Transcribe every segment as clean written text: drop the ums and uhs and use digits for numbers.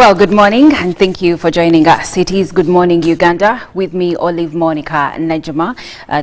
Well, good morning and thank you for joining us. It is Good Morning Uganda with me, Olive Monica Najuma,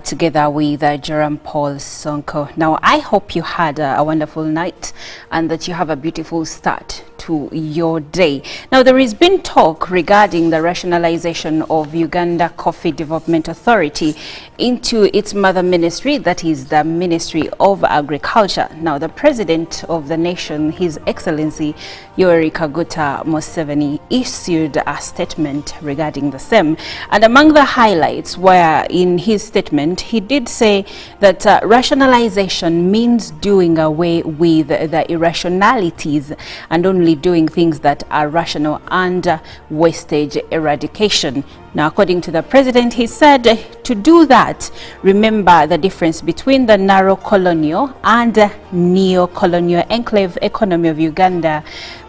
together with Jerome Paul Sonko. Now, I hope you had a wonderful night and that you have a beautiful start to your day. Now, there has been talk regarding the rationalization of Uganda Coffee Development Authority into its mother ministry, that is the Ministry of Agriculture. Now, the President of the nation, His Excellency Yoweri Kaguta Museveni, issued a statement regarding the same. And among the highlights were in his statement, he did say that rationalization means doing away with the irrationalities and only doing things that are rational, and wastage eradication. Now, according to the president, he said to do that, remember the difference between the narrow colonial and neo-colonial enclave economy of Uganda,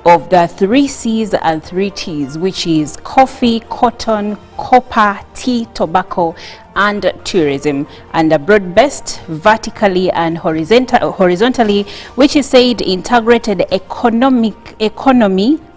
of the 3 C's and 3 T's, which is coffee, cotton, copper, tea, tobacco, and tourism, and a broad-based vertically and horizontally, which is said integrated economy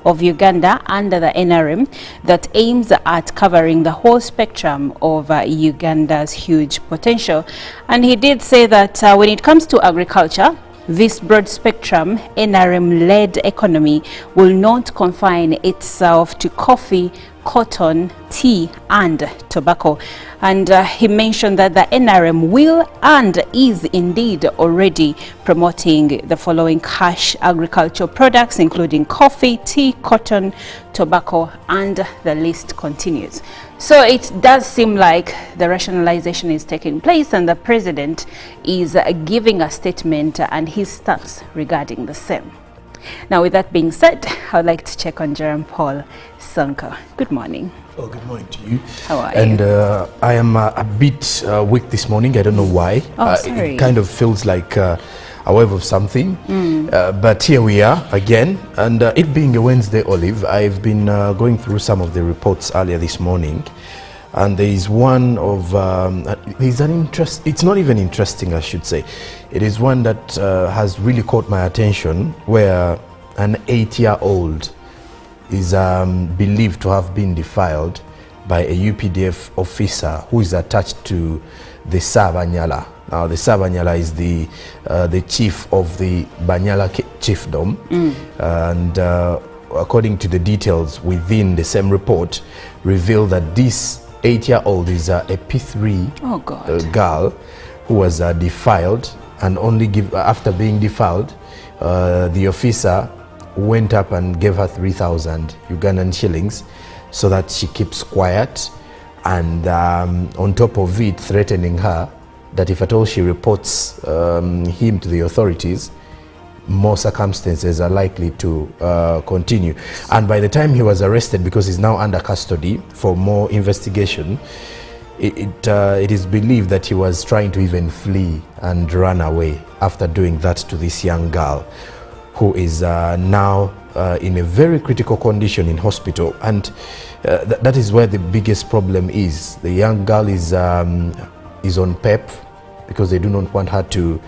of Uganda under the NRM that aims at covering the whole spectrum of Uganda's huge potential. And he did say that when it comes to agriculture, this broad spectrum NRM-led economy will not confine itself to coffee, cotton, tea, and tobacco. And he mentioned that the NRM will and is indeed already promoting the following cash agricultural products, including coffee, tea, cotton, tobacco, and the list continues. So it does seem like the rationalization is taking place and the president is giving a statement and his stance regarding the same. Now, with that being said, I'd like to check on Jerome Paul Sonko. Good morning. Oh, good morning to you. How are you? And I am a bit weak this morning. I don't know why. Oh, sorry. It kind of feels like a wave of something. But here we are again. And it being a Wednesday, Olive, I've been going through some of the reports earlier this morning. And there is one of, there's an interest, it's not even interesting, I should say. It is one that has really caught my attention, where an 8-year-old is believed to have been defiled by a UPDF officer who is attached to the Banyala. Now, the Banyala is the chief of the Banyala chiefdom. And according to the details within the same report, reveal that this 8-year-old is a P3 girl who was defiled, and only after being defiled, the officer went up and gave her 3,000 Ugandan shillings so that she keeps quiet, and on top of it, threatening her that if at all she reports him to the authorities, more circumstances are likely to continue. And by the time he was arrested, because he's now under custody for more investigation, it is believed that he was trying to even flee and run away after doing that to this young girl, who is now in a very critical condition in hospital. And that is where the biggest problem is. The young girl is on PEP because they do not want her to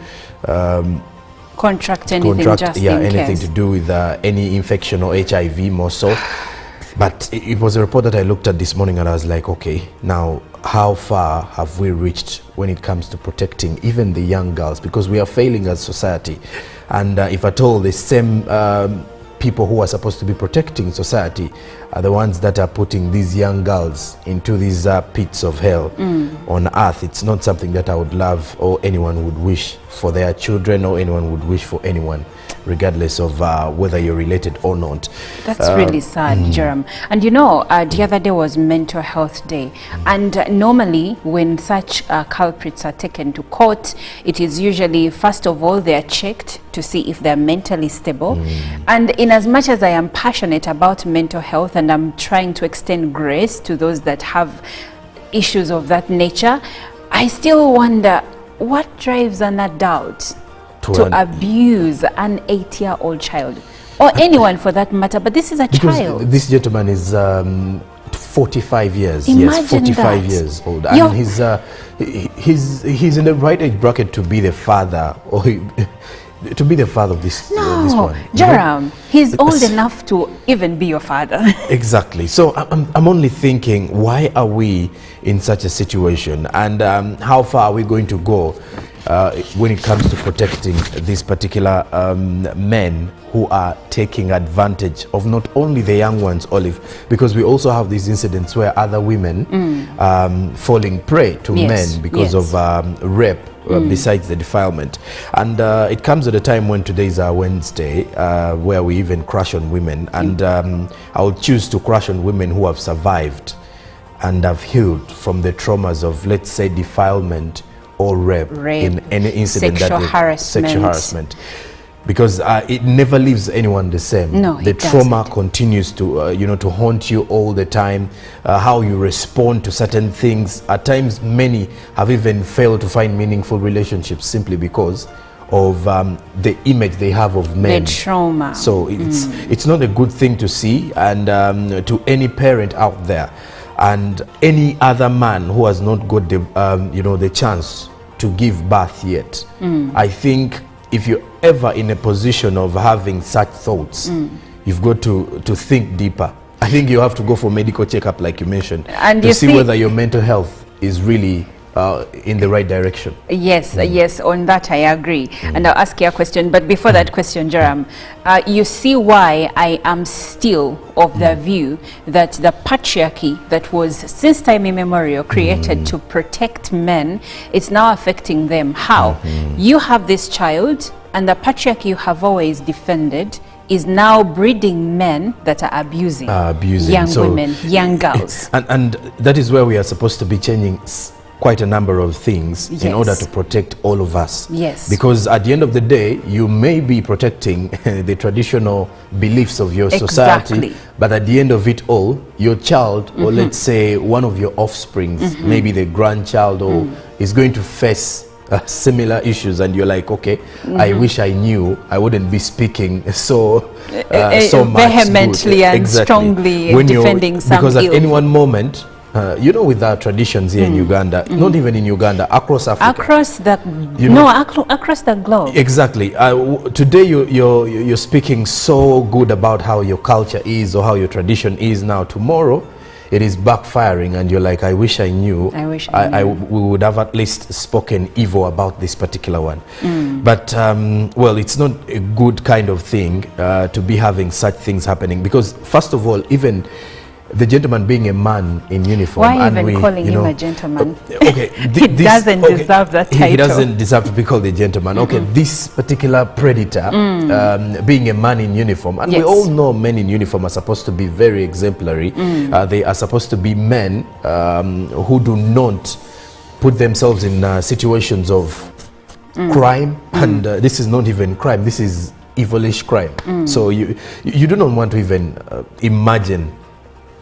contract anything, anything to do with any infection or HIV more so. But it was a report that I looked at this morning and I was like, okay, now how far have we reached when it comes to protecting even the young girls? Because we are failing as society. And if at all the same people who are supposed to be protecting society are the ones that are putting these young girls into these pits of hell on earth, it's not something that I would love or anyone would wish for their children, or anyone would wish for anyone, regardless of whether you're related or not. That's really sad, Jerome. And you know, the other day was Mental Health Day. And normally when such culprits are taken to court, it is usually, first of all, they are checked to see if they're mentally stable. And in as much as I am passionate about mental health and I'm trying to extend grace to those that have issues of that nature, I still wonder what drives an adult to abuse an 8-year-old child, or anyone for that matter, but this is a child. This gentleman is 45 years. Imagine yes, 45 that. years old, and he's in the right age bracket to be the father, or to be the father of this this No, one. Joram, he's old enough to even be your father. Exactly. So I'm only thinking, why are we in such a situation, and how far are we going to go when it comes to protecting these particular men who are taking advantage of not only the young ones, Olive, because we also have these incidents where other women falling prey to men because of rape, besides the defilement. And it comes at a time when today is our Wednesday, where we even crush on women, and I'll choose to crush on women who have survived and have healed from the traumas of, let's say, defilement or rape in any incident, sexual sexual harassment, because it never leaves anyone the same. No, the trauma continues to you know, to haunt you all the time. How you respond to certain things, at times many have even failed to find meaningful relationships simply because of the image they have of men, the trauma. So it's not a good thing to see, and to any parent out there and any other man who has not got the you know, the chance to give birth yet, I think if you're ever in a position of having such thoughts, you've got to think deeper. I think you have to go for medical checkup, like you mentioned, and to see whether your mental health is really in the right direction. Yes, yes, on that I agree. And I'll ask you a question, but before that question, Joram, you see why I am still of the view that the patriarchy that was since time immemorial created to protect men is now affecting them. How? You have this child, and the patriarchy you have always defended is now breeding men that are abusing young women, young girls. And that is where we are supposed to be changing quite a number of things in order to protect all of us. Yes. Because at the end of the day, you may be protecting the traditional beliefs of your society, but at the end of it all, your child, or let's say one of your offsprings, maybe the grandchild, or is going to face similar issues, and you're like, okay, I wish I knew, I wouldn't be speaking so much vehemently and strongly defending some because at any one moment, you know, with our traditions here in Uganda, not even in Uganda, across Africa, across the globe. Exactly. Today you're speaking so good about how your culture is or how your tradition is. Now tomorrow it is backfiring, and you're like, I wish I knew. We would have at least spoken evil about this particular one. But well, it's not a good kind of thing to be having such things happening, because first of all, even the gentleman being a man in uniform. Why even calling him a gentleman? Okay, he doesn't deserve that title. He doesn't deserve to be called a gentleman. Okay, this particular predator, being a man in uniform, and we all know men in uniform are supposed to be very exemplary. They are supposed to be men who do not put themselves in situations of crime, and this is not even crime. This is evilish crime. So you do not want to even imagine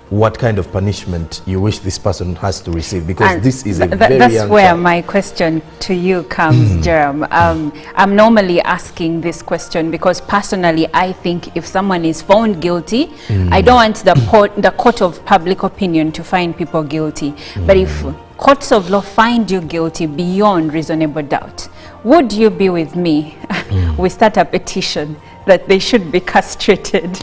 what kind of punishment you wish this person has to receive, because and this is a very that's young where child. My question to you comes, Jerome. I'm normally asking this question because personally I think if someone is found guilty, I don't want the court of public opinion to find people guilty, but if courts of law find you guilty beyond reasonable doubt, would you be with me? We start a petition that they should be castrated.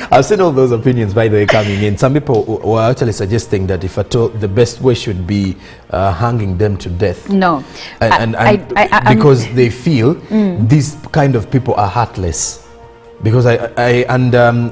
I've seen all those opinions, by the way, coming in. Some people were actually suggesting that if at all, the best way should be hanging them to death. No. Because they feel these kind of people are heartless. Because I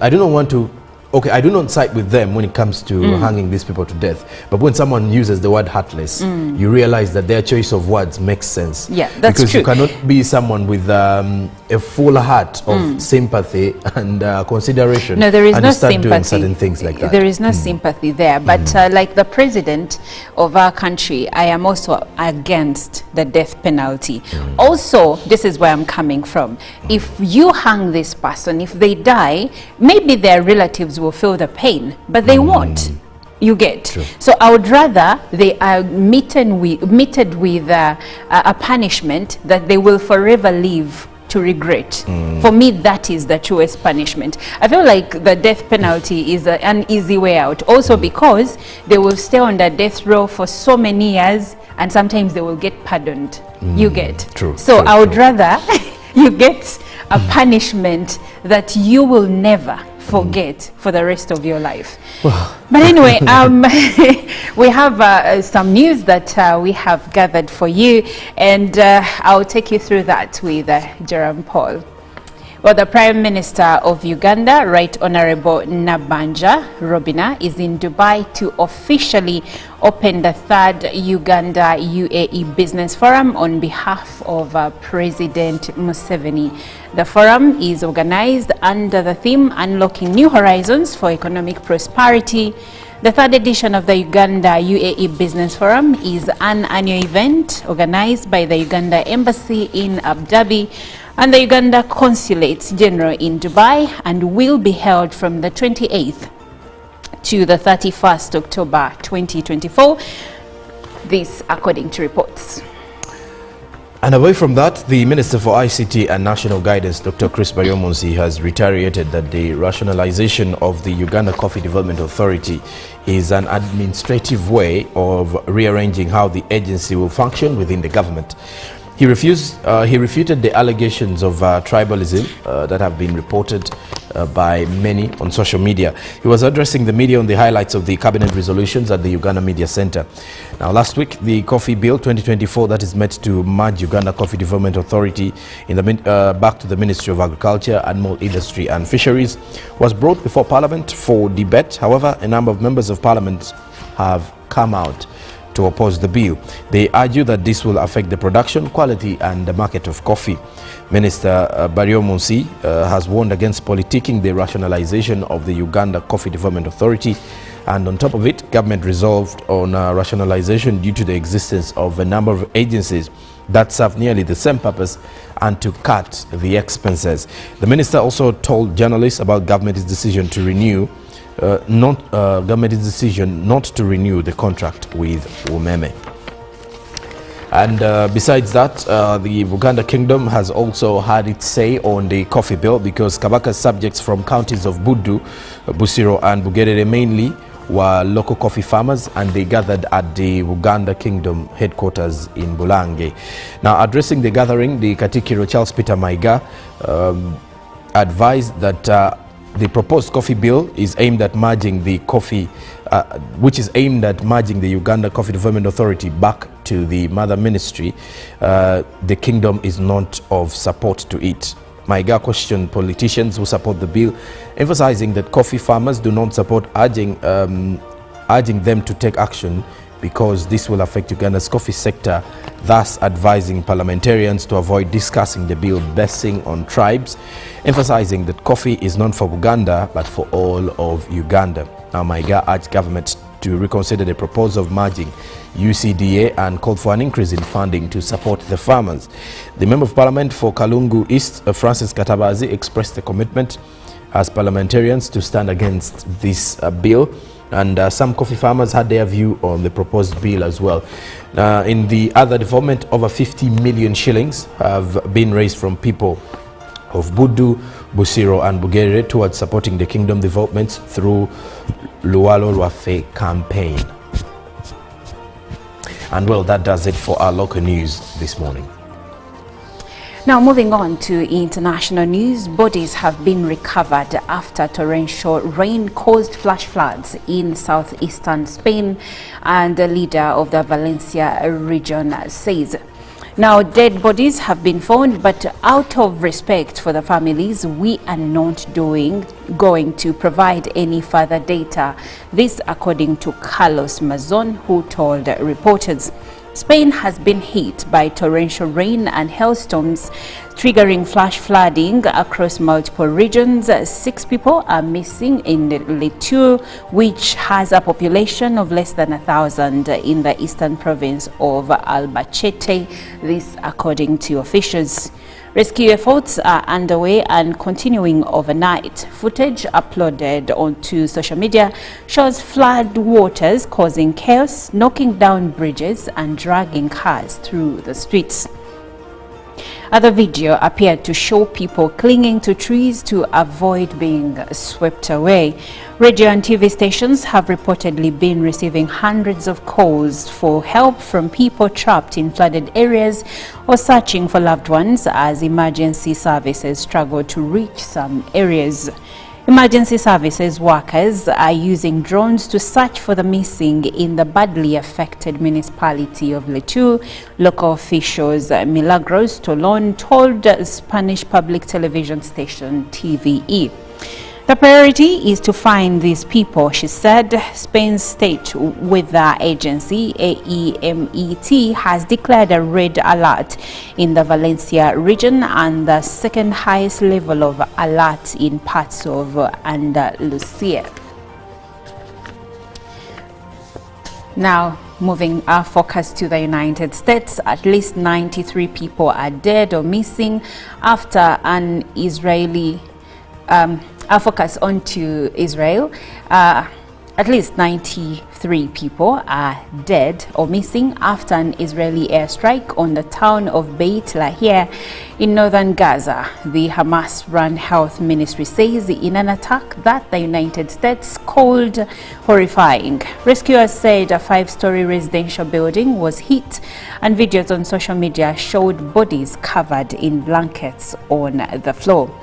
do not want to, okay, I do not side with them when it comes to hanging these people to death. But when someone uses the word heartless, you realize that their choice of words makes sense. Yeah, that's because true. You cannot be someone with a full heart of sympathy and consideration. No, there is and no start sympathy. Doing certain things like that. There is no sympathy there. But like the president of our country, I am also against the death penalty. Also, this is where I'm coming from. If you hang this person, if they die, maybe their relatives will feel the pain, but they won't. You get. True. So I would rather they are meted with a punishment that they will forever live to regret. For me, that is the truest punishment. I feel like the death penalty is an easy way out, also because they will stay on the death row for so many years, and sometimes they will get pardoned you get. True. So true, I would true. rather you get a punishment that you will never forget for the rest of your life. But anyway, we have some news that we have gathered for you, and I'll take you through that with Jerome Paul. Well, the Prime Minister of Uganda, Right Honorable Nabanja Robina, is in Dubai to officially open the third Uganda-UAE Business Forum on behalf of President Museveni. The forum is organized under the theme Unlocking New Horizons for Economic Prosperity. The third edition of the Uganda-UAE Business Forum is an annual event organized by the Uganda Embassy in Abu Dhabi and the Uganda Consulate General in Dubai, and will be held from the 28th to the 31st October 2024. This according to reports. And away from that, the Minister for ICT and National Guidance, Dr. Chris Baryomunsi, has reiterated that the rationalization of the Uganda Coffee Development Authority is an administrative way of rearranging how the agency will function within the government. He refuted the allegations of tribalism that have been reported by many on social media. He was addressing the media on the highlights of the cabinet resolutions at the Uganda Media Center. Now, last week, the Coffee Bill 2024, that is meant to merge Uganda Coffee Development Authority in the back to the Ministry of Agriculture, Animal Industry and Fisheries, was brought before Parliament for debate. However, a number of members of Parliament have come out to oppose the bill. They argue that this will affect the production, quality and the market of coffee. Minister Baryomunsi has warned against politicking the rationalization of the Uganda Coffee Development Authority, and on top of it, government resolved on rationalization due to the existence of a number of agencies that serve nearly the same purpose and to cut the expenses. The minister also told journalists about government's decision to renew not to renew the contract with Umeme. And besides that, the Uganda Kingdom has also had its say on the coffee bill, because Kabaka's subjects from counties of Buddu, Busiro and Bugerere mainly were local coffee farmers, and they gathered at the Uganda Kingdom headquarters in Bulange. Now, addressing the gathering, the Katikiro Charles Peter Maiga advised that the proposed coffee bill is aimed at merging the coffee, the Uganda Coffee Development Authority back to the mother ministry. The kingdom is not of support to it. Maiga questioned politicians who support the bill, emphasizing that coffee farmers do not support urging them to take action because this will affect Uganda's coffee sector, thus advising parliamentarians to avoid discussing the bill basing on tribes, emphasizing that coffee is not for Uganda but for all of Uganda. Now, Maiga urged government to reconsider the proposal of merging UCDA and called for an increase in funding to support the farmers. The Member of Parliament for Kalungu East, Francis Katabazi, expressed a commitment as parliamentarians to stand against this bill. And some coffee farmers had their view on the proposed bill as well. In the other development, over 50 million shillings have been raised from people of Buddu, Busiro and Bugerere towards supporting the kingdom developments through Lualo Lwafe campaign. And well, that does it for our local news this morning. Now, moving on to international news, bodies have been recovered after torrential rain caused flash floods in southeastern Spain, and the leader of the Valencia region says. Now, dead bodies have been found, but out of respect for the families, we are not going to provide any further data. This according to Carlos Mazon, who told reporters. Spain has been hit by torrential rain and hailstorms, triggering flash flooding across multiple regions. 6 people are missing in Letu, which has a population of less than 1,000 in the eastern province of Albacete. This according to officials. Rescue efforts are underway and continuing overnight. Footage uploaded onto social media shows flood waters causing chaos, knocking down bridges and dragging cars through the streets. The video appeared to show people clinging to trees to avoid being swept away. Radio and TV stations have reportedly been receiving hundreds of calls for help from people trapped in flooded areas or searching for loved ones as emergency services struggle to reach some areas. Emergency services workers are using drones to search for the missing in the badly affected municipality of Letu. Local officials Milagros Tolon told Spanish public television station TVE. The priority is to find these people, she said. Spain's state weather agency, AEMET, has declared a red alert in the Valencia region and the second highest level of alert in parts of Andalusia. Now, moving our focus to the United States, at least 93 people are dead or missing after an Israeli our focus onto Israel. At least 93 people are dead or missing after an Israeli airstrike on the town of Beit Lahia in northern Gaza. The Hamas-run health ministry says in an attack that the United States called horrifying. Rescuers said a 5-story residential building was hit, and videos on social media showed bodies covered in blankets on the floor.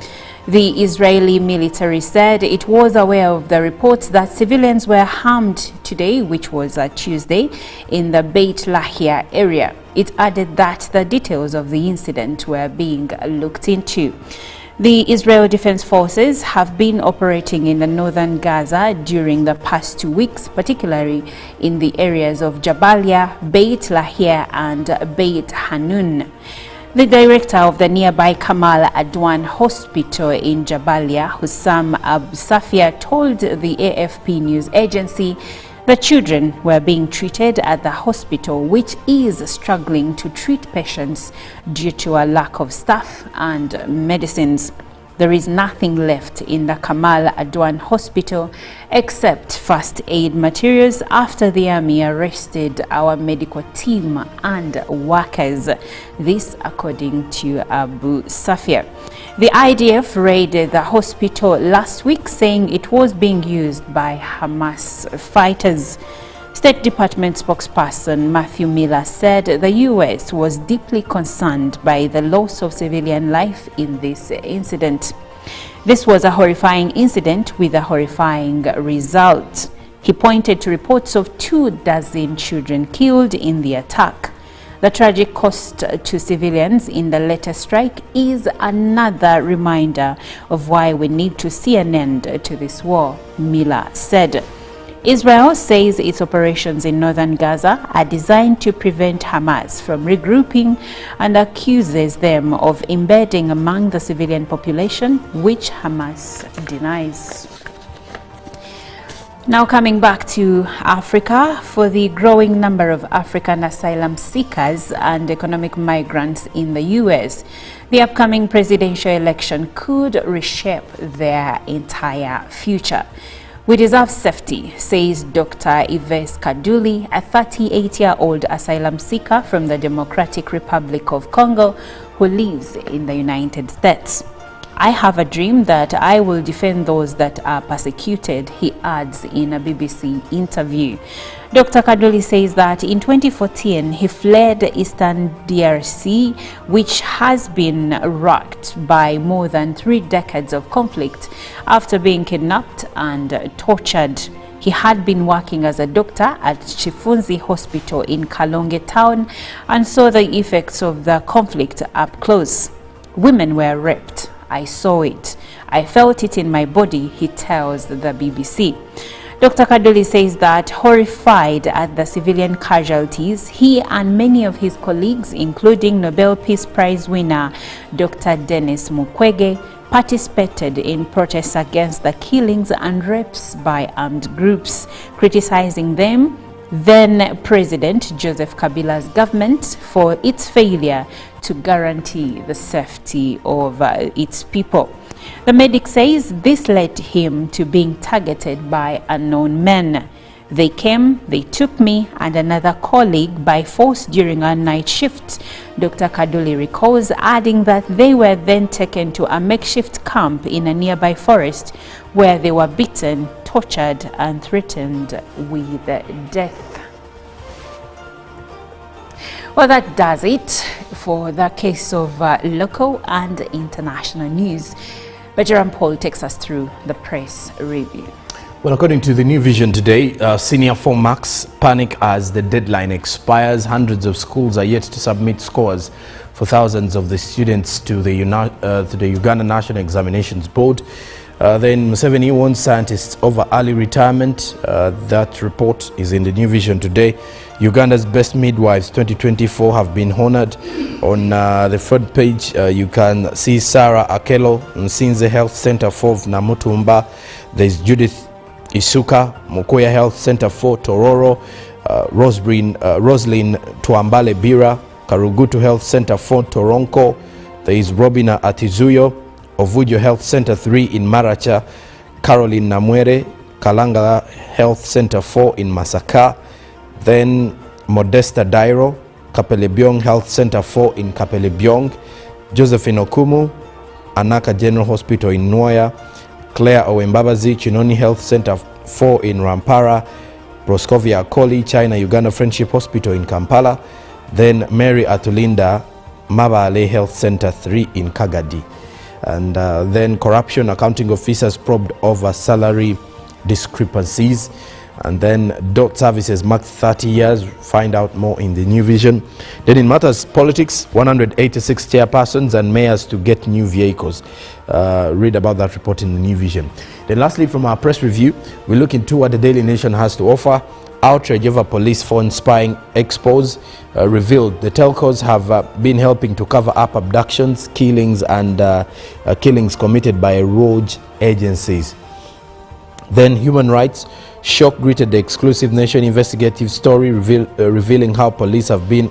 The Israeli military said it was aware of the reports that civilians were harmed today, which was Tuesday, in the Beit Lahia area. It added that the details of the incident were being looked into. The Israel Defense Forces have been operating in the northern Gaza during the past 2 weeks, particularly in the areas of Jabalia, Beit Lahia and Beit Hanun. The director of the nearby Kamal Adwan Hospital in Jabalia, Hussam Abu Safia, told the AFP news agency the children were being treated at the hospital, which is struggling to treat patients due to a lack of staff and medicines. There is nothing left in the Kamal Adwan Hospital except first aid materials after the army arrested our medical team and workers. This according to Abu Safia. The IDF raided the hospital last week, saying it was being used by Hamas fighters. State Department spokesperson Matthew Miller said the U.S. was deeply concerned by the loss of civilian life in this incident. This was a horrifying incident with a horrifying result. He pointed to reports of 24 children killed in the attack. The tragic cost to civilians in the latest strike is another reminder of why we need to see an end to this war, Miller said. Israel says its operations in northern Gaza are designed to prevent Hamas from regrouping and accuses them of embedding among the civilian population, which Hamas denies. Now coming back to Africa, for the growing number of African asylum seekers and economic migrants in the U.S., the upcoming presidential election could reshape their entire future. We deserve safety, says Dr. Yves Kaduli, a 38-year-old asylum seeker from the Democratic Republic of Congo who lives in the United States. I have a dream that I will defend those that are persecuted, he adds in a BBC interview. Dr. Kaduli says that in 2014, he fled Eastern DRC, which has been rocked by more than 3 decades of conflict, after being kidnapped and tortured. He had been working as a doctor at Chifunzi Hospital in Kalonge town and saw the effects of the conflict up close. Women were raped. I saw it. I felt it in my body, he tells the BBC. Dr. Kaduli says that horrified at the civilian casualties, he and many of his colleagues, including Nobel Peace Prize winner Dr. Denis Mukwege, participated in protests against the killings and rapes by armed groups, criticizing them, then President Joseph Kabila's government, for its failure to guarantee the safety of its people. The medic says this led him to being targeted by unknown men. They came, they took me and another colleague by force during our night shift. Dr. Kaduli recalls, adding that they were then taken to a makeshift camp in a nearby forest where they were beaten, tortured and threatened with death. Well, that does it for the case of local and international news. But Jerome Paul takes us through the press review. Well, according to the New Vision today, Senior 4 marks panic as the deadline expires. Hundreds of schools are yet to submit scores for thousands of the students to the Uganda National Examinations Board. Then Museveni warns scientists over early retirement. That report is in the New Vision today. Uganda's Best Midwives 2024 have been honored. On the front page, you can see Sarah Akelo, Nsinze Health Center for Namutumba. There's Judith Isuka, Mukoya Health Center for Tororo, Roslyn Tuambale Bira, Karugutu Health Center for Toronko. There is Robina Atizuyo, Ovujo Health Center 3 in Maracha, Caroline Namwere, Kalangala Health Center 4 in Masaka, then Modesta Dairo, Kapelebyong Health Center 4 in Kapelebyong, Josephine Okumu, Anaka General Hospital in Nwaya, Claire Owembabazi, Chinoni Health Center 4 in Rampara, Proskovia Akoli, China-Uganda Friendship Hospital in Kampala, then Mary Atulinda, Mabale Health Center 3 in Kagadi. And then corruption accounting officers probed over salary discrepancies. And then DOT services marked 30 years. Find out more in the New Vision. Then in matters politics, 186 chairpersons and mayors to get new vehicles. Read about that report in the New Vision. Then lastly, from our press review, we look into what the Daily Nation has to offer. Outrage over police phone spying expos revealed the telcos have been helping to cover up abductions, killings and killings committed by rogue agencies. Then human rights, shock greeted the exclusive Nation investigative story revealing how police have been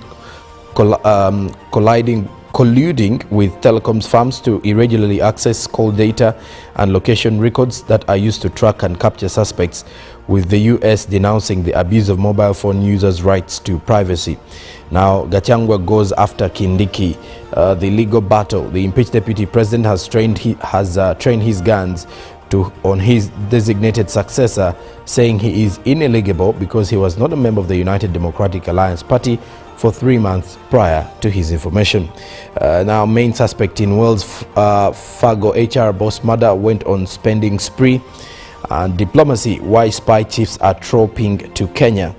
colluding with telecoms firms to irregularly access call data and location records that are used to track and capture suspects, with the US denouncing the abuse of mobile phone users' rights to privacy. Now, Gachagua goes after Kindiki. The legal battle. The impeached deputy president has trained his guns on his designated successor, saying he is ineligible because he was not a member of the United Democratic Alliance Party for 3 months prior to his information. Now, main suspect in Wells Fargo HR boss murder went on spending spree. And diplomacy, why spy chiefs are trooping to Kenya.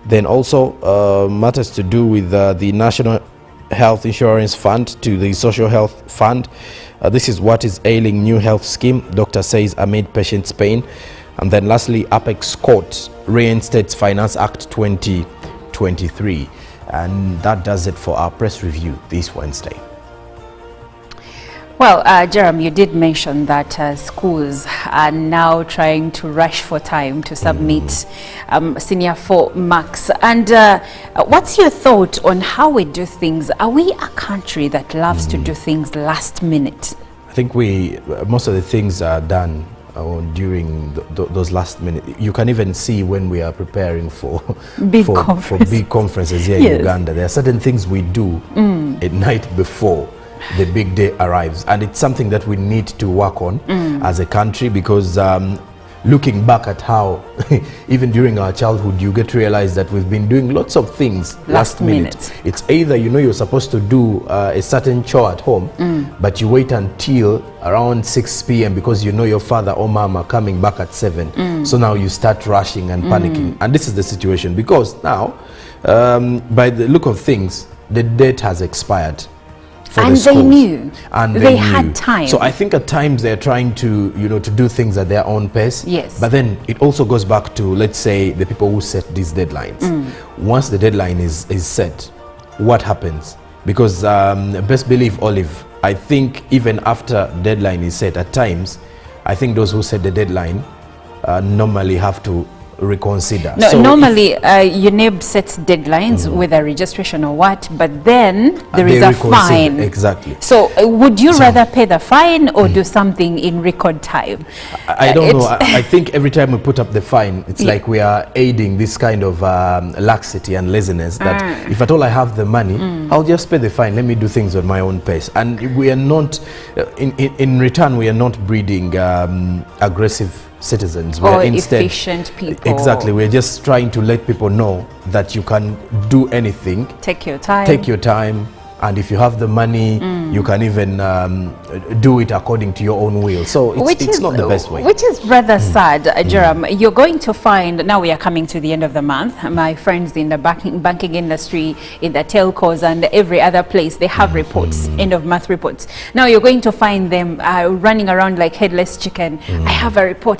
Then also matters to do with the National Health Insurance Fund to the Social Health Fund. This is what is ailing new health scheme, doctor says amid patient's pain. And then lastly, Apex Court reinstates Finance Act 2023. And that does it for our press review this Wednesday. Well, Jerome, you did mention that schools are now trying to rush for time to submit Senior 4 marks. And what's your thought on how we do things? Are we a country that loves to do things last minute? I think most of the things are done during those last minute. You can even see when we are preparing for big conferences here in Uganda. There are certain things we do at night before the big day arrives, and it's something that we need to work on as a country, because looking back at how even during our childhood you get to realize that we've been doing lots of things last minute. It's either you're supposed to do a certain chore at home, but you wait until around 6 p.m. because your father or mama coming back at 7. So now you start rushing and panicking, and this is the situation because now by the look of things the date has expired. And they knew. And they had time. So I think at times they're trying to, to do things at their own pace. Yes. But then it also goes back to, let's say, the people who set these deadlines. Once the deadline is set, what happens? Because best believe, Olive, I think even after deadline is set, at times, I think those who set the deadline normally have to reconsider. No, so normally UNEB sets deadlines, whether registration or what, but then there is a fine. Exactly. So would you rather pay the fine or do something in record time? I don't know. I think every time we put up the fine, it's like we are aiding this kind of laxity and laziness that if at all I have the money, I'll just pay the fine. Let me do things on my own pace. And we are not, in return, we are not breeding aggressive citizens. Or efficient people. Exactly. We're just trying to let people know that you can do anything. Take your time. Take your time. And if you have the money, you can even do it according to your own will. So it's not the best way. Which is rather sad, Jerome. You're going to find, now we are coming to the end of the month, my friends in the banking industry, in the telcos and every other place, they have reports, end of month reports. Now you're going to find them running around like headless chicken. I have a report,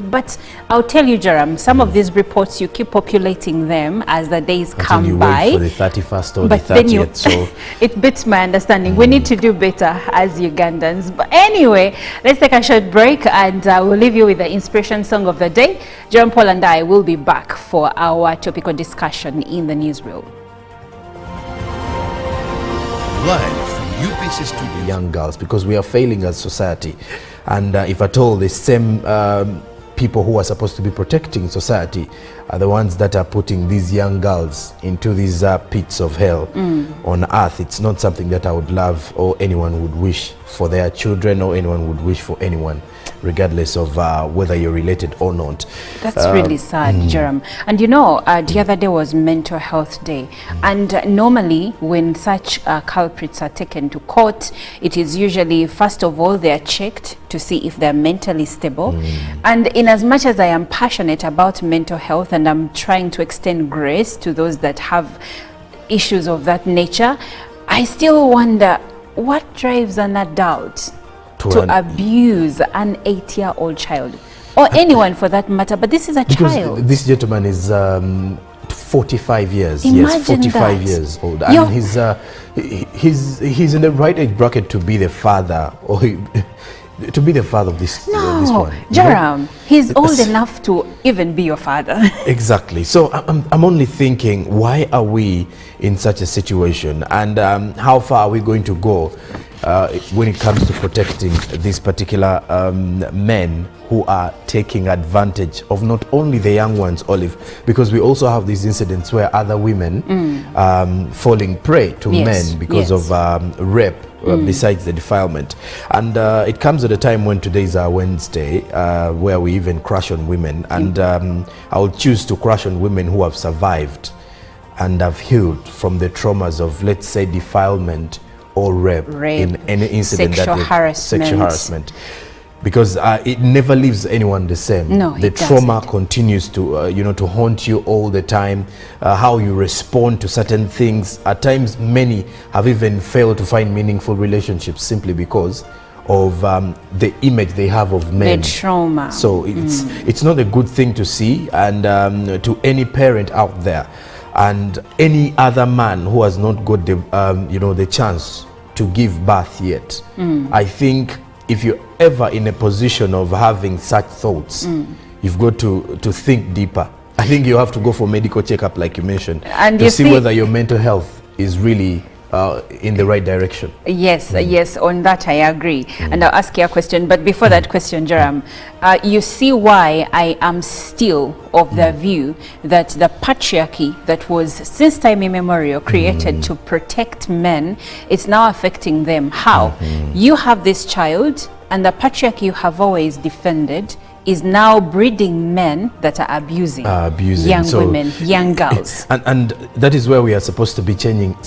But I'll tell you, Jerome, some of these reports, you keep populating them as the days come by. Wait for the 31st or the 30th. So it beats my understanding. We need to do better as Ugandans. But anyway, let's take a short break and we'll leave you with the inspiration song of the day. Jerome Paul and I will be back for our topical discussion in the newsroom. Live from UPC Studios. Young girls, because we are failing as society. And if at all, the same people who are supposed to be protecting society are the ones that are putting these young girls into these pits of hell on earth. It's not something that I would love or anyone would wish for their children or anyone would wish for anyone, regardless of whether you're related or not. That's really sad, Jerome. And you know, the other day was Mental Health Day. And normally when such culprits are taken to court, it is usually, first of all, they are checked to see if they're mentally stable. And in as much as I am passionate about mental health and I'm trying to extend grace to those that have issues of that nature, I still wonder what drives an adult to abuse an 8-year-old child, or anyone for that matter, but this is a child. This gentleman is 45 years. Imagine yes, 45 that. years old, and he's in the right age bracket to be the father, or to be the father of this one. Jerome, he's old enough to even be your father. Exactly. So I'm only thinking, why are we in such a situation, and how far are we going to go when it comes to protecting these particular men who are taking advantage of not only the young ones, Olive, because we also have these incidents where other women falling prey to men because of rape, besides the defilement. And it comes at a time when today is our Wednesday, where we even crush on women, and I will choose to crush on women who have survived and have healed from the traumas of, let's say, defilement or rape in any incident, sexual harassment. Because it never leaves anyone the same. No, the trauma continues to to haunt you all the time. How you respond to certain things. At times, many have even failed to find meaningful relationships simply because of the image they have of men. The trauma. So it's not a good thing to see, and to any parent out there, and any other man who has not got the the chance to give birth yet. I think if you're ever in a position of having such thoughts, you've got to think deeper. I think you have to go for medical checkup, like you mentioned, and to see whether your mental health is really in the right direction. Yes, yes, on that I agree. And I'll ask you a question, but before that question, Jerome, you see why I am still of the view that the patriarchy that was since time immemorial created to protect men, it's now affecting them. How? You have this child, and the patriarchy you have always defended is now breeding men that are abusing young women, young girls. And that is where we are supposed to be changing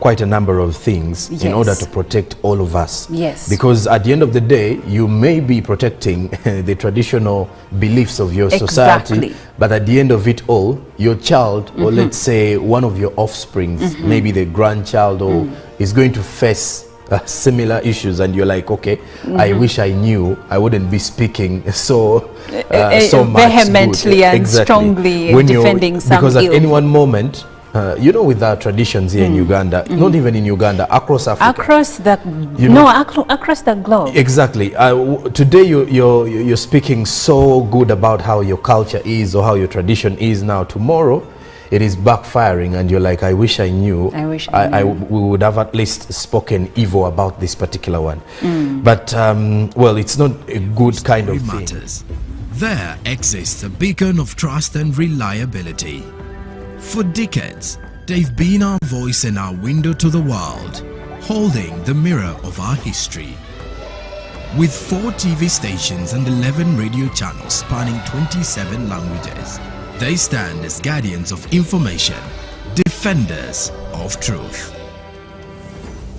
quite a number of things in order to protect all of us. Yes. Because at the end of the day, you may be protecting the traditional beliefs of your society, but at the end of it all, your child, or let's say one of your offsprings, maybe the grandchild, or is going to face similar issues, and you're like, okay, I wish I knew, I wouldn't be speaking so much vehemently and strongly defending some because at any one moment You know, with our traditions here in Uganda, not even in Uganda, across Africa. Across the across the globe. Exactly. Today you're speaking so good about how your culture is or how your tradition is. Now tomorrow, it is backfiring, and you're like, I wish I knew. I wish I knew. we would have at least spoken evil about this particular one. But well, it's not a good kind of thing. Matters. There exists a beacon of trust and reliability. For decades, they've been our voice and our window to the world, holding the mirror of our history. With 4 TV stations and 11 radio channels spanning 27 languages, they stand as guardians of information, defenders of truth.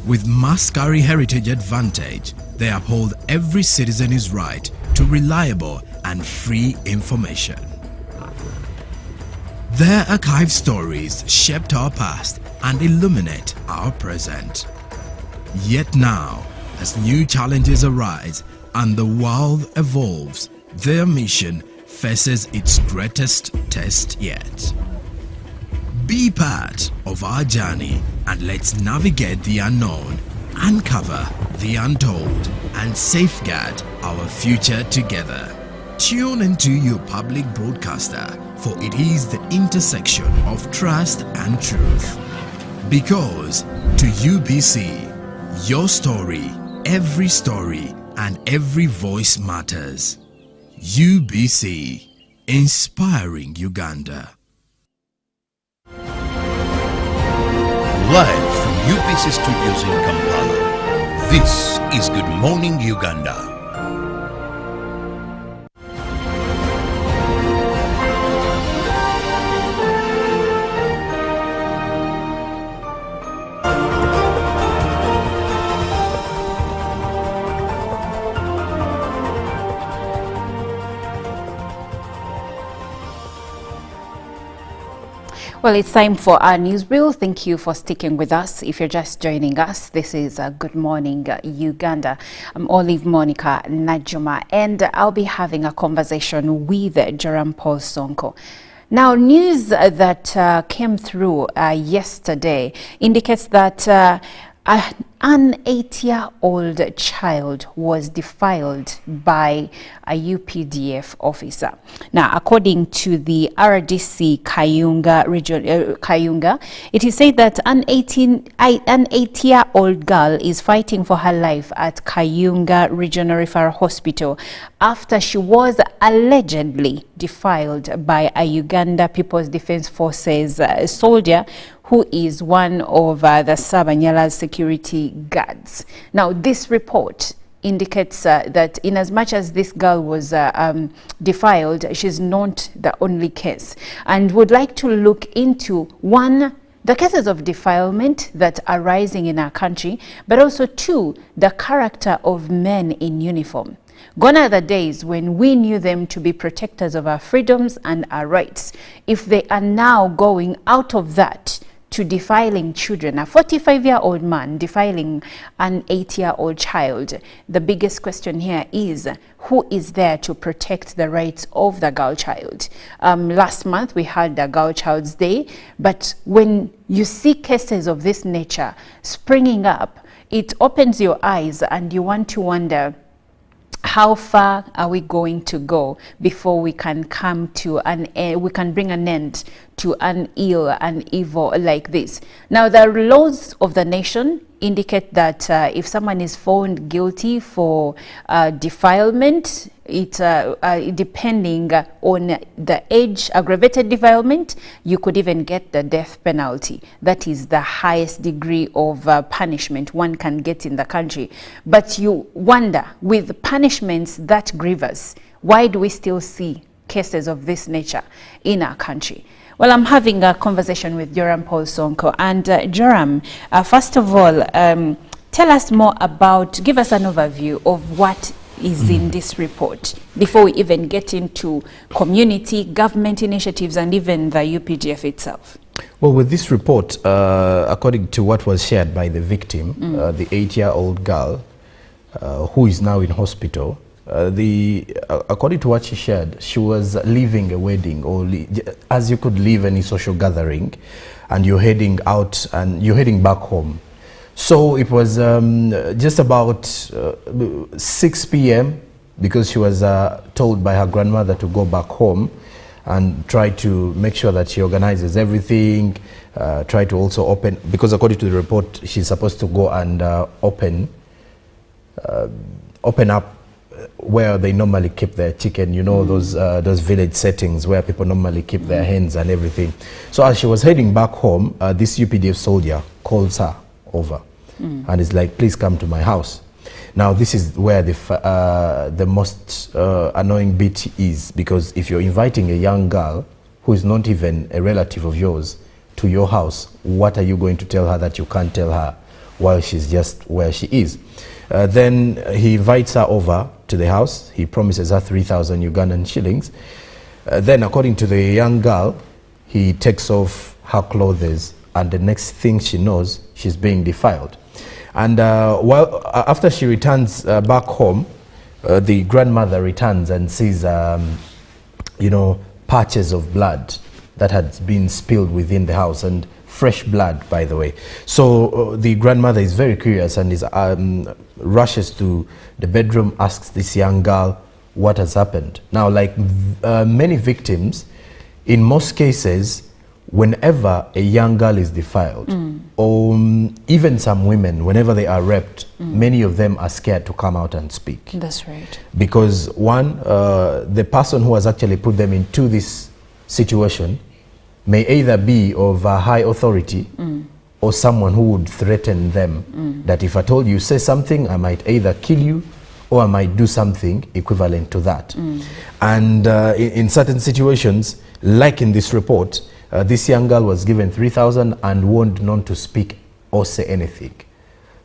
With Mascari Heritage Advantage, they uphold every citizen's right to reliable and free information. Their archived stories shaped our past and illuminate our present. Yet now, as new challenges arise and the world evolves, their mission faces its greatest test yet. Be part of our journey and let's navigate the unknown, uncover the untold, and safeguard our future together. Tune into your public broadcaster, for it is the intersection of trust and truth. Because to UBC, your story, and every voice matters. UBC, inspiring Uganda. Live from UBC Studios in Kampala, this is Good Morning Uganda. Well, it's time for our news reel. Thank you for sticking with us. If you're just joining us, this is Good Morning Uganda. I'm Olive Monica Najuma, and I'll be having a conversation with Jerome Paul Sonko. Now, news that came through yesterday indicates that an 8-year-old child was defiled by a UPDF officer. Now, according to the RDC Kayunga region, it is said that an 8-year-old girl is fighting for her life at Kayunga Regional Referral Hospital after she was allegedly defiled by a Uganda People's Defense Forces soldier who is one of the Sabanyala's security guards. Now, this report indicates that in as much as this girl was defiled, she's not the only case, and would like to look into the cases of defilement that are rising in our country, but also 2, the character of men in uniform. Gone are the days when we knew them to be protectors of our freedoms and our rights. If they are now going out of that to defiling children, a 45-year-old man defiling an 8-year-old child, the biggest question here is, who is there to protect the rights of the girl child? Last month we had the Girl Child's Day, but when you see cases of this nature springing up, it opens your eyes and you want to wonder, how far are we going to go before we can come to we can bring an end to an ill and evil like this? Now, the laws of the nation indicate that if someone is found guilty for defilement, depending on the age, aggravated defilement, you could even get the death penalty. That is the highest degree of punishment one can get in the country. But you wonder, with punishments that grievous, why do we still see cases of this nature in our country? Well, I'm having a conversation with Jerome Paul Sonko. And Jerome, first of all, tell us more about, give us an overview of what is in this report before we even get into community, government initiatives, and even the UPDF itself. Well, with this report, according to what was shared by the victim, the 8-year-old girl who is now in hospital, according to what she shared, she was leaving a wedding, or as you could leave any social gathering, and you're heading out and you're heading back home. So it was just about 6 p.m. because she was told by her grandmother to go back home and try to make sure that she organizes everything, try to also open, because according to the report, she's supposed to go and open up where they normally keep their chicken, you know, those village settings where people normally keep their hens and everything. So as she was heading back home, this UPDF soldier calls her over and is like, please come to my house. Now this is where the most annoying bit is, because if you're inviting a young girl who is not even a relative of yours to your house, what are you going to tell her that you can't tell her while she's just where she is? Then he invites her over to the house. He promises her 3,000 Ugandan shillings. Then according to the young girl, he takes off her clothes, and the next thing she knows, she's being defiled. And after she returns back home, the grandmother returns and sees, you know, patches of blood that had been spilled within the house, and fresh blood, by the way. So the grandmother is very curious and is rushes to the bedroom, asks this young girl what has happened. Now, like many victims, in most cases, whenever a young girl is defiled, or even some women, whenever they are raped, many of them are scared to come out and speak. That's right. Because one, the person who has actually put them into this situation may either be of a high authority or someone who would threaten them that if I told you say something, I might either kill you or I might do something equivalent to that. And in certain situations, like in this report, this young girl was given 3,000 and warned not to speak or say anything.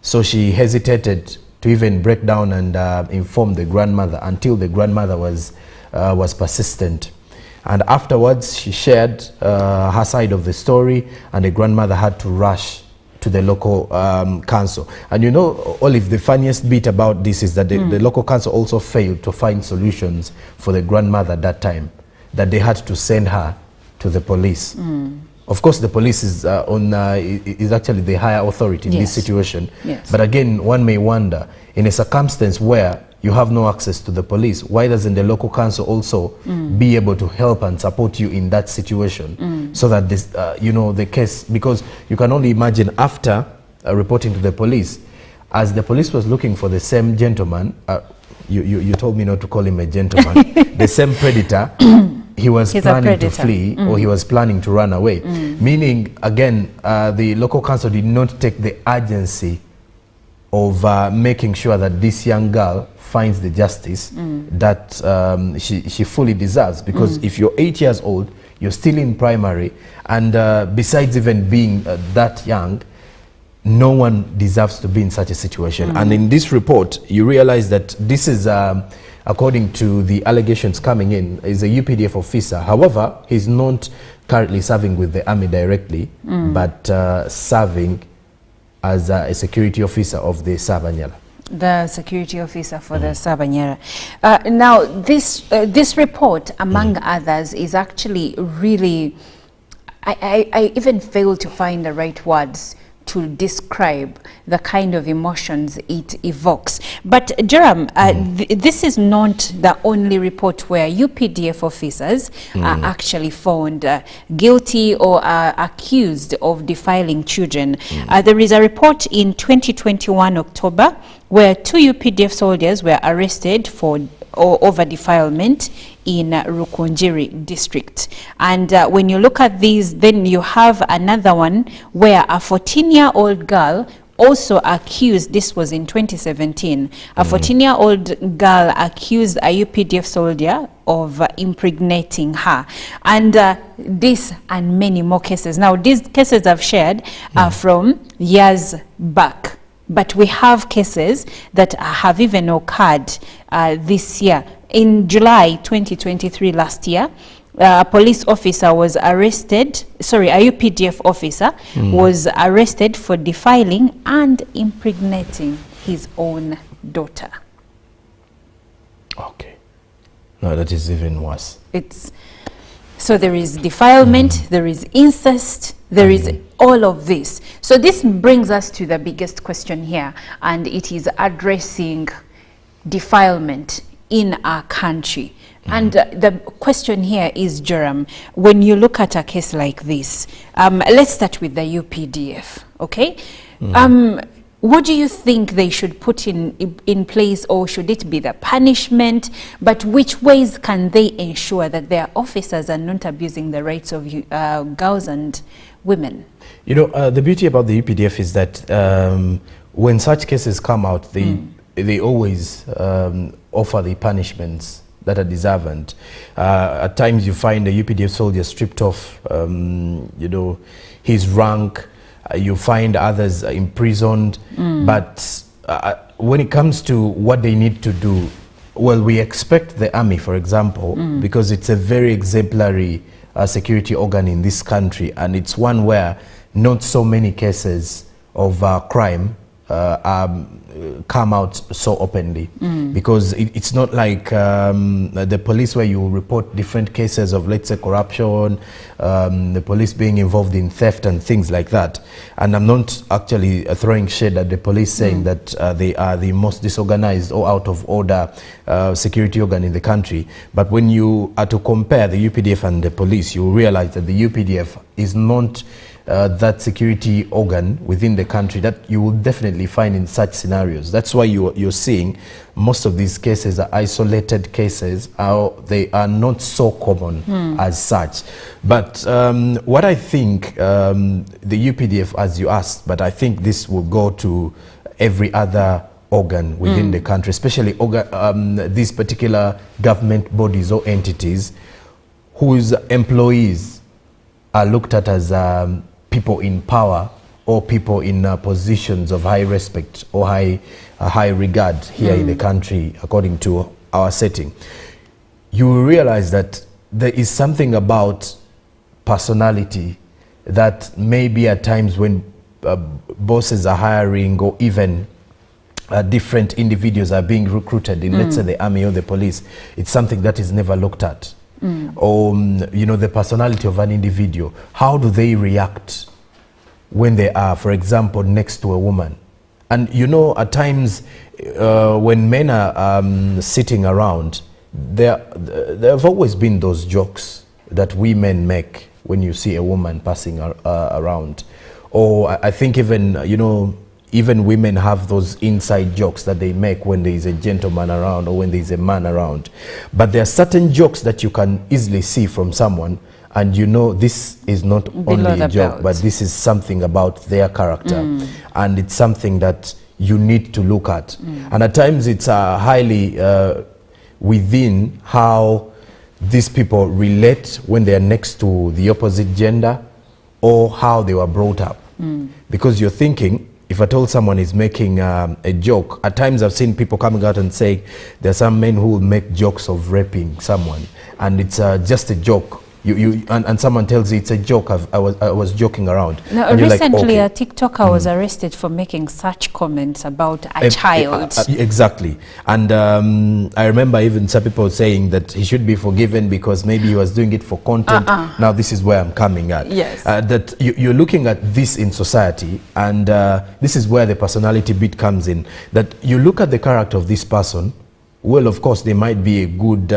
So she hesitated to even break down and inform the grandmother until the grandmother was persistent. And afterwards, she shared her side of the story, and the grandmother had to rush to the local council. And you know, Olive, the funniest bit about this is that the local council also failed to find solutions for the grandmother at that time, that they had to send her to the police. Of course, the police is actually the higher authority in this situation. But again, one may wonder, in a circumstance where you have no access to the police, why doesn't the local council also be able to help and support you in that situation, so that this, you know, the case, because you can only imagine after reporting to the police, as the police was looking for the same gentleman, you told me not to call him a gentleman, the same predator, he was planning to flee, or he was planning to run away. Meaning, again, the local council did not take the urgency of making sure that this young girl finds the justice that she fully deserves. Because if you're 8 years old, you're still in primary, and besides even being that young, no one deserves to be in such a situation. And in this report, you realize that this is, according to the allegations coming in, is a UPDF officer. However, he's not currently serving with the army directly, but serving as a security officer of the Sabanyala. The security officer for the Sabanyala. Now, this report, among others, is actually really, I even fail to find the right words to describe the kind of emotions it evokes. But Joram, this is not the only report where UPDF officers are actually found guilty or accused of defiling children. There is a report in 2021 October where 2 UPDF soldiers were arrested for over defilement in Rukunjiri district. And when you look at these, then you have another one where a 14-year-old girl also accused, this was in 2017, a 14-year-old girl accused a UPDF soldier of impregnating her. And this and many more cases. Now, these cases I've shared are from years back. But we have cases that have even occurred this year. In July 2023, last year, a police officer was arrested, sorry, a UPDF officer was arrested for defiling and impregnating his own daughter. Okay. No, that is even worse. So there is defilement, there is incest, there is all of this. So this brings us to the biggest question here, and it is addressing defilement in our country. And the question here is, Joram, when you look at a case like this, let's start with the UPDF, okay? What do you think they should put in place, or should it be the punishment? But which ways can they ensure that their officers are not abusing the rights of girls and women? You know, the beauty about the UPDF is that when such cases come out, they always offer the punishments that are deserved. At times you find a UPDF soldier stripped off, you know, his rank. You find others imprisoned. But when it comes to what they need to do, well, we expect the army, for example, because it's a very exemplary security organ in this country, and it's one where not so many cases of crime come out so openly, because it's not like the police where you report different cases of, let's say, corruption, the police being involved in theft and things like that. And I'm not actually throwing shade at the police, saying that they are the most disorganized or out of order security organ in the country. But when you are to compare the UPDF and the police, you realize that the UPDF is not that security organ within the country that you will definitely find in such scenarios. That's why you're seeing most of these cases are isolated cases. They are not so common as such. But what I think, the UPDF, as you asked, but I think this will go to every other organ within the country, especially these particular government bodies or entities whose employees are looked at as people in power or people in positions of high respect or high regard here in the country, according to our setting. You will realize that there is something about personality that maybe at times when bosses are hiring, or even different individuals are being recruited in, let's say, the army or the police, it's something that is never looked at. Or you know, the personality of an individual. How do they react when they are, for example, next to a woman? And you know, at times when men are sitting around, there have always been those jokes that we men make when you see a woman passing around. Or I think even, you know, even women have those inside jokes that they make when there is a gentleman around or when there is a man around. But there are certain jokes that you can easily see from someone, and you know this is not only a joke, but this is something about their character. And it's something that you need to look at. And at times it's highly within how these people relate when they are next to the opposite gender, or how they were brought up. Because you're thinking, if at all someone is making a joke, at times I've seen people coming out and saying there are some men who will make jokes of raping someone, and it's just a joke. And someone tells you it's a joke. I was joking around. Now, recently, a TikToker was arrested for making such comments about a child. Exactly. And I remember even some people saying that he should be forgiven because maybe he was doing it for content. Now this is where I'm coming at. Yes. That you're looking at this in society, and this is where the personality bit comes in. That you look at the character of this person. Well, of course, they might be a good,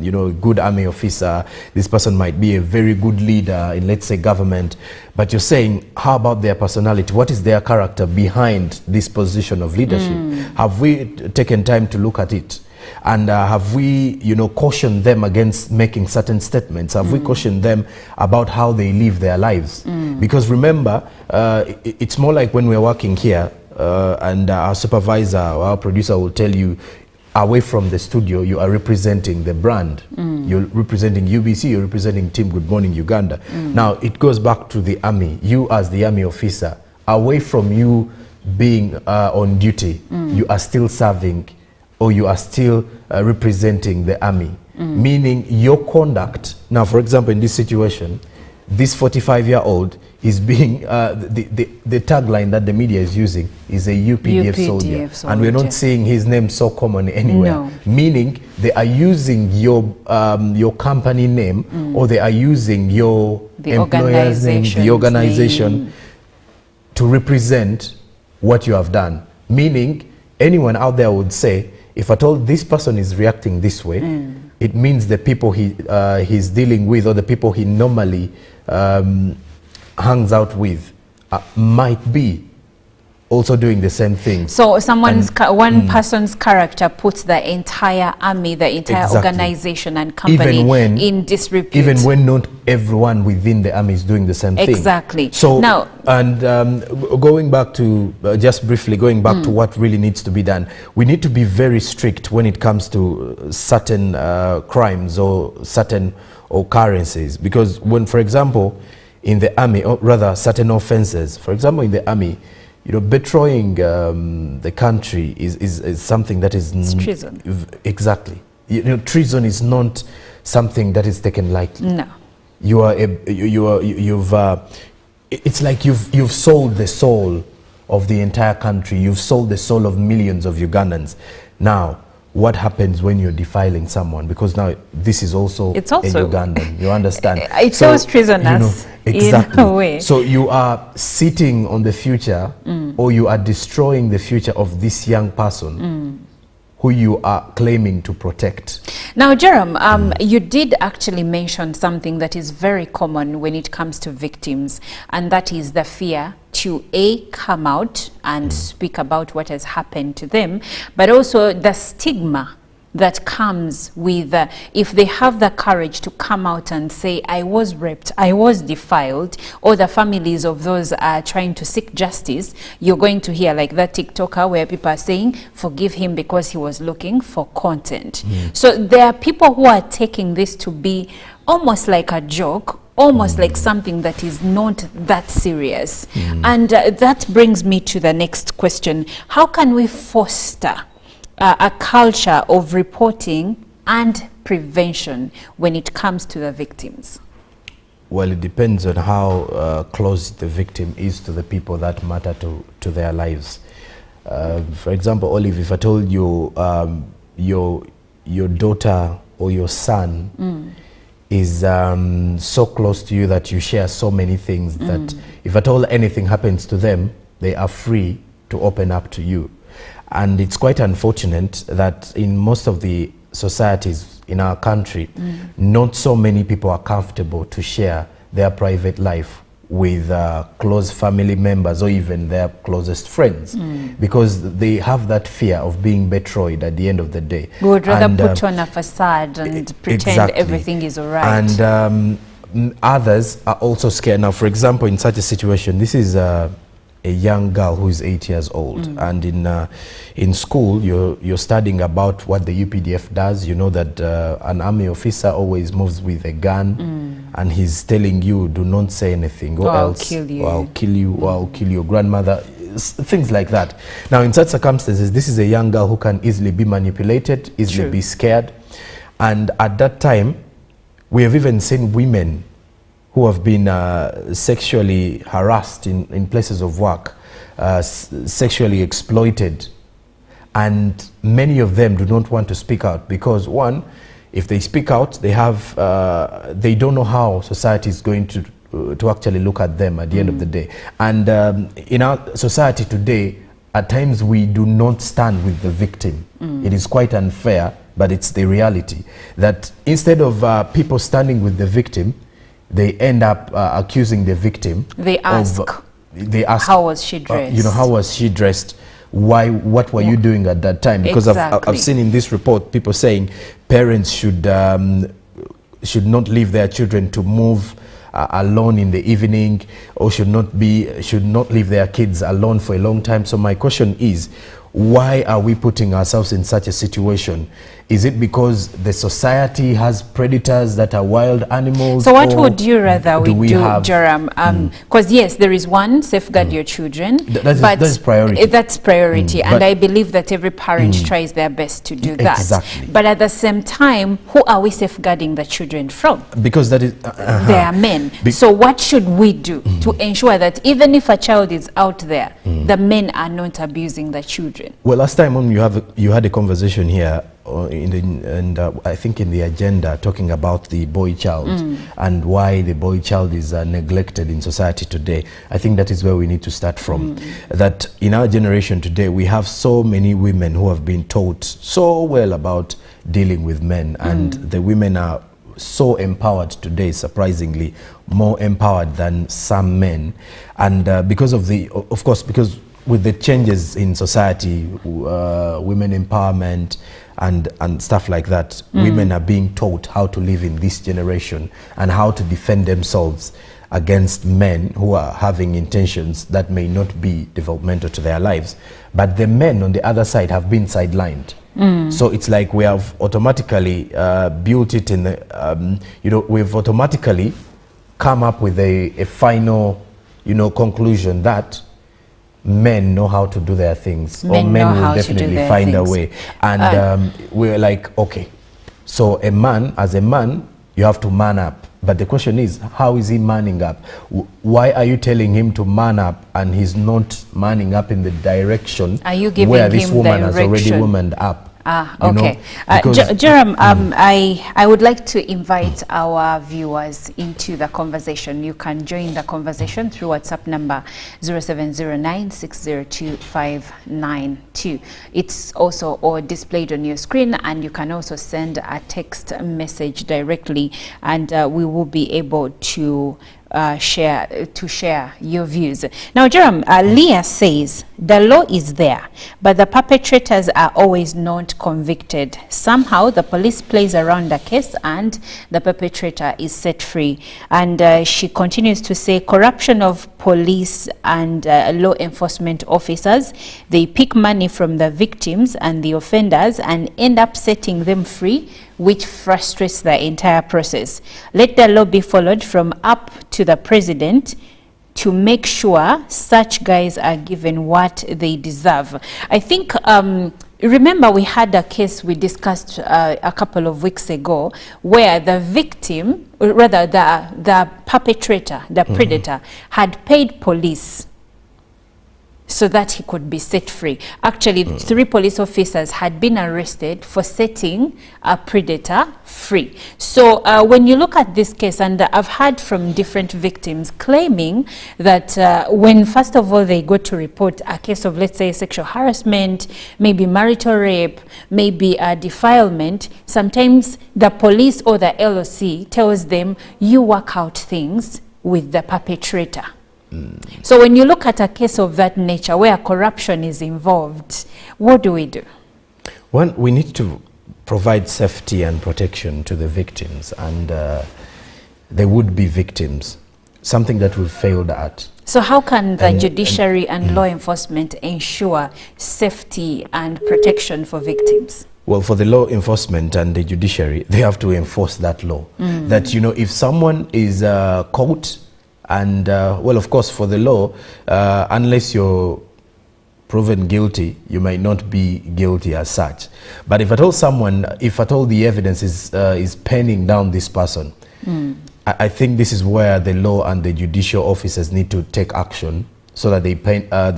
you know, good army officer. This person might be a very good leader in, let's say, government. But you're saying, how about their personality? What is their character behind this position of leadership? Have we taken time to look at it? And have we, you know, cautioned them against making certain statements? Have we cautioned them about how they live their lives? Because remember, it's more like when we're working here and our supervisor or our producer will tell you, away from the studio, you are representing the brand. You're representing UBC, you're representing Team Good Morning Uganda. Now, it goes back to the army. You as the army officer, away from you being on duty, you are still serving, or you are still representing the army. Meaning your conduct. Now, for example, in this situation, this 45-year-old is being, the tagline that the media is using is a UPDF soldier. And we're not seeing his name so common anywhere. No. Meaning they are using your company name, or they are using the employer's name, the organization, to represent what you have done. Meaning anyone out there would say, if at all this person is reacting this way, it means the people he's dealing with, or the people he normally hangs out with, might be also doing the same thing. So one person's character puts the entire army, the entire organization and company in disrepute. Even when not everyone within the army is doing the same thing. Exactly. So now, and going back to just briefly going back to what really needs to be done, we need to be very strict when it comes to certain crimes or certain occurrences, because when, for example, in the army, or rather certain offenses, for example, in the army, you know, betraying the country is something that is treason. Exactly. You know, treason is not something that is taken lightly. No. It's like you've sold the soul of the entire country. You've sold the soul of millions of Ugandans. Now, what happens when you're defiling someone? Because now this is also a Ugandan. You understand? It shows treasonous, exactly. In a way. So you are sitting on the future, or you are destroying the future of this young person who you are claiming to protect. Now, Jerome, you did actually mention something that is very common when it comes to victims, and that is the fear to come out and speak about what has happened to them, but also the stigma that comes with if they have the courage to come out and say, I was raped, I was defiled, or the families of those are trying to seek justice, you're going to hear like that TikToker where people are saying, forgive him because he was looking for content. So there are people who are taking this to be almost like a joke, almost like something that is not that serious. And that brings me to the next question. How can we foster a culture of reporting and prevention when it comes to the victims? Well, it depends on how close the victim is to the people that matter to their lives. For example, Olive, if I told you your daughter or your son is so close to you that you share so many things that if at all anything happens to them, they are free to open up to you. And it's quite unfortunate that in most of the societies in our country, not so many people are comfortable to share their private life with close family members or even their closest friends, because they have that fear of being betrayed at the end of the day. We would rather put on a facade and pretend everything is all right. And others are also scared. Now, for example, in such a situation, this is a young girl who is 8 years old, and in school you're studying about what the UPDF does. You know that an army officer always moves with a gun, and he's telling you, do not say anything, or else I'll kill you, or I'll kill your grandmother, things like that. Now, in such circumstances, this is a young girl who can easily be manipulated, easily be scared. And at that time, we have even seen women who have been sexually harassed in places of work, sexually exploited. And many of them do not want to speak out because, one, if they speak out, they don't know how society is going to actually look at them at the end of the day. And in our society today, at times we do not stand with the victim. It is quite unfair, but it's the reality that instead of people standing with the victim, they end up accusing the victim. They ask, how was she dressed? How was she dressed? Why? What were you doing at that time? Because I've seen in this report people saying parents should not leave their children to move alone in the evening, or should not leave their kids alone for a long time. So my question is, why are we putting ourselves in such a situation? Is it because the society has predators that are wild animals? So what would you rather we do, have, Joram? Because yes, there is one, safeguard your children. That's priority. That's priority. And I believe that every parent tries their best to do that. Exactly. But at the same time, who are we safeguarding the children from? Because that is... They are men. So what should we do to ensure that even if a child is out there, the men are not abusing the children? Well, last time on you had a conversation here I think in the agenda, talking about the boy child and why the boy child is neglected in society today. I think that is where we need to start from. That in our generation today, we have so many women who have been taught so well about dealing with men, and the women are so empowered today, surprisingly more empowered than some men. And because of because with the changes in society, women empowerment and stuff like that, women are being taught how to live in this generation and how to defend themselves against men who are having intentions that may not be developmental to their lives. But the men on the other side have been sidelined. So it's like we have automatically built it in the, we've automatically come up with a final, conclusion that men know how to do their things, or men will definitely find a way. And we're like, okay, so as a man, you have to man up. But the question is, how is he manning up? Why are you telling him to man up and he's not manning up in the direction where this woman has already womaned up? Okay. Joram, I would like to invite our viewers into the conversation. You can join the conversation through WhatsApp number 0709602592. It's also displayed on your screen, and you can also send a text message directly, and we will be able to share your views. Now, Joram, Leah says the law is there, but the perpetrators are always not convicted. Somehow the police plays around the case and the perpetrator is set free. And she continues to say corruption of police and law enforcement officers, they pick money from the victims and the offenders and end up setting them free, which frustrates the entire process. Let the law be followed from up to the president to make sure such guys are given what they deserve. I think, remember we had a case we discussed a couple of weeks ago where the victim, or rather the perpetrator, the predator, had paid police so that he could be set free. Actually, 3 police officers had been arrested for setting a predator free. So when you look at this case, and I've heard from different victims claiming that when first of all they go to report a case of, let's say, sexual harassment, maybe marital rape, maybe a defilement, sometimes the police or the LOC tells them, you work out things with the perpetrator. So when you look at a case of that nature where corruption is involved, what do we do? One, we need to provide safety and protection to the victims and the would-be victims, something that we've failed at. So how can the judiciary and law enforcement ensure safety and protection for victims? Well, for the law enforcement and the judiciary, they have to enforce that law. That, if someone is caught, and well, of course, for the law, unless you're proven guilty, you might not be guilty as such. But if at all the evidence is penning down this person, I think this is where the law and the judicial officers need to take action so that they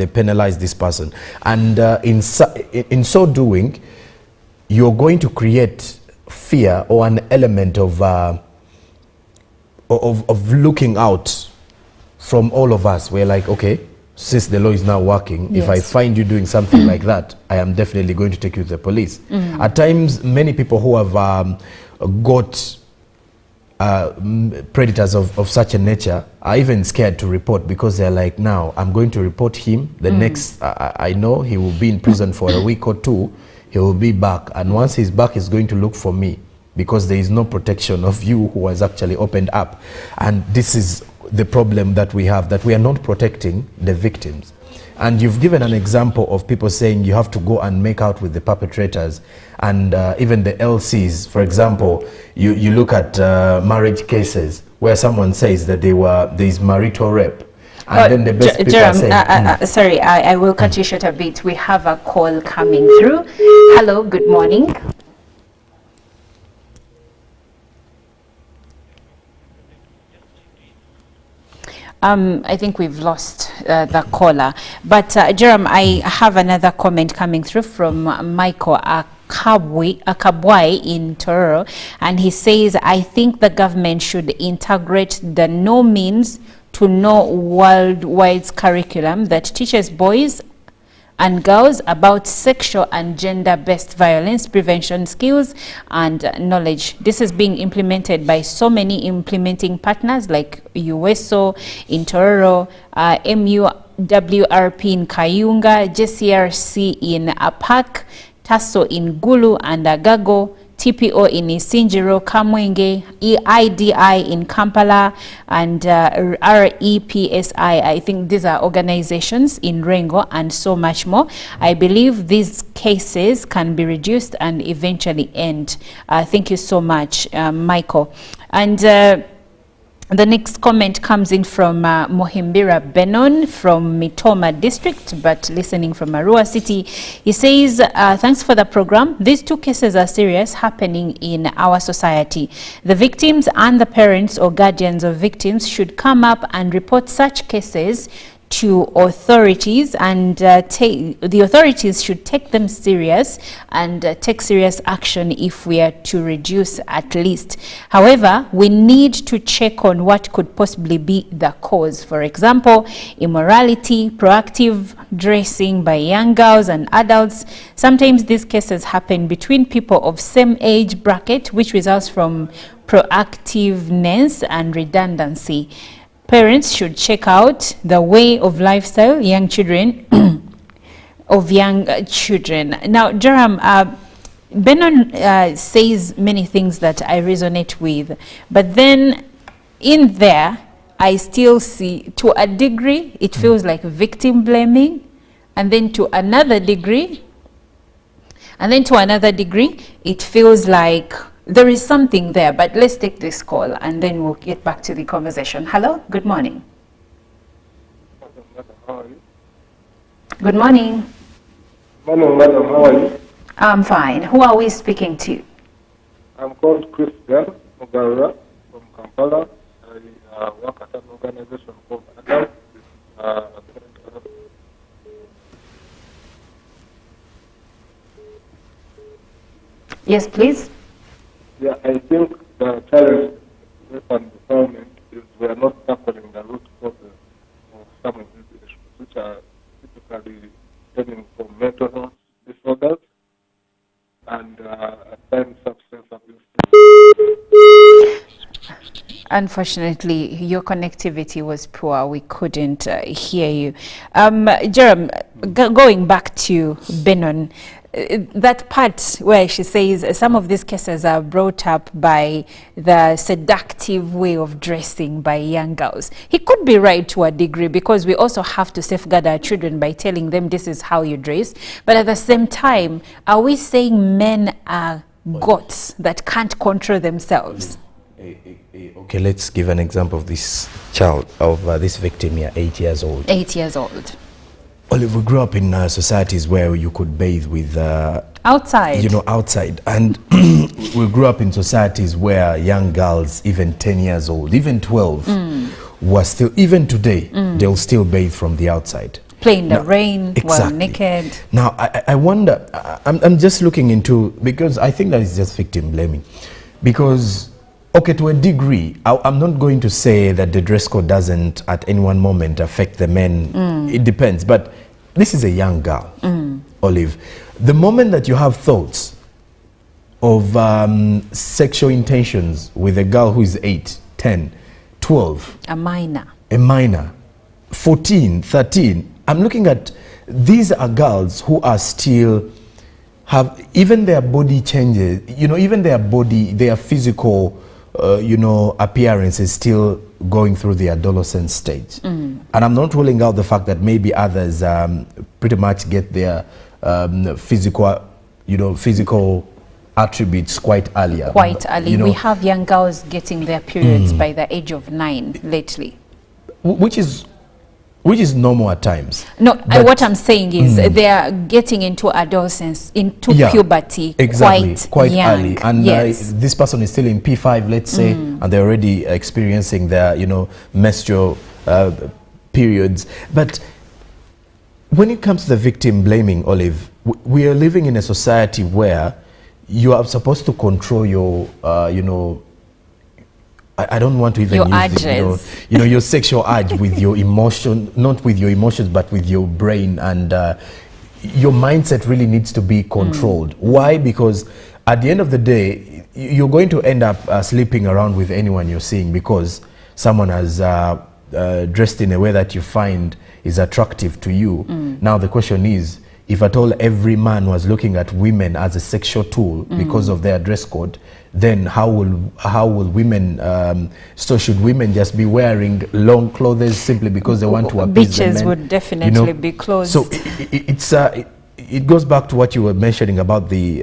penalize this person. And in so doing, you're going to create fear or an element of looking out from all of us. We're like, okay, since the law is now working, if I find you doing something like that, I am definitely going to take you to the police. At times, many people who have got predators of such a nature are even scared to report, because they're like, now I'm going to report him. The next, I know he will be in prison for a week or 2. He will be back. And once he's back, he's going to look for me, because there is no protection of you who has actually opened up. And this is the problem that we have, that we are not protecting the victims. And you've given an example of people saying you have to go and make out with the perpetrators, and even the LCs, for example, you look at marriage cases where someone says that there's marital rape. And then the best people are saying, sorry, I will cut you short a bit. We have a call coming through. Hello, good morning. I think we've lost the caller. But Jerome, I have another comment coming through from Michael Akabwai in Tororo, and he says, I think the government should integrate the no means to no worldwide curriculum that teaches boys and girls about sexual and gender-based violence prevention skills and knowledge. This is being implemented by so many implementing partners like USO in Tororo, MUWRP in Kayunga, JCRC in Apak, TASO in Gulu and Agago, TPO in Isinjiro, Kamwenge, EIDI in Kampala, and REPSI. I think these are organizations in Rengo and so much more. I believe these cases can be reduced and eventually end. Thank you so much, Michael. And the next comment comes in from Mohimbira Benon from Mitoma district, but listening from Arua City. He says, thanks for the program. These two cases are serious, happening in our society. The victims and the parents or guardians of victims should come up and report such cases to authorities, and the authorities should take them serious and take serious action if we are to reduce at least. However, we need to check on what could possibly be the cause. For example, immorality, proactive dressing by young girls and adults. Sometimes these cases happen between people of same age bracket, which results from proactiveness and redundancy. Parents should check out the way of lifestyle of young children. Now, Jerome, Benon says many things that I resonate with, but then in there, I still see, to a degree, it feels like victim blaming, and then to another degree, it feels like there is something there. But let's take this call and then we'll get back to the conversation. Hello, good morning. How are you? Good morning. Morning, madam. How are you? I'm fine. Who are we speaking to? I'm called Christian Mugarura from Kampala. I work at an organization called Adult. Yes, please. Yeah, I think the challenge with empowerment is we are not tackling the root causes of some of these issues, which are typically stemming from mental health disorders and at times substance abuse. Unfortunately, your connectivity was poor. We couldn't hear you. Jerome, going back to Benon, that part where she says some of these cases are brought up by the seductive way of dressing by young girls. He could be right to a degree, because we also have to safeguard our children by telling them this is how you dress. But at the same time, are we saying men are goats that can't control themselves? Okay, let's give an example of this child, of this victim here, 8 years old. 8 years old. Olive, we grew up in societies where you could bathe with outside. Outside. And we grew up in societies where young girls, even 10 years old, even 12, were still, even today, they'll still bathe from the outside. Play in the rain, while naked. Now, I wonder, I'm just looking into, because I think that is just victim blaming. Because, okay, to a degree, I'm not going to say that the dress code doesn't at any one moment affect the men. It depends. But this is a young girl, Olive. The moment that you have thoughts of sexual intentions with a girl who is 8, 10, 12. A minor, 14, 13. I'm looking at, these are girls who are still, have, even their body changes, even their body, their physical, appearance is still going through the adolescent stage. And I'm not ruling out the fact that maybe others pretty much get their physical attributes quite earlier. Quite early. We have young girls getting their periods by the age of 9 lately. Which is normal at times. No, what I'm saying is they are getting into adolescence, into puberty quite young. Early. And this person is still in P5, let's say, and they're already experiencing their, menstrual periods. But when it comes to the victim blaming, Olive, we are living in a society where you are supposed to control your, I don't want to even your use urges. Your sexual urge with your emotion, not with your emotions, but with your brain, and your mindset really needs to be controlled. Why? Because at the end of the day, you're going to end up sleeping around with anyone you're seeing because someone has dressed in a way that you find is attractive to you. Now the question is, if at all every man was looking at women as a sexual tool because of their dress code, then how will women, so should women just be wearing long clothes simply because they want to appease the men? Beaches would definitely be closed. So it goes back to what you were mentioning about the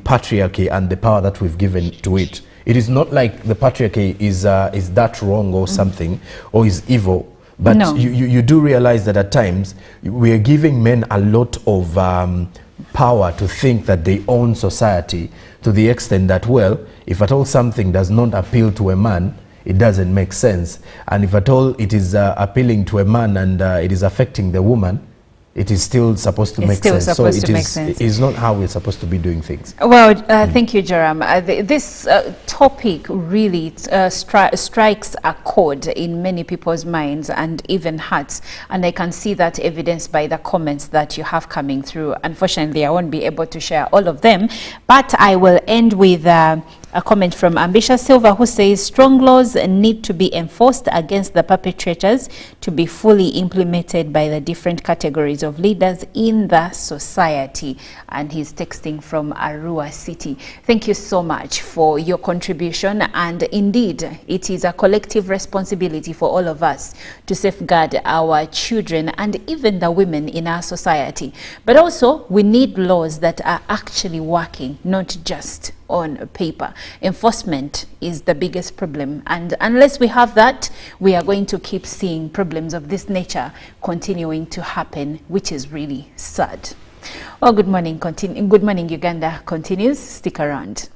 patriarchy and the power that we've given to it. It is not like the patriarchy is that wrong or something, or is evil. But no. you do realize that at times we are giving men a lot of power to think that they own society, to the extent that, well, if at all something does not appeal to a man, it doesn't make sense. And if at all it is appealing to a man and it is affecting the woman, it is still supposed to make sense. So it is not how we're supposed to be doing things. Well, thank you, Joram. This topic really strikes a chord in many people's minds and even hearts. And I can see that evidenced by the comments that you have coming through. Unfortunately, I won't be able to share all of them, but I will end with a comment from Ambitious Silva, who says strong laws need to be enforced against the perpetrators to be fully implemented by the different categories of leaders in the society. And he's texting from Arua City. Thank you so much for your contribution. And indeed, it is a collective responsibility for all of us to safeguard our children and even the women in our society. But also, we need laws that are actually working, not just on paper. Enforcement is the biggest problem, and unless we have that, we are going to keep seeing problems of this nature continuing to happen, which is really sad. Well, good morning. Good morning, Uganda continues. Stick around.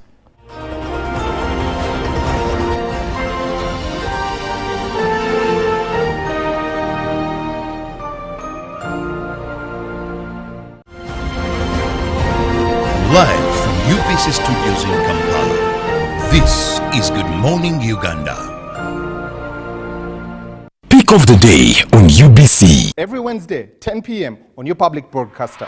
Live from UBC Studios in Kampala, this is Good Morning Uganda. Pick of the day on UBC. Every Wednesday, 10 p.m. on your public broadcaster.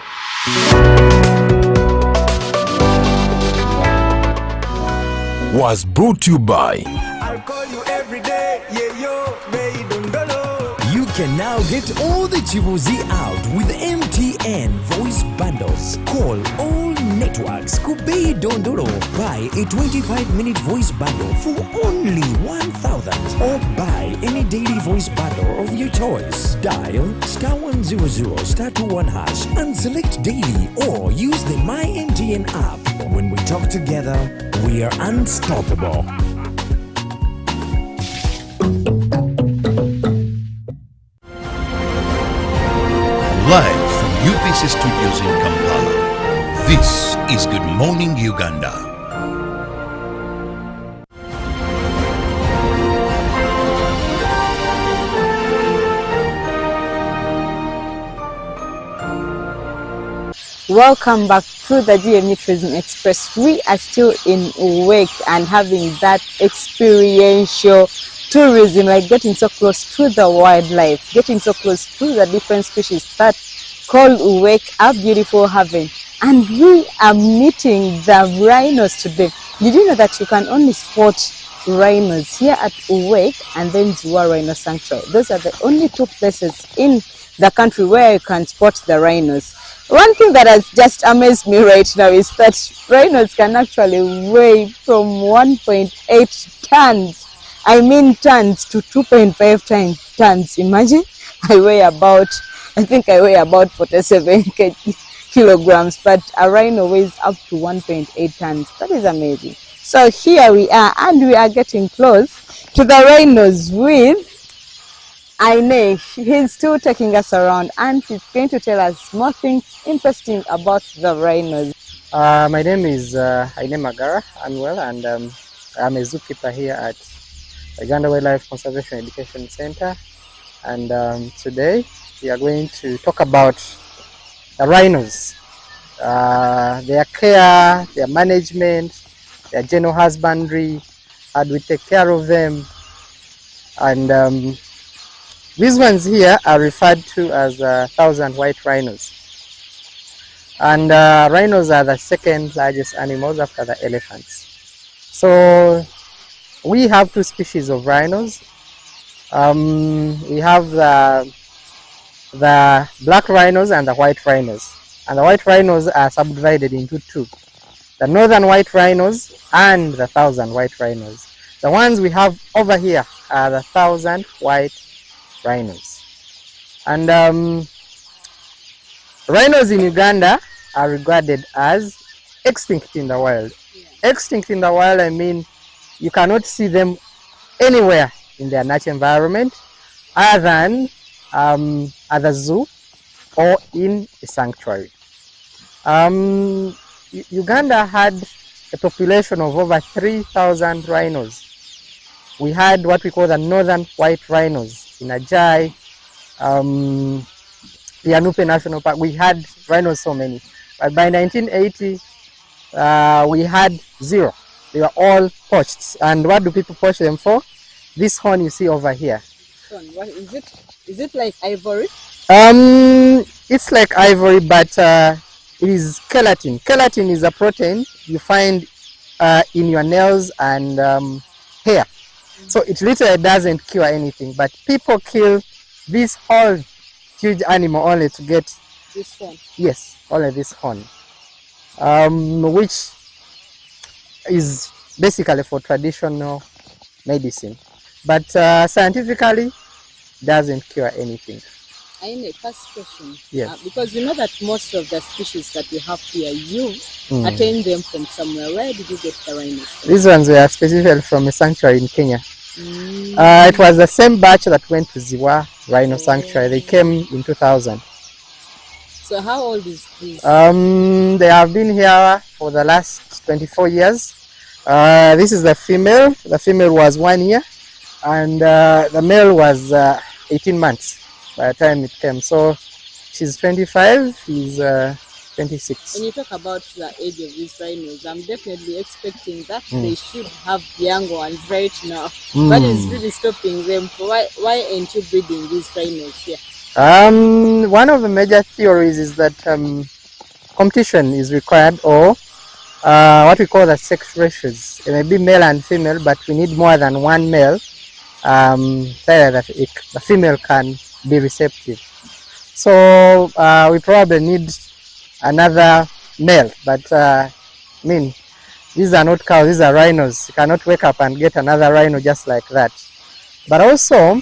Was brought to you by I'll call you every day, yeah, yo, may don't know. You can now get all the Chibuzi out with MTN voice bundles. Call all networks. Kubei Dondoro. Buy a 25-minute voice bundle for only 1,000. Or buy any daily voice bundle of your choice. Dial *100 *21# and select daily, or use the My MTN app. When we talk together, we are unstoppable. Live from UBC Studios in Kampala, this is Good Morning Uganda. Welcome back to the GMU Tourism Express. We are still in Uwek and having that experiential tourism, like getting so close to the wildlife, getting so close to the different species that call Uwek a beautiful haven. And we are meeting the rhinos today. Did you know that you can only spot rhinos here at Uwek and then Zua Rhino Sanctuary? Those are the only two places in the country where you can spot the rhinos. One thing that has just amazed me right now is that rhinos can actually weigh from 1.8 tons. I mean tons to 2.5 tons. Imagine I think I weigh about 47 kilograms, but a rhino weighs up to 1.8 tons. That is amazing. So here we are, and we are getting close to the rhinos with Aine. He's still taking us around, and he's going to tell us more things interesting about the rhinos. My name is Aine Magara Anwell, and I'm a zookeeper here at Uganda Wildlife Conservation Education Center. And today we are going to talk about the rhinos, their care, their management, their general husbandry, how do we take care of them. And these ones here are referred to as 1,000 white rhinos. And rhinos are the second largest animals after the elephants. So we have two species of rhinos. We have the black rhinos and the white rhinos. And the white rhinos are subdivided into two: the northern white rhinos and the 1,000 white rhinos. The ones we have over here are the 1,000 white rhinos. And rhinos in Uganda are regarded as extinct in the wild. Extinct in the wild, I mean you cannot see them anywhere in their natural environment other than at the zoo or in a sanctuary. Uganda had a population of over 3,000 rhinos. We had what we call the northern white rhinos in Ajai, the Anupe National Park. We had rhinos so many, but by 1980 we had zero. They were all poached. And what do people poach them for? This horn you see over here. What is it? Is it like ivory? It's like ivory, but it is keratin. Keratin is a protein you find in your nails and hair. So it literally doesn't cure anything, but people kill this whole huge animal only to get this horn. Yes, only this horn, which is basically for traditional medicine, but scientifically doesn't cure anything. Aine, first question. Yes. Because you know that most of the species that we have here, you've attained them from somewhere. Where did you get the rhinos from? These ones were specifically from a sanctuary in Kenya. It was the same batch that went to Ziwa Rhino Sanctuary. They came in 2000. So how old is this? They have been here for the last 24 years. This is the female. The female was 1 year, and the male was 18 months by the time it came. So she's 25, he's 26. When you talk about the age of these rhinos, I'm definitely expecting that they should have young ones right now. What is really stopping them? Why aren't you breeding these rhinos here? One of the major theories is that competition is required, or what we call the sex ratios. It may be male and female, but we need more than one male so that the female can be receptive. So we probably need another male, but I mean, these are not cows, these are rhinos. You cannot wake up and get another rhino just like that. But also,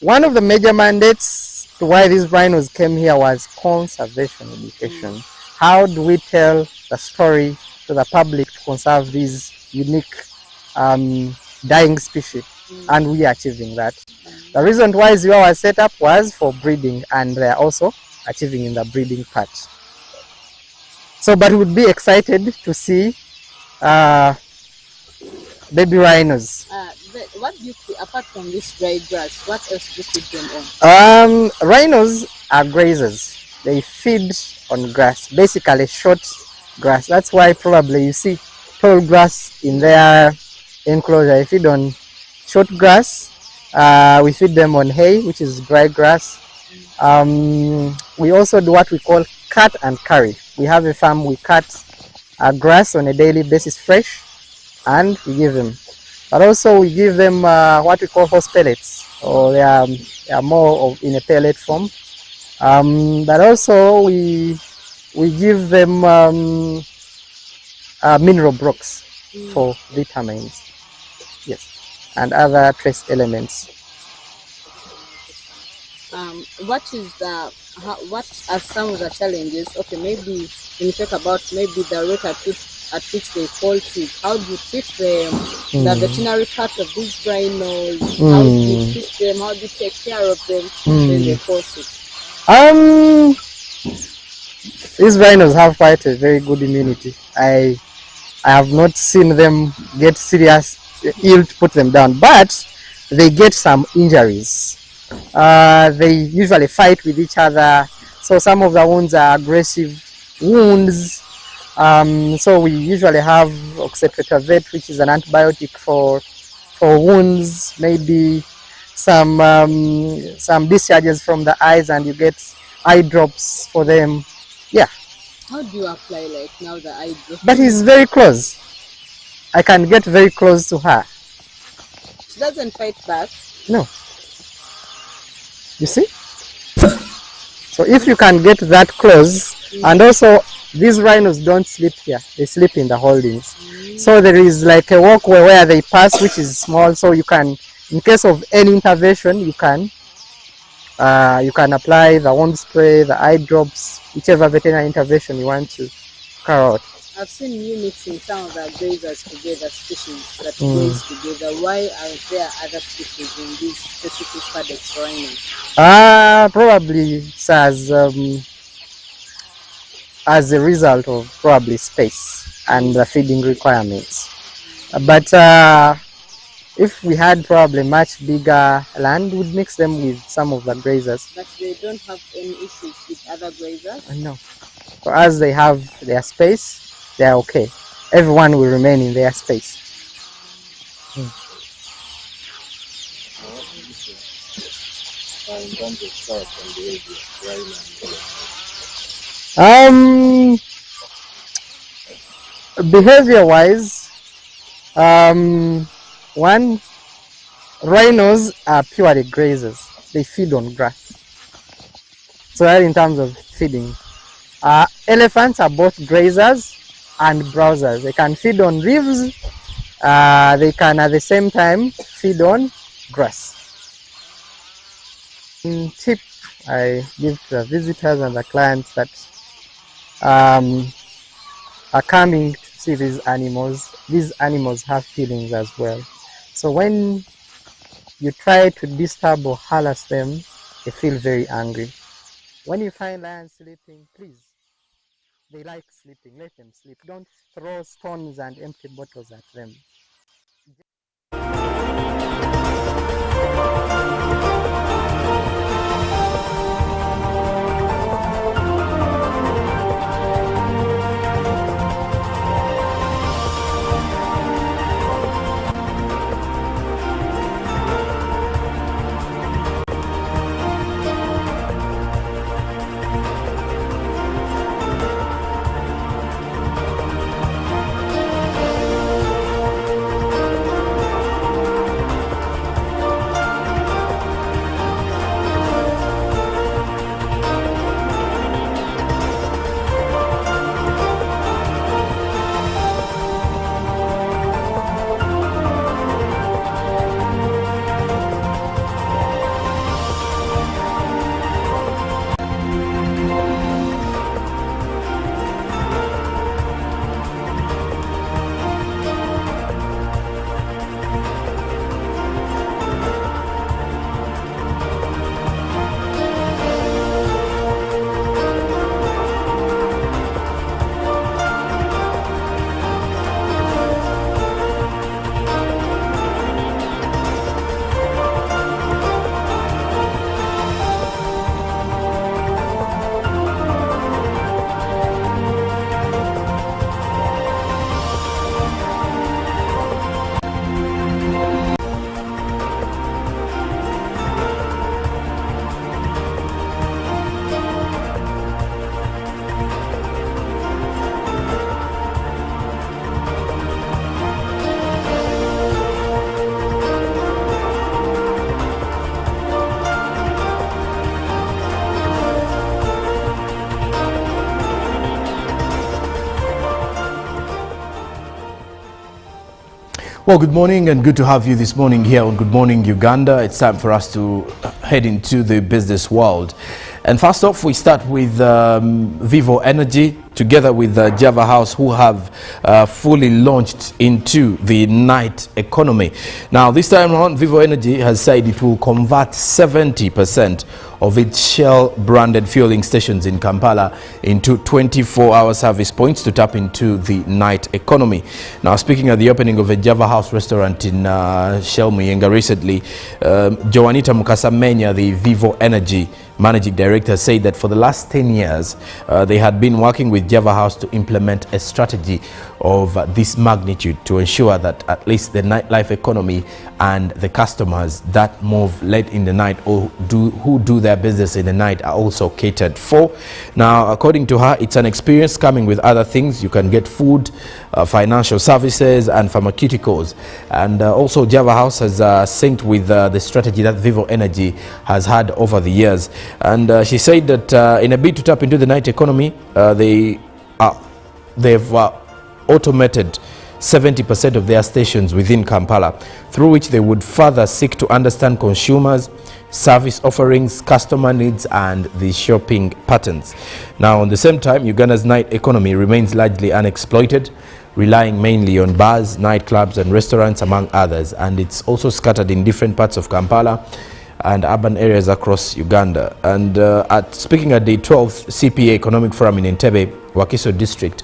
one of the major mandates to why these rhinos came here was conservation education. How do we tell the story to the public to conserve these unique dying species? And we are achieving that. The reason why Ziwa was set up was for breeding, and they are also achieving in the breeding part. So, but we would be excited to see baby rhinos. What do you see apart from this dry grass? What else do you feed them on? Rhinos are grazers. They feed on grass, basically short grass. That's why probably you see tall grass in their enclosure. They feed on short grass. We feed them on hay, which is dry grass. We also do what we call cut and carry. We have a farm, we cut grass on a daily basis fresh, and we give them. But also we give them what we call horse pellets, or they are more in a pellet form. But also we give them mineral brocks. for vitamins, yes, and other trace elements. What what are some of the challenges? Okay, maybe when you talk about maybe the rate at which they fall sick, how do you treat them? The veterinary part of these rhinos, how do you treat them? How do you take care of them when they fall sick? These rhinos have quite a very good immunity. I have not seen them get serious ill to put them down, but they get some injuries. They usually fight with each other, so some of the wounds are aggressive wounds. So we usually have oxytetravet, which is an antibiotic for wounds. Maybe some discharges from the eyes, and you get eye drops for them. Yeah. How do you apply like now the eye drops? But he's very close. I can get very close to her. She doesn't fight back? No. You see? So if you can get that close, and also these rhinos don't sleep here, they sleep in the holdings. So there is like a walkway where they pass, which is small, so you can, in case of any intervention, you can apply the wound spray, the eye drops, whichever veterinary intervention you want to carry out. I've seen you mixing some of the grazers together, species that graze together. Why are there other species in these specific paddocks rhinos? Probably it's as a result of probably space and the feeding requirements. But if we had probably much bigger land, we'd mix them with some of the grazers. But they don't have any issues with other grazers? No. So as they have their space, they are okay. Everyone will remain in their space. In terms of character and behavior, behavior-wise, one, rhinos are purely grazers. They feed on grass. So that in terms of feeding. Elephants are both grazers and browsers. They can feed on leaves. They can at the same time feed on grass. Tip I give to the visitors and the clients that are coming to see these animals have feelings as well. So when you try to disturb or harass them, they feel very angry. When you find lions sleeping, please, they like sleeping, let them sleep. Don't throw stones and empty bottles at them. Well, good morning and good to have you this morning here on Good Morning Uganda. It's time for us to head into the business world. And first off, we start with Vivo Energy together with Java House, who have fully launched into the night economy. Now, this time around, Vivo Energy has said it will convert 70% of its Shell branded fueling stations in Kampala into 24-hour service points to tap into the night economy. Now, speaking at the opening of a Java House restaurant in Shell Muyenga recently, Joanita Mukasamenya, the Vivo Energy Managing Director, said that for the last 10 years, they had been working with Java House to implement a strategy of this magnitude to ensure that at least the nightlife economy and the customers that move late in the night or who do their business in the night are also catered for. Now, according to her, it's an experience coming with other things. You can get food, financial services and pharmaceuticals. And also Java House has synced with the strategy that Vivo Energy has had over the years. And she said that in a bid to tap into the night economy, they've automated 70% of their stations within Kampala, through which they would further seek to understand consumers, service offerings, customer needs and the shopping patterns. Now, on the same time, Uganda's night economy remains largely unexploited, relying mainly on bars, nightclubs and restaurants, among others, and it's also scattered in different parts of Kampala and urban areas across Uganda. And speaking at the 12th CPA Economic Forum in Entebbe, Wakiso District,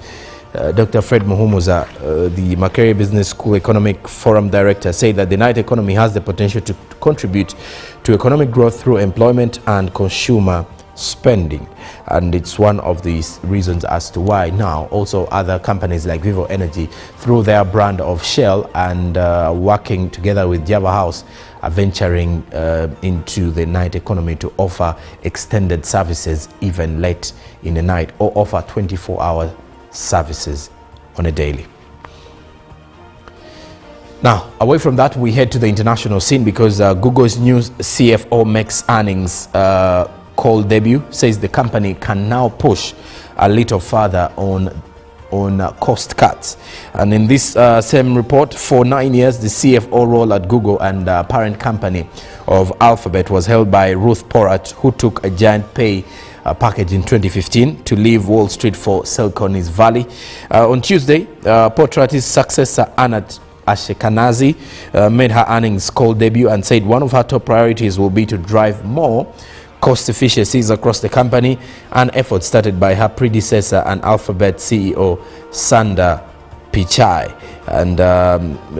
Dr. Fred Muhumuza, the Makerere Business School Economic Forum Director, said that the night economy has the potential to contribute to economic growth through employment and consumer spending. And it's one of the reasons as to why now also other companies like Vivo Energy, through their brand of Shell and working together with Java House, are venturing into the night economy to offer extended services even late in the night, or offer 24-hour services on a daily. Now, away from that, we head to the international scene because Google's new CFO makes earnings call debut, says the company can now push a little further on cost cuts. And in this same report, for 9 years, the CFO role at Google and parent company of Alphabet was held by Ruth Porat, who took a giant pay package in 2015 to leave Wall Street for Silicon Valley. On Tuesday, Potrat's successor, Anat Ashkenazi, made her earnings call debut and said one of her top priorities will be to drive more cost efficiencies across the company, an effort started by her predecessor and Alphabet CEO Sundar Pichai. And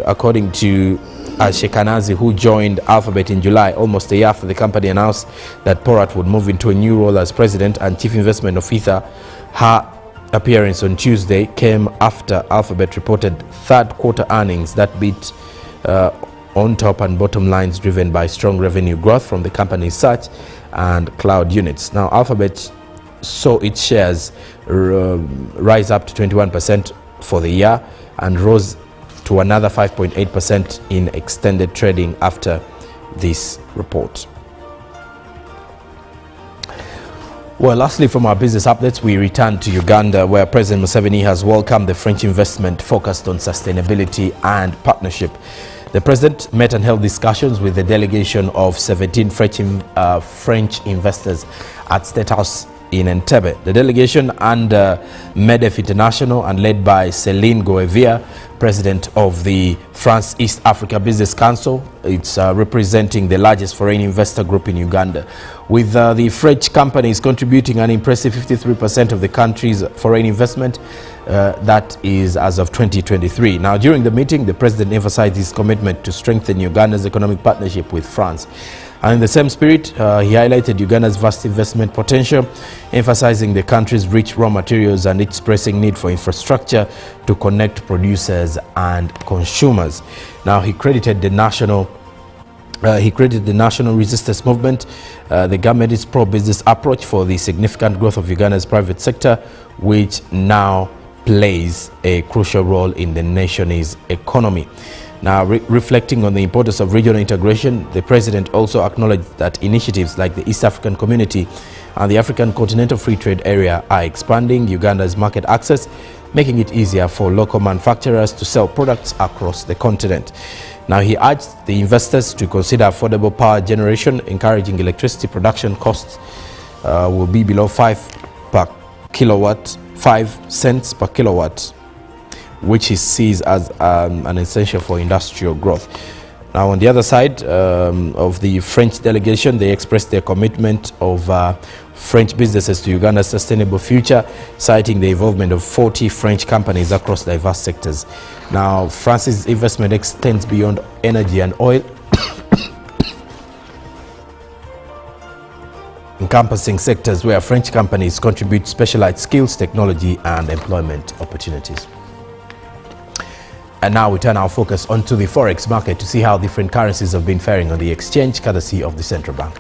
according to Ashkenazi, who joined Alphabet in July, almost a year after the company announced that Porat would move into a new role as president and chief investment officer, her appearance on Tuesday came after Alphabet reported third quarter earnings that beat on top and bottom lines, driven by strong revenue growth from the company's search and cloud units. Now, Alphabet saw its shares rise up to 21% for the year and rose to another 5.8% in extended trading after this report. Well, lastly, from our business updates, we return to Uganda, where President Museveni has welcomed the French investment focused on sustainability and partnership. The president met and held discussions with the delegation of 17 French investors at State House in Entebbe. The delegation under MEDEF International and led by Céline Goevia, president of the France East Africa Business Council. It's representing the largest foreign investor group in Uganda, with the French companies contributing an impressive 53% of the country's foreign investment. That is as of 2023. Now, during the meeting, the president emphasized his commitment to strengthen Uganda's economic partnership with France. And in the same spirit, he highlighted Uganda's vast investment potential, emphasizing the country's rich raw materials and its pressing need for infrastructure to connect producers and consumers. Now, he credited the national resistance movement, the government's pro-business approach for the significant growth of Uganda's private sector, which now plays a crucial role in the nation's economy. Now, reflecting on the importance of regional integration, the president also acknowledged that initiatives like the East African Community and the African Continental Free Trade Area are expanding Uganda's market access making it easier for local manufacturers to sell products across the continent. Now, he urged the investors to consider affordable power generation, encouraging electricity production costs will be below 5 cents per kilowatt, which he sees as an essential for industrial growth. Now, on the other side of the French delegation, they expressed their commitment of French businesses to Uganda's sustainable future, citing the involvement of 40 French companies across diverse sectors. Now, France's investment extends beyond energy and oil, encompassing sectors where French companies contribute specialized skills, technology, and employment opportunities. And now we turn our focus onto the forex market to see how different currencies have been faring on the exchange, courtesy of the central bank.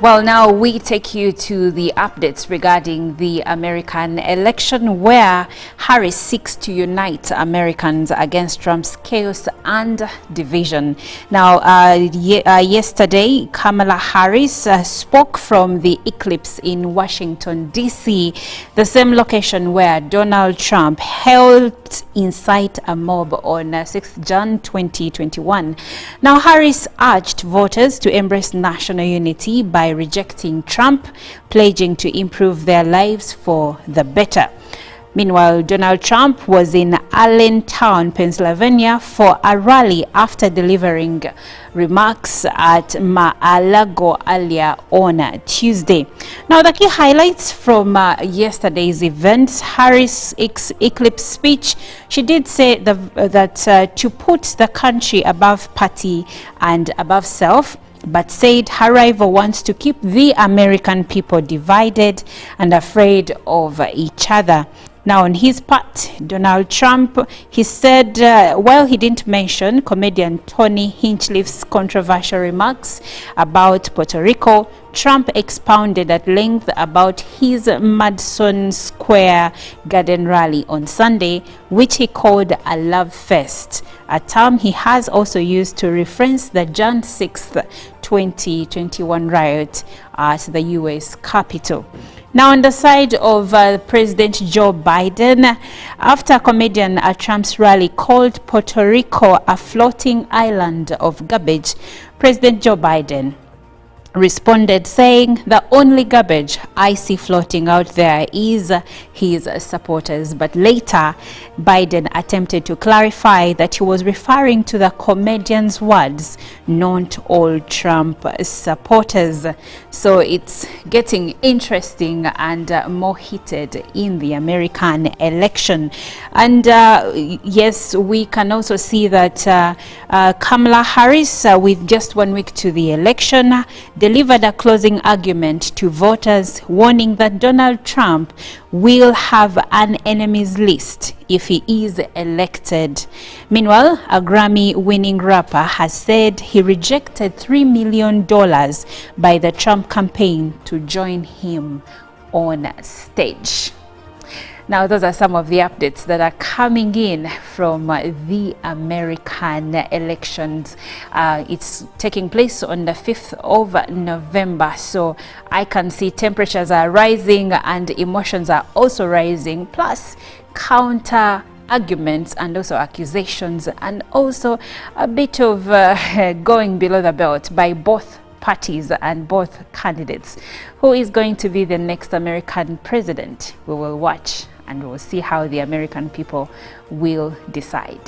Well, now we take you to the updates regarding the American election, where Harris seeks to unite Americans against Trump's chaos and division. Now, yesterday, Kamala Harris spoke from the Eclipse in Washington, D.C., the same location where Donald Trump helped incite a mob on 6th Jan 2021. Now, Harris urged voters to embrace national unity by rejecting Trump, pledging to improve their lives for the better. Meanwhile, Donald Trump was in Allentown, Pennsylvania for a rally after delivering remarks at Mar-a-Lago earlier on Tuesday. Now, the key highlights from yesterday's event: Harris' Eclipse speech. She did say that to put the country above party and above self, but said her rival wants to keep the American people divided and afraid of each other. Now, on his part, Donald Trump, he said, while he didn't mention comedian Tony Hinchcliffe's controversial remarks about Puerto Rico, Trump expounded at length about his Madison Square Garden rally on Sunday, which he called a love fest, a term he has also used to reference the Jan 6th, 2021 riot at the U.S. Capitol. Now, on the side of President Joe Biden, after comedian at Trump's rally called Puerto Rico a floating island of garbage, President Joe Biden responded saying, "The only garbage I see floating out there is his supporters." But later, Biden attempted to clarify that he was referring to the comedian's words, not all Trump supporters. So it's getting interesting and more heated in the American election. And yes, we can also see that Kamala Harris, with just 1 week to the election, delivered a closing argument to voters, warning that Donald Trump will have an enemies list if he is elected. Meanwhile, a Grammy-winning rapper has said he rejected $3 million by the Trump campaign to join him on stage. Now, those are some of the updates that are coming in from the American elections. It's taking place on the 5th of November. So I can see temperatures are rising and emotions are also rising, plus counter arguments and also accusations, and also a bit of going below the belt by both parties and both candidates. Who is going to be the next American president? We will watch and we'll see how the American people will decide.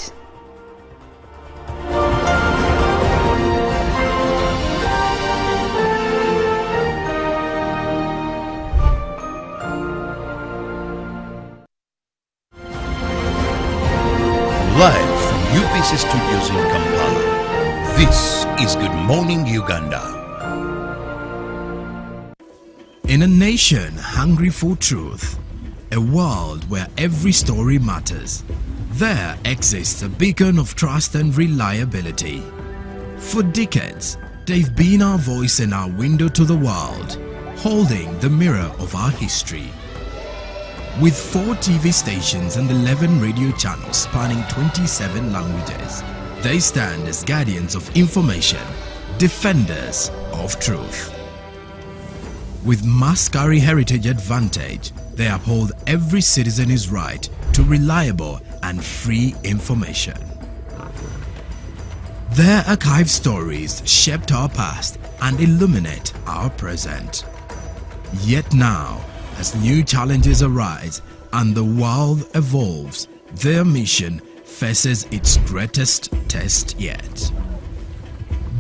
Live from UBC Studios in Kampala, this is Good Morning Uganda. In a nation hungry for truth, a world where every story matters, there exists a beacon of trust and reliability. For decades, they've been our voice and our window to the world, holding the mirror of our history. With 4 TV stations and 11 radio channels spanning 27 languages, they stand as guardians of information, defenders of truth. With Maskari Heritage Advantage, they uphold every citizen's right to reliable and free information. Their archive stories shaped our past and illuminate our present. Yet now, as new challenges arise and the world evolves, their mission faces its greatest test yet.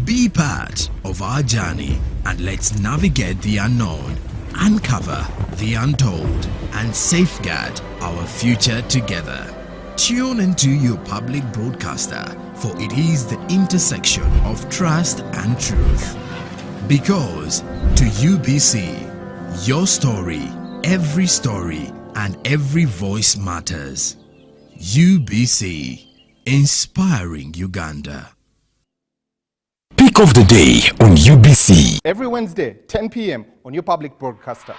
Be part of our journey and let's navigate the unknown, uncover the untold, and safeguard our future together. Tune into your public broadcaster, for it is the intersection of trust and truth. Because to UBC, your story, every story, and every voice matters. UBC, inspiring Uganda. Pick of the day on UBC. Every Wednesday, 10 p.m. on your public broadcaster.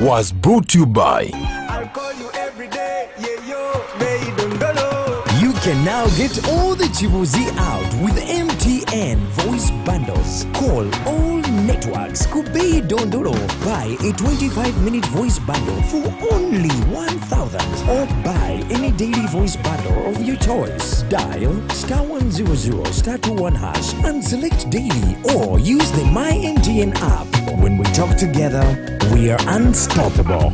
Was brought to you by I'll call you every day, yeah, yo, may don't know. You can now get all the Chibuzi out with MTN voice bundles. Call all networks Kubei Dondoro. Buy a 25-minute voice bundle for only 1,000 or buy any daily voice bundle of your choice. Dial *100 *21 hash and select daily or use the My MTN app. When we talk together, we are unstoppable.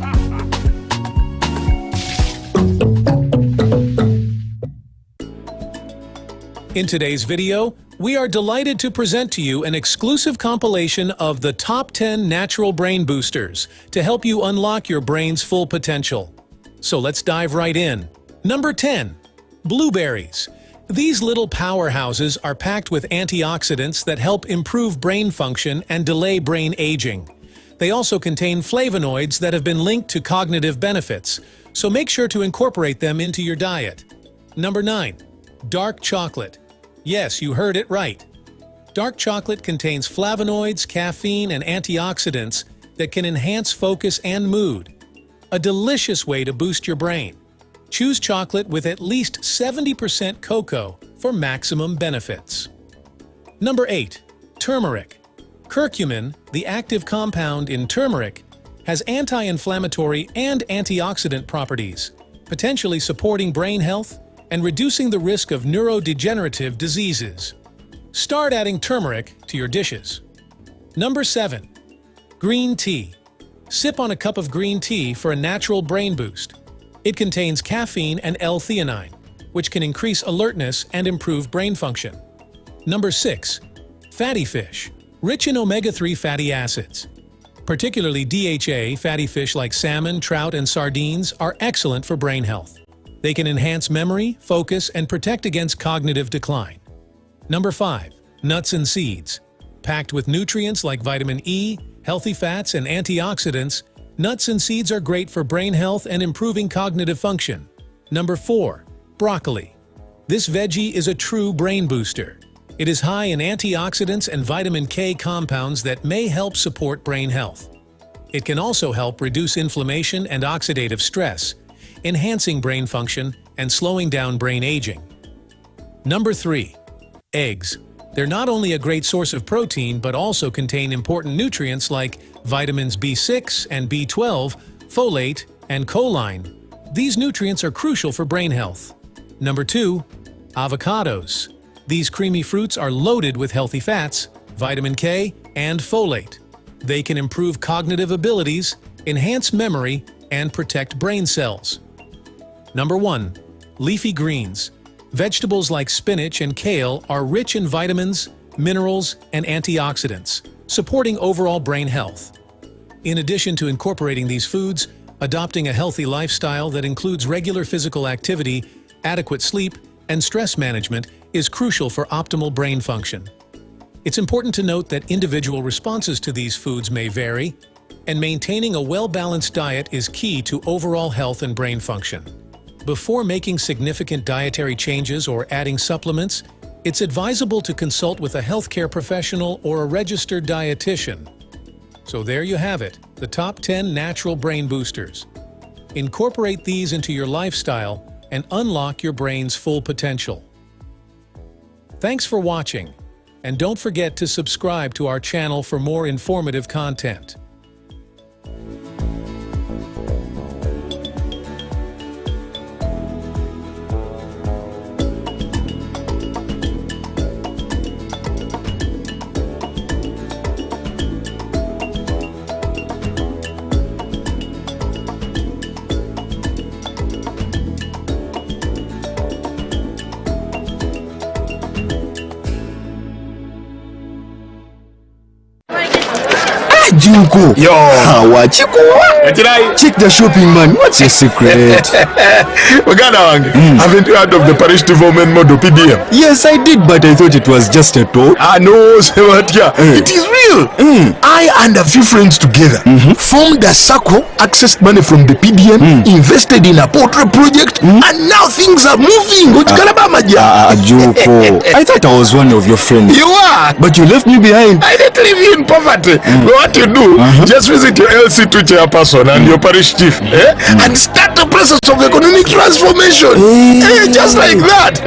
In today's video, we are delighted to present to you an exclusive compilation of the top 10 natural brain boosters to help you unlock your brain's full potential. So let's dive right in. Number 10. Blueberries. These little powerhouses are packed with antioxidants that help improve brain function and delay brain aging. They also contain flavonoids that have been linked to cognitive benefits, so make sure to incorporate them into your diet. Number 9. Dark chocolate. Yes, you heard it right. Dark chocolate contains flavonoids, caffeine, and antioxidants that can enhance focus and mood. A delicious way to boost your brain. Choose chocolate with at least 70% cocoa for maximum benefits. Number 8. Turmeric. Curcumin, the active compound in turmeric, has anti-inflammatory and antioxidant properties, potentially supporting brain health and reducing the risk of neurodegenerative diseases. Start adding turmeric to your dishes. Number 7. Green tea. Sip on a cup of green tea for a natural brain boost. It contains caffeine and L-theanine, which can increase alertness and improve brain function. Number 6. Fatty fish. Rich in omega-3 fatty acids. Particularly DHA, fatty fish like salmon, trout, and sardines are excellent for brain health. They can enhance memory, focus, and protect against cognitive decline. Number 5. Nuts and seeds. Packed with nutrients like vitamin E, healthy fats, and antioxidants, nuts and seeds are great for brain health and improving cognitive function. Number 4. Broccoli. This veggie is a true brain booster. It is high in antioxidants and vitamin K compounds that may help support brain health. It can also help reduce inflammation and oxidative stress, enhancing brain function and slowing down brain aging. Number 3. Eggs. They're not only a great source of protein, but also contain important nutrients like vitamins B6 and B12, folate, and choline. These nutrients are crucial for brain health. Number 2. Avocados. These creamy fruits are loaded with healthy fats, vitamin K, and folate. They can improve cognitive abilities, enhance memory, and protect brain cells. Number 1. Leafy greens. Vegetables like spinach and kale are rich in vitamins, minerals, and antioxidants, supporting overall brain health. In addition to incorporating these foods, adopting a healthy lifestyle that includes regular physical activity, adequate sleep, and stress management is crucial for optimal brain function. It's important to note that individual responses to these foods may vary, and maintaining a well-balanced diet is key to overall health and brain function. Before making significant dietary changes or adding supplements, it's advisable to consult with a healthcare professional or a registered dietitian. So there you have it, the top 10 natural brain boosters. Incorporate these into your lifestyle and unlock your brain's full potential. Thanks for watching, and don't forget to subscribe to our channel for more informative content. Junko. Yo. Check the shopping, man. What's your secret? Haven't you heard of the parish development model PDM? Yes, I did, but I thought it was just a talk. No, it is real. I and a few friends together formed a circle, accessed money from the PDM, invested in a poultry project, and now things are moving. Junko, I thought I was one of your friends. You are, but you left me behind. I didn't leave you in poverty. What you do, just visit your LC2 chairperson and your parish chief, and start the process of economic transformation. Just like that.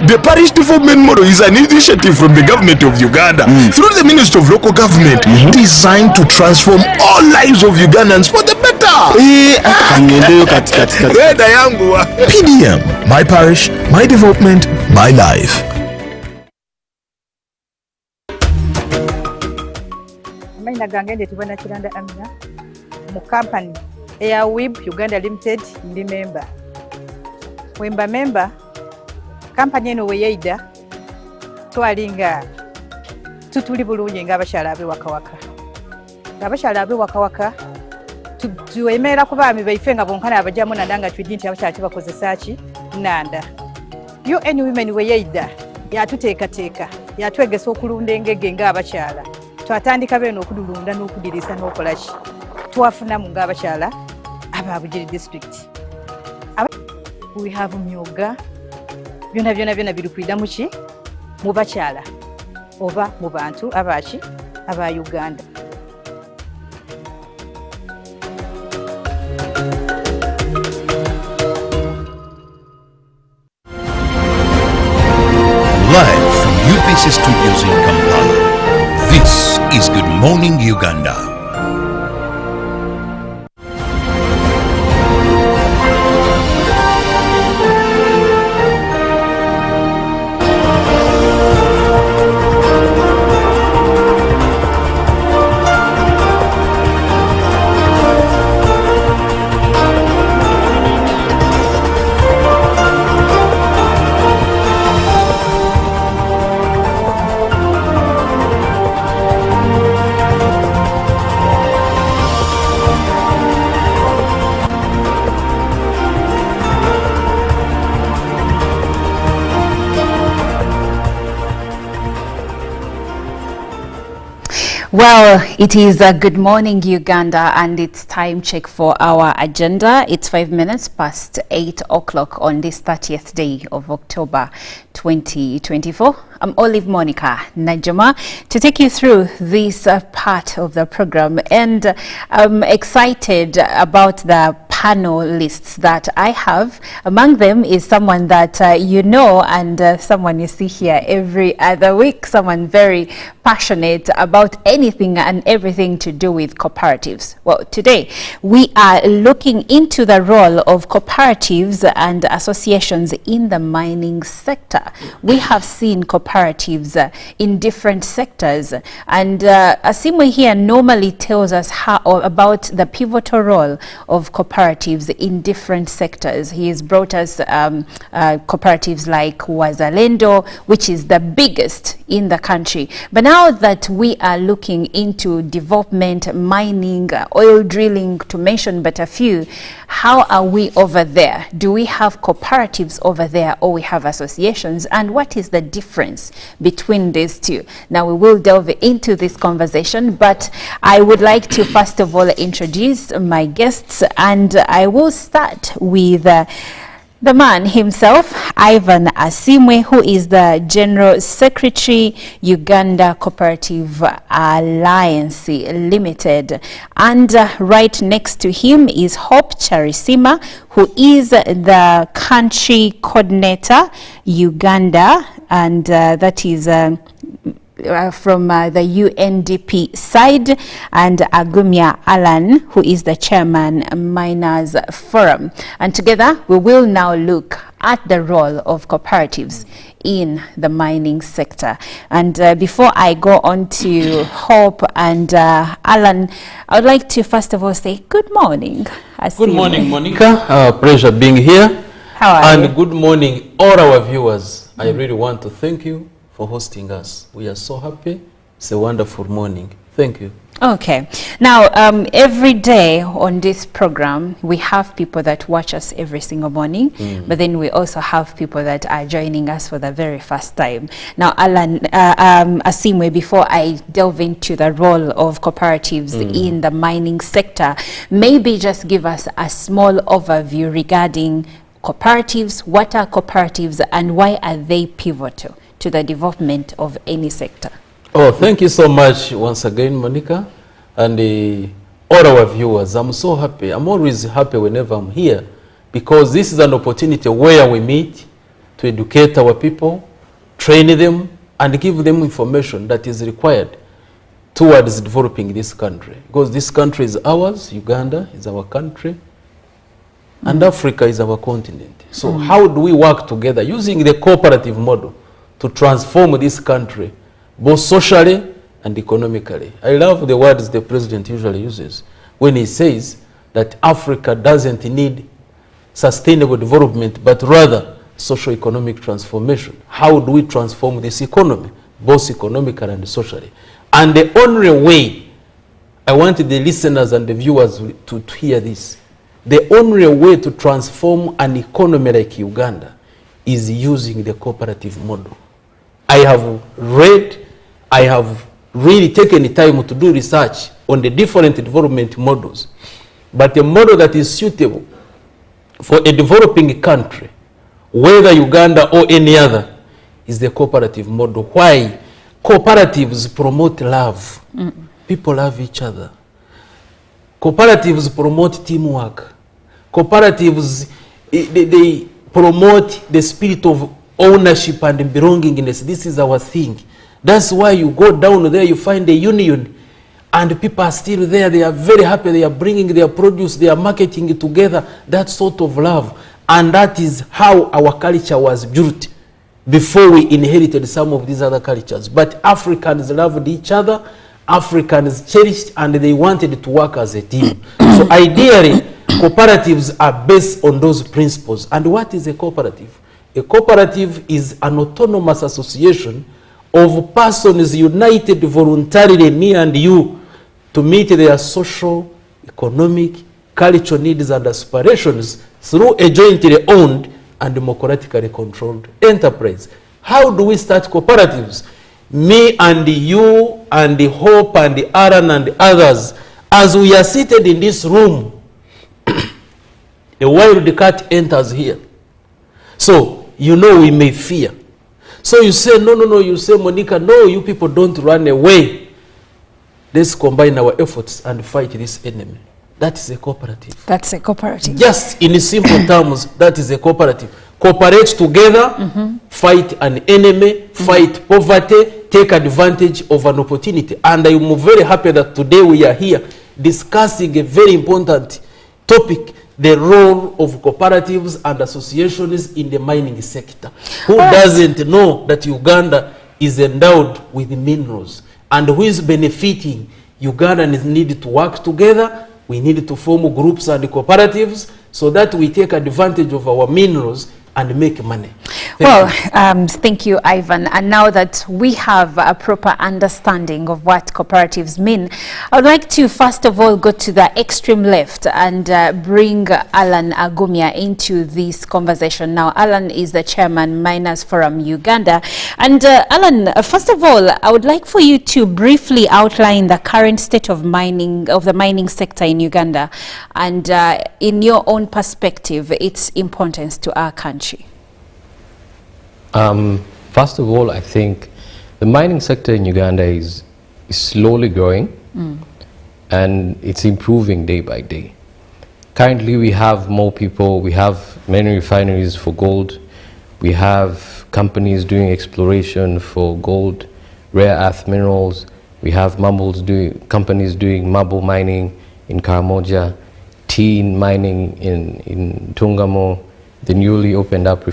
The parish development model is an initiative from the government of Uganda through the Ministry of Local Government, designed to transform all lives of Ugandans for the better. PDM, my parish, my development, my life. Amina gange ndetubona Kiranda Amina mu company eya WIB Uganda Limited ndi member. Wemba member company eno weyeida twalinga tutuli bulungi nga abashala abe wakawaka. Abashala abe wakawaka tuemera kubaami baife nga bonkana abajamu nandanga twidi nti abashala tibakozesa ki nanda. UN Women weyeida yatuteekateeka yatwegesa okulunda engege nga abashala. Twatandika beno okudulunda n'okudirisa n'okolaki twafuna mu ng'abakyala ababujiri district. We have myoga byona biri kwida muki mu bakyala oba mu bantu abaki aba Uganda. Live from UPC Studios in Kampala. This is Good Morning Uganda. Well, it is a good morning, Uganda, and it's time check for our agenda. It's 5 minutes past 8 o'clock on this 30th day of October 2024. I'm Olive Monica Najama to take you through this part of the program, and I'm excited about the panelists that I have. Among them is someone that you know, and someone you see here every other week, someone very passionate about anything and everything to do with cooperatives. Well, today we are looking into the role of cooperatives and associations in the mining sector. We have seen cooperatives in different sectors, and Asimwe here normally tells us about the pivotal role of cooperatives in different sectors. He has brought us cooperatives like Wazalendo, which is the biggest in the country. But now that we are looking into development, mining, oil drilling, to mention but a few, how are we over there? Do we have cooperatives over there, or we have associations? And what is the difference between these two? Now we will delve into this conversation, but I would like to first of all introduce my guests, and I will start with the man himself, Ivan Asimwe, who is the General Secretary, Uganda Cooperative Alliance Limited. And right next to him is Hope Charisima, who is the Country Coordinator, Uganda, and that is from the UNDP side, and Agumya Alan, who is the Chairman, Miners Forum. And together we will now look at the role of cooperatives in the mining sector. And before I go on to Hope and Alan, I would like to first of all say good morning. Good morning, Monica. Pleasure being here. How are you? And good morning, all our viewers. I really want to thank you for hosting us. We are so happy. It's a wonderful morning. Thank you. Okay. Now, every day on this program, we have people that watch us every single morning, but then we also have people that are joining us for the very first time. Now, Alan, Asimwe, before I delve into the role of cooperatives in the mining sector, maybe just give us a small overview regarding cooperatives. What are cooperatives and why are they pivotal to the development of any sector? Oh, thank you so much once again, Monica, and all our viewers. I'm so happy. I'm always happy whenever I'm here, because this is an opportunity where we meet to educate our people, train them, and give them information that is required towards developing this country. Because this country is ours, Uganda is our country, and Africa is our continent. So how do we work together using the cooperative model to transform this country, both socially and economically? I love the words the president usually uses when he says that Africa doesn't need sustainable development, but rather socio-economic transformation. How do we transform this economy, both economically and socially? And the only way, I want the listeners and the viewers to hear this, the only way to transform an economy like Uganda is using the cooperative model. I have read, I have really taken the time to do research on the different development models, but a model that is suitable for a developing country, whether Uganda or any other, is the cooperative model. Why? Cooperatives promote love. People love each other. Cooperatives promote teamwork. Cooperatives, they promote the spirit of ownership and belongingness. This is our thing. That's why you go down there, you find a union, and people are still there. They are very happy. They are bringing their produce. They are marketing it together. That sort of love. And that is how our culture was built before we inherited some of these other cultures. But Africans loved each other. Africans cherished, and they wanted to work as a team. So ideally, cooperatives are based on those principles. And what is a cooperative? A cooperative is an autonomous association of persons united voluntarily, me and you, to meet their social, economic, cultural needs and aspirations through a jointly owned and democratically controlled enterprise. How do we start cooperatives? Me and you and the Hope and the Aaron and the others, as we are seated in this room, a wild cat enters here. So, you know we may fear. So you say, no, you say, Monica, no, you people don't run away. Let's combine our efforts and fight this enemy. That is a cooperative. That's a cooperative. Just in simple terms, that is a cooperative. Cooperate together, fight an enemy, fight poverty, take advantage of an opportunity. And I am very happy that today we are here discussing a very important topic, the role of cooperatives and associations in the mining sector. Who doesn't know that Uganda is endowed with minerals, and who is benefiting? Ugandans need to work together. We need to form groups and cooperatives so that we take advantage of our minerals and make money. Thank you, Ivan. And now that we have a proper understanding of what cooperatives mean, I would like to first of all go to the extreme left and bring Alan Agumya into this conversation. Now, Alan is the chairman, Miners Forum Uganda. And Alan, first of all, I would like for you to briefly outline the current state of the mining sector in Uganda, and in your own perspective, its importance to our country. First of all, I think the mining sector in Uganda is slowly growing, and it's improving day by day. Currently, we have more people, we have many refineries for gold, we have companies doing exploration for gold, rare earth minerals, we have companies doing marble mining in Karamoja, tin mining in Tungamo, the newly opened up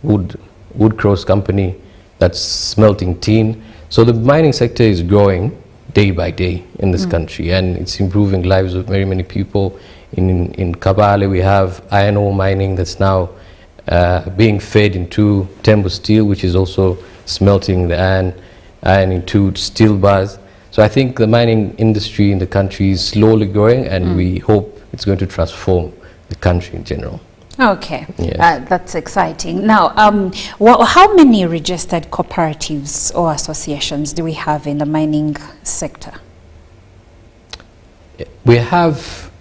Woodcross company that's smelting tin. So the mining sector is growing day by day in this country, and it's improving lives of very many people. In Kabale, we have iron ore mining that's now being fed into Tembo Steel, which is also smelting the iron into steel bars. So I think the mining industry in the country is slowly growing, and we hope it's going to transform the country in general. Okay, Yes. That's exciting. Now, how many registered cooperatives or associations do we have in the mining sector? We have,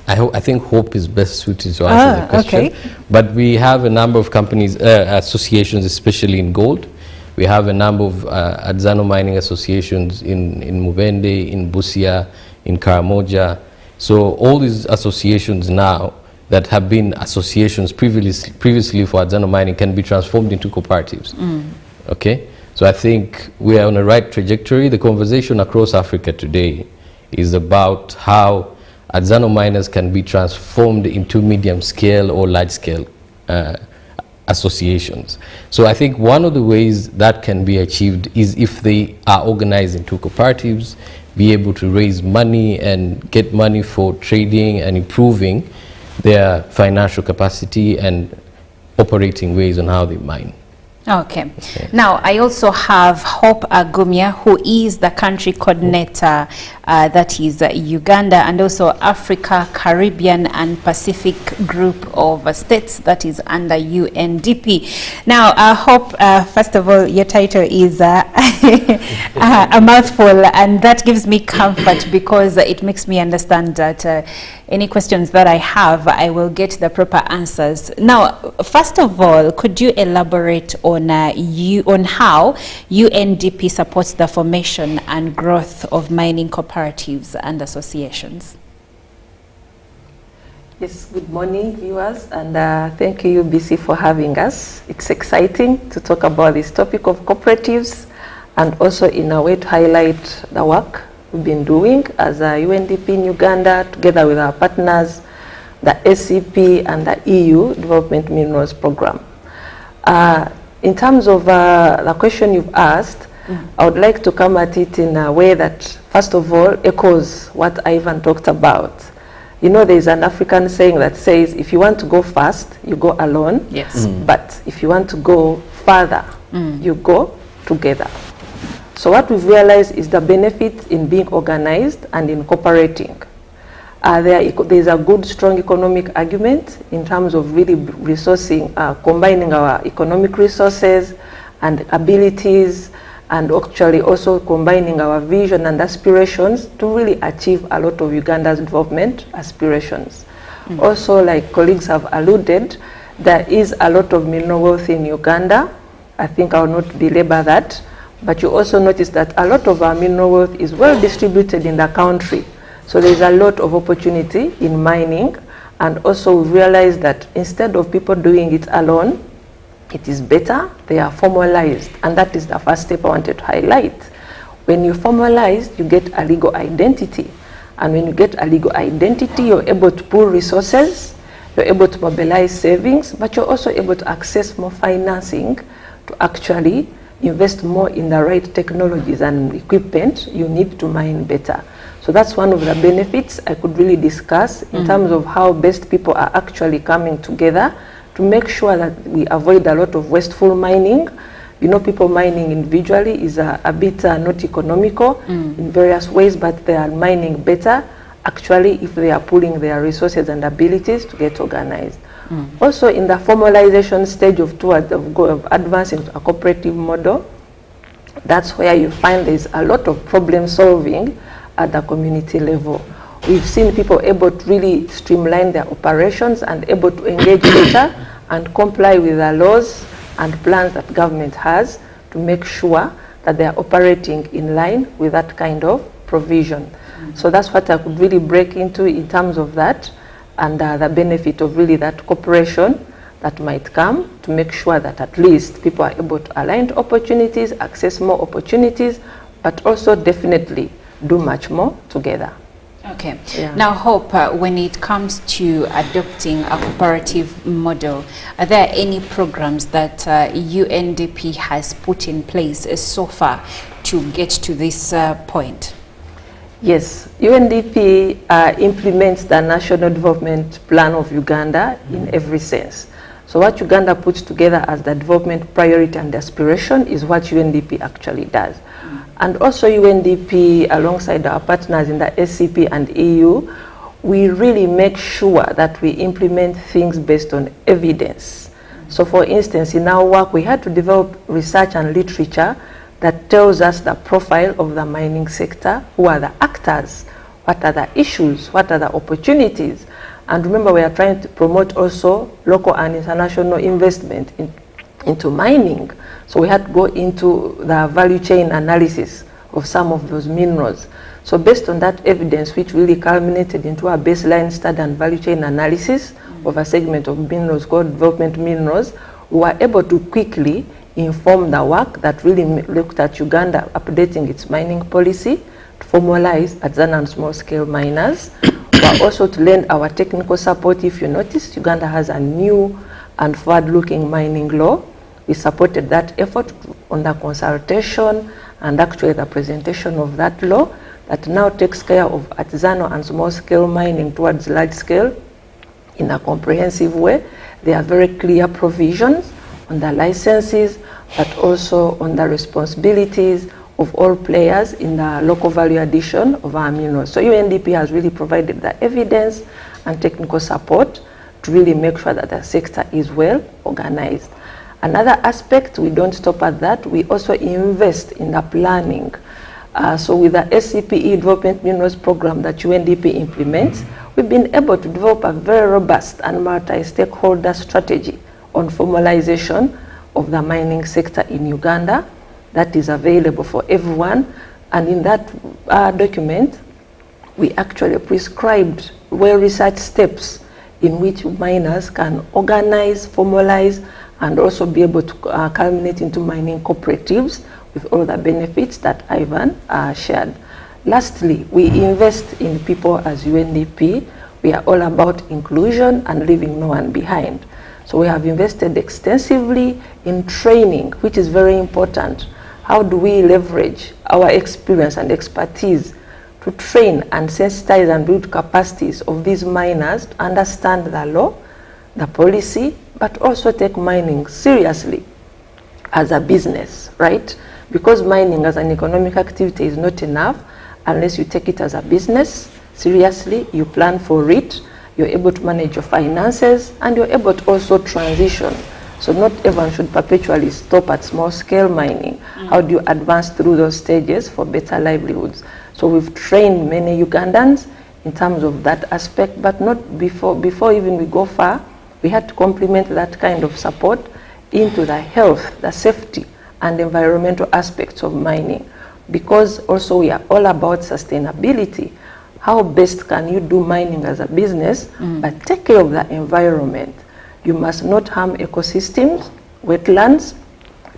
I think Hope is best suited to answer the question. Okay. But we have a number of companies, associations, especially in gold. We have a number of Adzano mining associations in Mubende, in Busia, in Karamoja. So all these associations now that have been associations previously for Adzano mining can be transformed into cooperatives. Okay? So I think we are on the right trajectory. The conversation across Africa today is about how Adzano miners can be transformed into medium scale or large scale associations. So I think one of the ways that can be achieved is if they are organized into cooperatives, be able to raise money and get money for trading and improving their financial capacity and operating ways on how they mine. Okay. Now, I also have Hope Agumya, who is the country coordinator, that is Uganda, and also Africa, Caribbean, and Pacific group of states that is under UNDP. Now, Hope, first of all, your title is a mouthful, and that gives me comfort because it makes me understand that any questions that I have, I will get the proper answers. Now, first of all, could you elaborate on how UNDP supports the formation and growth of mining cooperatives and associations? Yes, good morning, viewers, and thank you, UBC, for having us. It's exciting to talk about this topic of cooperatives, and also in a way to highlight the work we've been doing as a UNDP in Uganda, together with our partners, the SCP and the EU Development Minerals Program. In terms of the question you've asked, I would like to come at it in a way that, first of all, echoes what Ivan talked about. You know, there's an African saying that says, if you want to go fast, you go alone. Yes. But if you want to go further, you go together. So what we've realized is the benefit in being organized and in cooperating. There's a good, strong economic argument in terms of really resourcing, combining our economic resources and abilities and actually also combining our vision and aspirations to really achieve a lot of Uganda's development aspirations. Also, like colleagues have alluded, there is a lot of mineral wealth in Uganda. I think I will not belabor that, but you also notice that a lot of our mineral wealth is well distributed in the country. So there is a lot of opportunity in mining, and also we realize that instead of people doing it alone, it is better they are formalized, and that is the first step I wanted to highlight. When you formalize, you get a legal identity. And when you get a legal identity, you're able to pool resources, you're able to mobilize savings, but you're also able to access more financing to actually invest more in the right technologies and equipment you need to mine better. So that's one of the benefits I could really discuss in terms of how best people are actually coming together to make sure that we avoid a lot of wasteful mining. You know, people mining individually is a bit not economical in various ways, but they are mining better actually if they are pooling their resources and abilities to get organized. Also, in the formalization stage of advancing to a cooperative model, that's where you find there's a lot of problem solving at the community level. We've seen people able to really streamline their operations and able to engage better and comply with the laws and plans that government has to make sure that they are operating in line with that kind of provision. So that's what I could really break into in terms of that, and the benefit of really that cooperation that might come to make sure that at least people are able to align to opportunities, access more opportunities, but also definitely do much more together. Okay. Yeah. Now, Hope, when it comes to adopting a cooperative model, are there any programs that UNDP has put in place so far to get to this point? Yes, UNDP implements the National Development Plan of Uganda in every sense. So what Uganda puts together as the development priority and aspiration is what UNDP actually does. And also UNDP, alongside our partners in the SCP and EU, we really make sure that we implement things based on evidence. So for instance, in our work, we had to develop research and literature that tells us the profile of the mining sector, who are the actors, what are the issues, what are the opportunities. And remember, we are trying to promote also local and international investment into mining. So we had to go into the value chain analysis of some of those minerals. So based on that evidence, which really culminated into a baseline study and value chain analysis of a segment of minerals called development minerals, we were able to quickly inform the work that really looked at Uganda updating its mining policy to formalize artisanal and small-scale miners, but also to lend our technical support. If you notice, Uganda has a new and forward-looking mining law. We supported that effort on the consultation and actually the presentation of that law that now takes care of artisanal and small-scale mining towards large-scale in a comprehensive way. There are very clear provisions on the licenses, but also on the responsibilities of all players in the local value addition of our minerals. So UNDP has really provided the evidence and technical support to really make sure that the sector is well organized. Another aspect, we don't stop at that, we also invest in the planning. So with the SCPE Development Minerals Program that UNDP implements, we've been able to develop a very robust and multi-stakeholder strategy on formalization of the mining sector in Uganda that is available for everyone. And in that document, we actually prescribed well-researched steps in which miners can organize, formalize, and also be able to culminate into mining cooperatives with all the benefits that Ivan shared. Lastly, we invest in people as UNDP. We are all about inclusion and leaving no one behind. So we have invested extensively in training, which is very important. How do we leverage our experience and expertise to train and sensitize and build capacities of these miners to understand the law, the policy, but also take mining seriously as a business, right? Because mining as an economic activity is not enough unless you take it as a business seriously, you plan for it, you're able to manage your finances, and you're able to also transition So not everyone should perpetually stop at small scale mining. How do you advance through those stages for better livelihoods? So we've trained many Ugandans in terms of that aspect, but not before even we go far, we had to complement that kind of support into the health, the safety, and environmental aspects of mining. Because also we are all about sustainability. How best can you do mining as a business, but take care of the environment? You must not harm ecosystems, wetlands,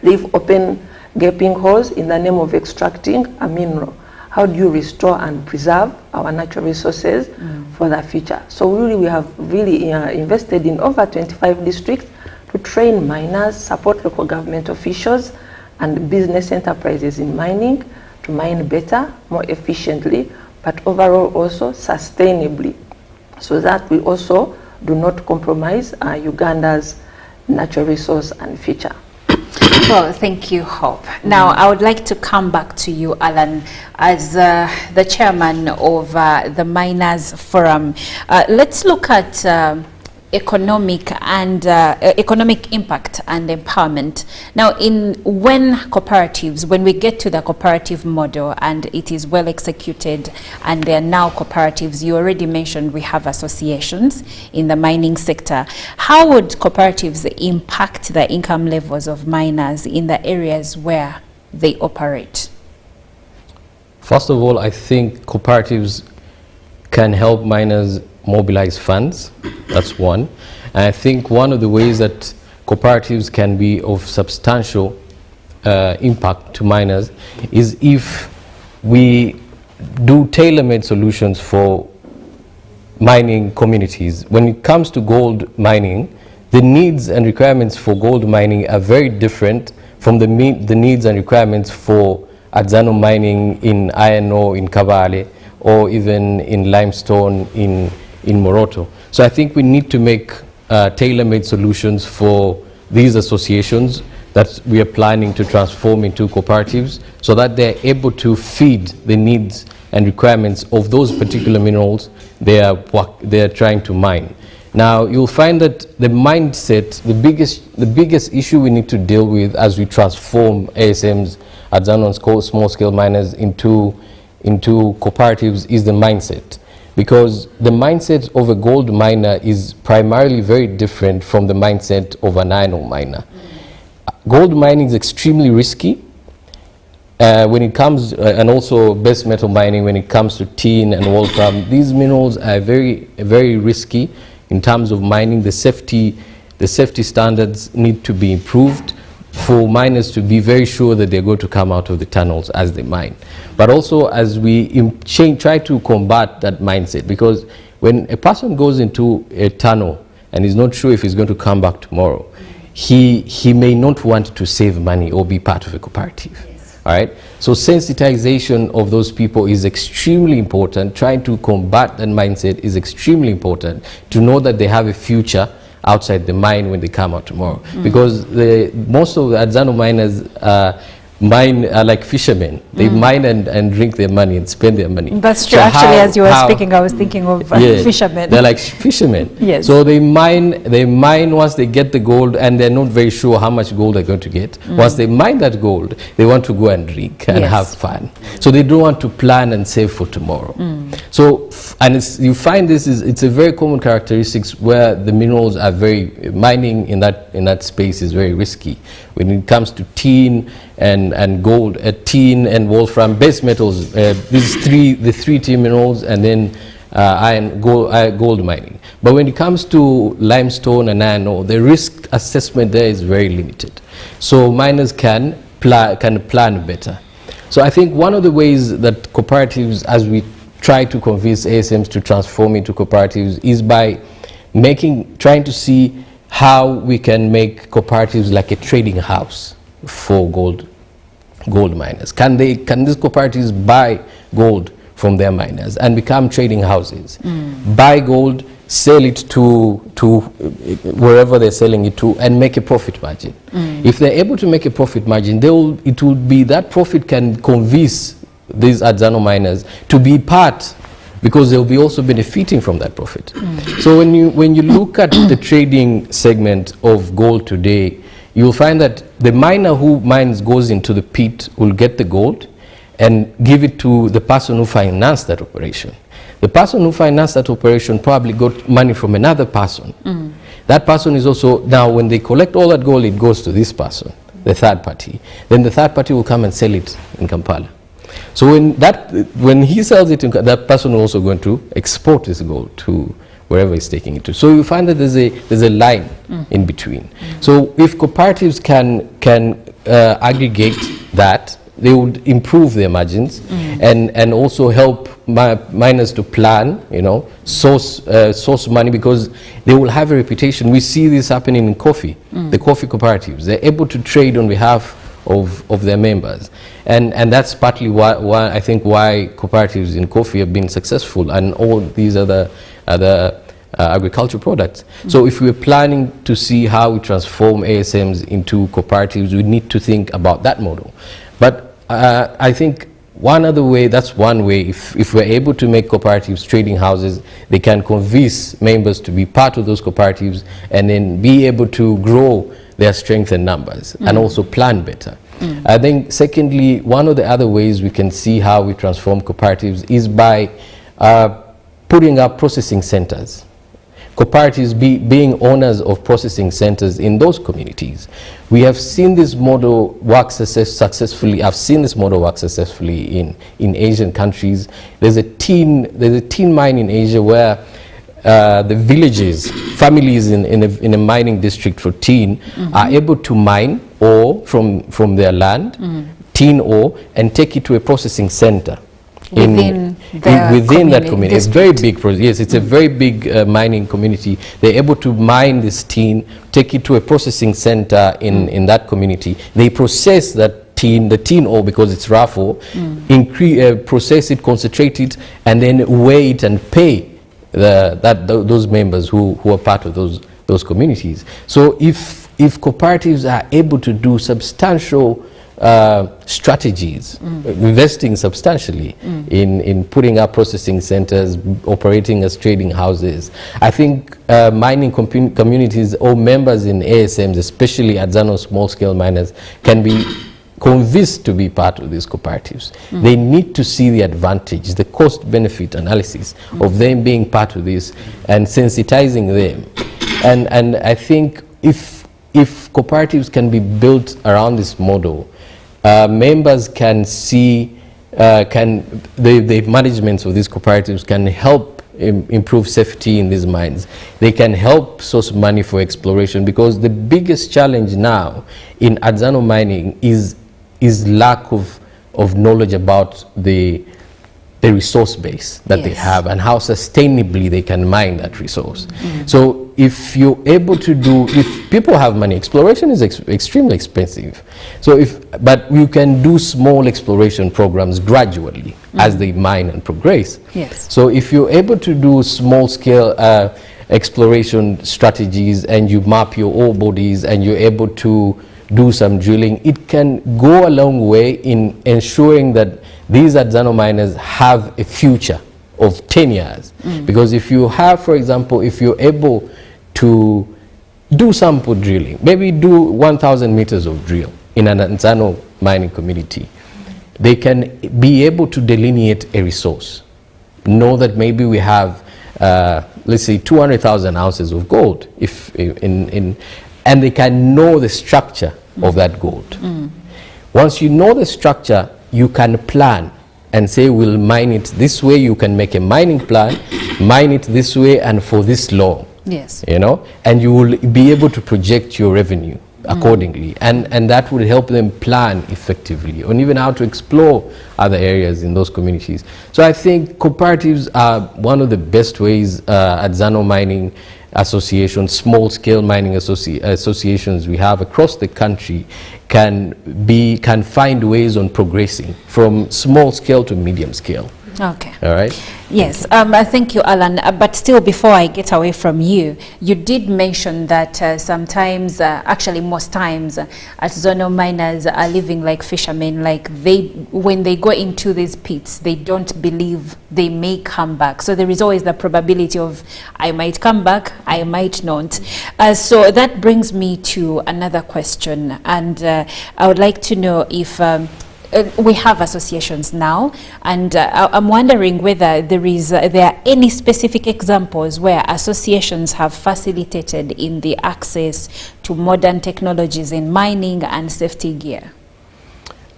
leave open gaping holes in the name of extracting a mineral. How do you restore and preserve our natural resources for the future? So really we have really invested in over 25 districts to train miners, support local government officials and business enterprises in mining to mine better, more efficiently, but overall also sustainably, so that we also do not compromise Uganda's natural resource and future. Well, thank you, Hope. Now, I would like to come back to you, Alan, as the chairman of the Miners Forum. Let's look at economic impact and empowerment. Now, when we get to the cooperative model and it is well executed and there are now cooperatives, you already mentioned we have associations in the mining sector. How would cooperatives impact the income levels of miners in the areas where they operate? First of all, I think cooperatives can help miners mobilize funds. That's one. And I think one of the ways that cooperatives can be of substantial impact to miners is if we do tailor-made solutions for mining communities. When it comes to gold mining, the needs and requirements for gold mining are very different from the needs and requirements for artisanal mining in iron ore in Kabale or even in limestone in Moroto. So I think we need to make tailor-made solutions for these associations that we are planning to transform into cooperatives so that they're able to feed the needs and requirements of those particular minerals they are trying to mine. Now, you'll find that the mindset, the biggest issue we need to deal with as we transform ASMs, artisanal and small-scale miners into cooperatives is the mindset. Because the mindset of a gold miner is primarily very different from the mindset of an iron ore miner. Gold mining is extremely risky when it comes, and also base metal mining when it comes to tin and wolfram. These minerals are very, very risky in terms of mining. The safety standards need to be improved for miners to be very sure that they're going to come out of the tunnels as they mine. But also as we try to combat that mindset, because when a person goes into a tunnel and is not sure if he's going to come back tomorrow, he may not want to save money or be part of a cooperative. Yes. All right? So sensitization of those people is extremely important. Trying to combat that mindset is extremely important to know that they have a future outside the mine when they come out tomorrow. Because most of the artisanal miners mine are like fishermen. They mine and drink their money and spend their money. That's true. So actually, as you were speaking, I was thinking of fishermen. They're like fishermen. Yes. So they mine once they get the gold, and they're not very sure how much gold they're going to get. Once they mine that gold, they want to go and drink and have fun. So they don't want to plan and save for tomorrow. So, and you find it's a very common characteristic where the minerals are mining in that space is very risky. When it comes to tin and gold, tin and wolfram, base metals, the three T minerals, and then gold mining. But when it comes to limestone and iron ore, the risk assessment there is very limited. So miners can plan better. So I think one of the ways that cooperatives, as we try to convince ASMs to transform into cooperatives, is by trying to see how we can make cooperatives like a trading house for gold miners. Can these cooperatives buy gold from their miners and become trading houses? Buy gold, sell it to wherever they're selling it to, and make a profit margin. If they're able to make a profit margin, that profit can convince these artisanal miners to be part because they'll be also benefiting from that profit. So when you look at the trading segment of gold today, you'll find that the miner who mines goes into the pit will get the gold and give it to the person who financed that operation. The person who financed that operation probably got money from another person. That person is also, now when they collect all that gold, it goes to this person, the third party. Then the third party will come and sell it in Kampala. So when he sells it, that person will also going to export this gold to wherever he's taking it to. So you find that there's a line in between. So if cooperatives can aggregate that, they would improve their margins and also help miners to plan, source money, because they will have a reputation. We see this happening in coffee, the coffee cooperatives. They're able to trade on behalf of their members. And that's partly why I think why cooperatives in coffee have been successful, and all these other agricultural products. So if we're planning to see how we transform ASMs into cooperatives, we need to think about that model. But I think one other way, that's one way, if we're able to make cooperatives trading houses, they can convince members to be part of those cooperatives and then be able to grow their strength and numbers and also plan better. I think secondly, one of the other ways we can see how we transform cooperatives is by putting up processing centers. Cooperatives being owners of processing centers in those communities. We have seen this model work successfully. I've seen this model work successfully in Asian countries. There's a tin mine in Asia where the villages, families in a mining district for tin are able to mine ore from their land, tin ore, and take it to a processing center. Within that community. It's very big, yes, it's a very big mining community. They're able to mine this tin, take it to a processing center in that community. They process that tin, the tin ore, because it's rough ore, process it, concentrate it, and then weigh it and pay those members who are part of those communities. So if cooperatives are able to do substantial strategies, investing substantially in putting up processing centers, operating as trading houses, I think mining communities or members in ASMs, especially Adzano small-scale miners, can be convinced to be part of these cooperatives. They need to see the advantage, the cost-benefit analysis of them being part of this and sensitizing them. And I think if cooperatives can be built around this model, members can see, the managements of these cooperatives can help improve safety in these mines. They can help source money for exploration, because the biggest challenge now in Adzano mining is lack of knowledge about the resource base that they have and how sustainably they can mine that resource. So if you're able to if people have money, exploration is extremely expensive. So but you can do small exploration programs gradually as they mine and progress. So if you're able to do small scale exploration strategies and you map your ore bodies and you're able to do some drilling, it can go a long way in ensuring that these Adzano miners have a future of 10 years. Because if you have, for example, if you're able to do sample drilling, maybe do 1,000 meters of drill in an Adzano mining community, they can be able to delineate a resource. Know that maybe we have, let's say, 200,000 ounces of gold, and they can know the structure of that gold. Once you know the structure, you can plan and say, we'll mine it this way. You can make a mining plan, mine it this way and for this long. And you will be able to project your revenue accordingly, and that will help them plan effectively and even how to explore other areas in those communities. So I think cooperatives are one of the best ways Adzano mining associations, small-scale mining associations we have across the country can find ways on progressing from small scale to medium scale. Okay. All right. Yes, thank you, Alan. But still, before I get away from you, you did mention that sometimes, actually most times, artisanal miners are living like fishermen. Like when they go into these pits, they don't believe they may come back. So there is always the probability of I might come back, I might not. So that brings me to another question, and I would like to know if we have associations now, and I'm wondering whether there are any specific examples where associations have facilitated in the access to modern technologies in mining and safety gear.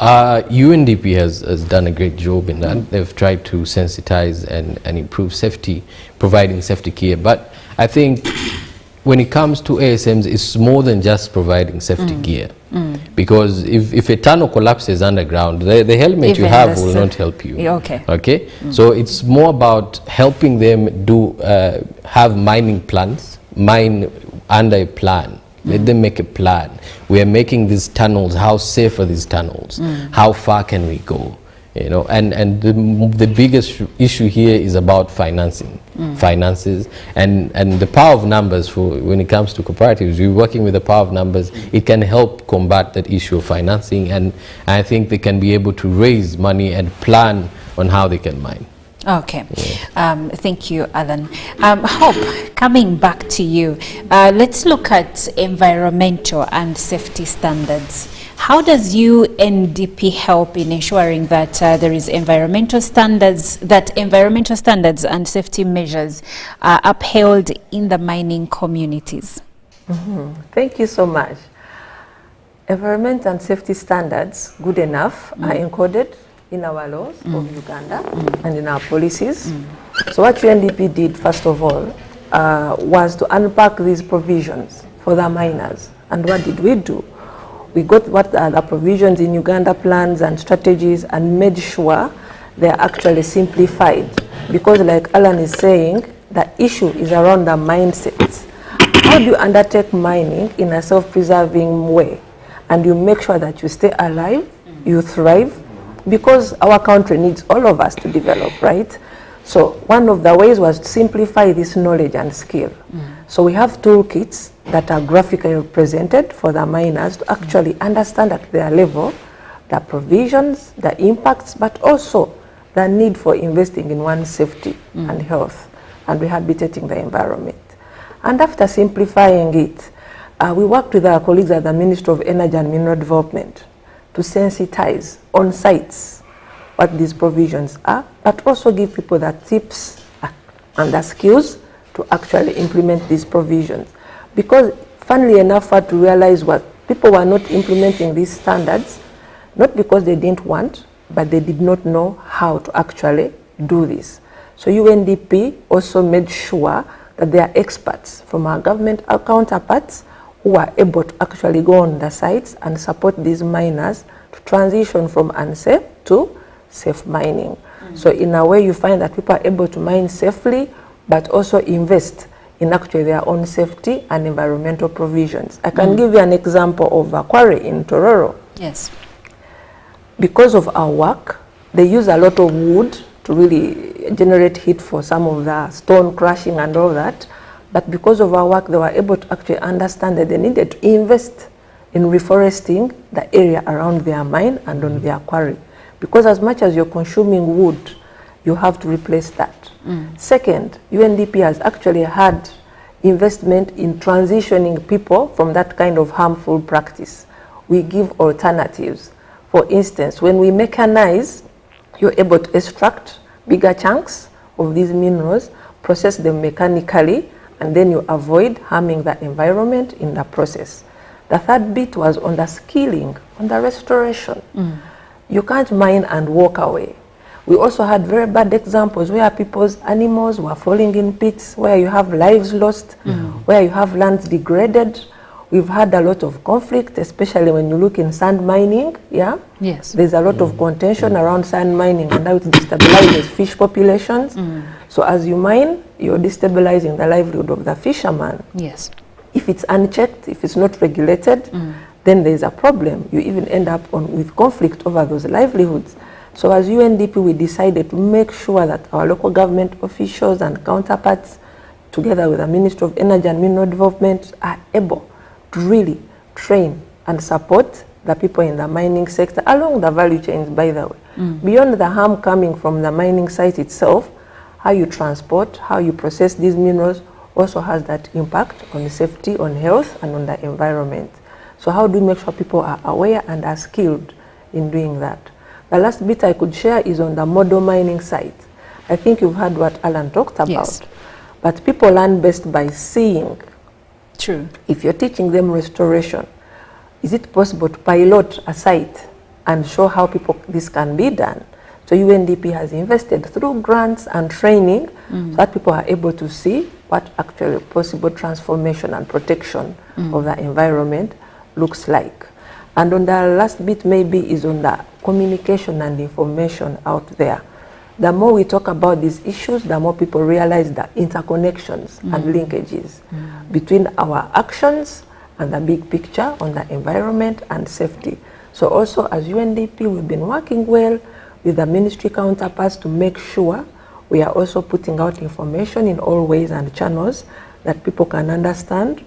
UNDP has done a great job in that. They've tried to sensitize and improve safety, providing safety gear. But I think when it comes to ASMs, it's more than just providing safety gear. Because if a tunnel collapses underground, the helmet Even you have less, will not help you. Okay. Okay. So it's more about helping them do have mining plans, mine under a plan. Let them make a plan. We are making these tunnels. How safe are these tunnels? How far can we go? You know, and the biggest issue here is about financing, finances, and the power of numbers. For when it comes to cooperatives, we're working with the power of numbers. It can help combat that issue of financing, and I think they can be able to raise money and plan on how they can mine. Okay, thank you, Alan. Hope, coming back to you, let's look at environmental and safety standards. How does UNDP help in ensuring that there is environmental standards and safety measures are upheld in the mining communities? Thank you so much. Environment and safety standards, good enough, are encoded in our laws of Uganda and in our policies. So what UNDP did, first of all, was to unpack these provisions for the miners. And what did we do? We got what are the provisions in Uganda plans and strategies and made sure they are actually simplified. Because like Alan is saying, the issue is around the mindsets. How do you undertake mining in a self-preserving way? And you make sure that you stay alive, you thrive, because our country needs all of us to develop, right? So one of the ways was to simplify this knowledge and skill. So we have toolkits that are graphically represented for the miners to actually understand at their level the provisions, the impacts, but also the need for investing in one's safety and health and rehabilitating the environment. And after simplifying it, we worked with our colleagues at the Ministry of Energy and Mineral Development to sensitize on sites what these provisions are, but also give people the tips and the skills to actually implement these provisions. Because funnily enough, what to realize was people were not implementing these standards, not because they didn't want, but they did not know how to actually do this. So UNDP also made sure that there are experts from our government counterparts who are able to actually go on the sites and support these miners to transition from unsafe to safe mining. So in a way you find that people are able to mine safely, but also invest in actually their own safety and environmental provisions. I can give you an example of a quarry in Tororo. Yes. Because of our work, they use a lot of wood to really generate heat for some of the stone crushing and all that. But because of our work, they were able to actually understand that they needed to invest in reforesting the area around their mine and on their quarry. Because as much as you're consuming wood, you have to replace that. Second, UNDP has actually had investment in transitioning people from that kind of harmful practice. We give alternatives. For instance, when we mechanize, you're able to extract bigger chunks of these minerals, process them mechanically, and then you avoid harming the environment in the process. The third bit was on the skilling, on the restoration. You can't mine and walk away. We also had very bad examples where people's animals were falling in pits, where you have lives lost, where you have lands degraded. We've had a lot of conflict, especially when you look in sand mining, yeah? Yes. There's a lot of contention around sand mining, and how it destabilizes fish populations. So as you mine, you're destabilizing the livelihood of the fisherman. Yes. If it's unchecked, if it's not regulated, then there's a problem. You even end up with conflict over those livelihoods. So as UNDP, we decided to make sure that our local government officials and counterparts, together with the Ministry of Energy and Mineral Development, are able to really train and support the people in the mining sector along the value chains, by the way. Beyond the harm coming from the mining site itself, how you transport, how you process these minerals also has that impact on the safety, on health, and on the environment. So how do we make sure people are aware and are skilled in doing that? The last bit I could share is on the model mining site. I think you've heard what Alan talked about. Yes. But people learn best by seeing. True. If you're teaching them restoration, is it possible to pilot a site and show how people this can be done? So UNDP has invested through grants and training so that people are able to see what actually possible transformation and protection of the environment looks like. And on the last bit maybe is on the communication and information out there. The more we talk about these issues, the more people realize the interconnections and linkages between our actions and the big picture on the environment and safety. So also as UNDP, we've been working well with the ministry counterparts to make sure we are also putting out information in all ways and channels that people can understand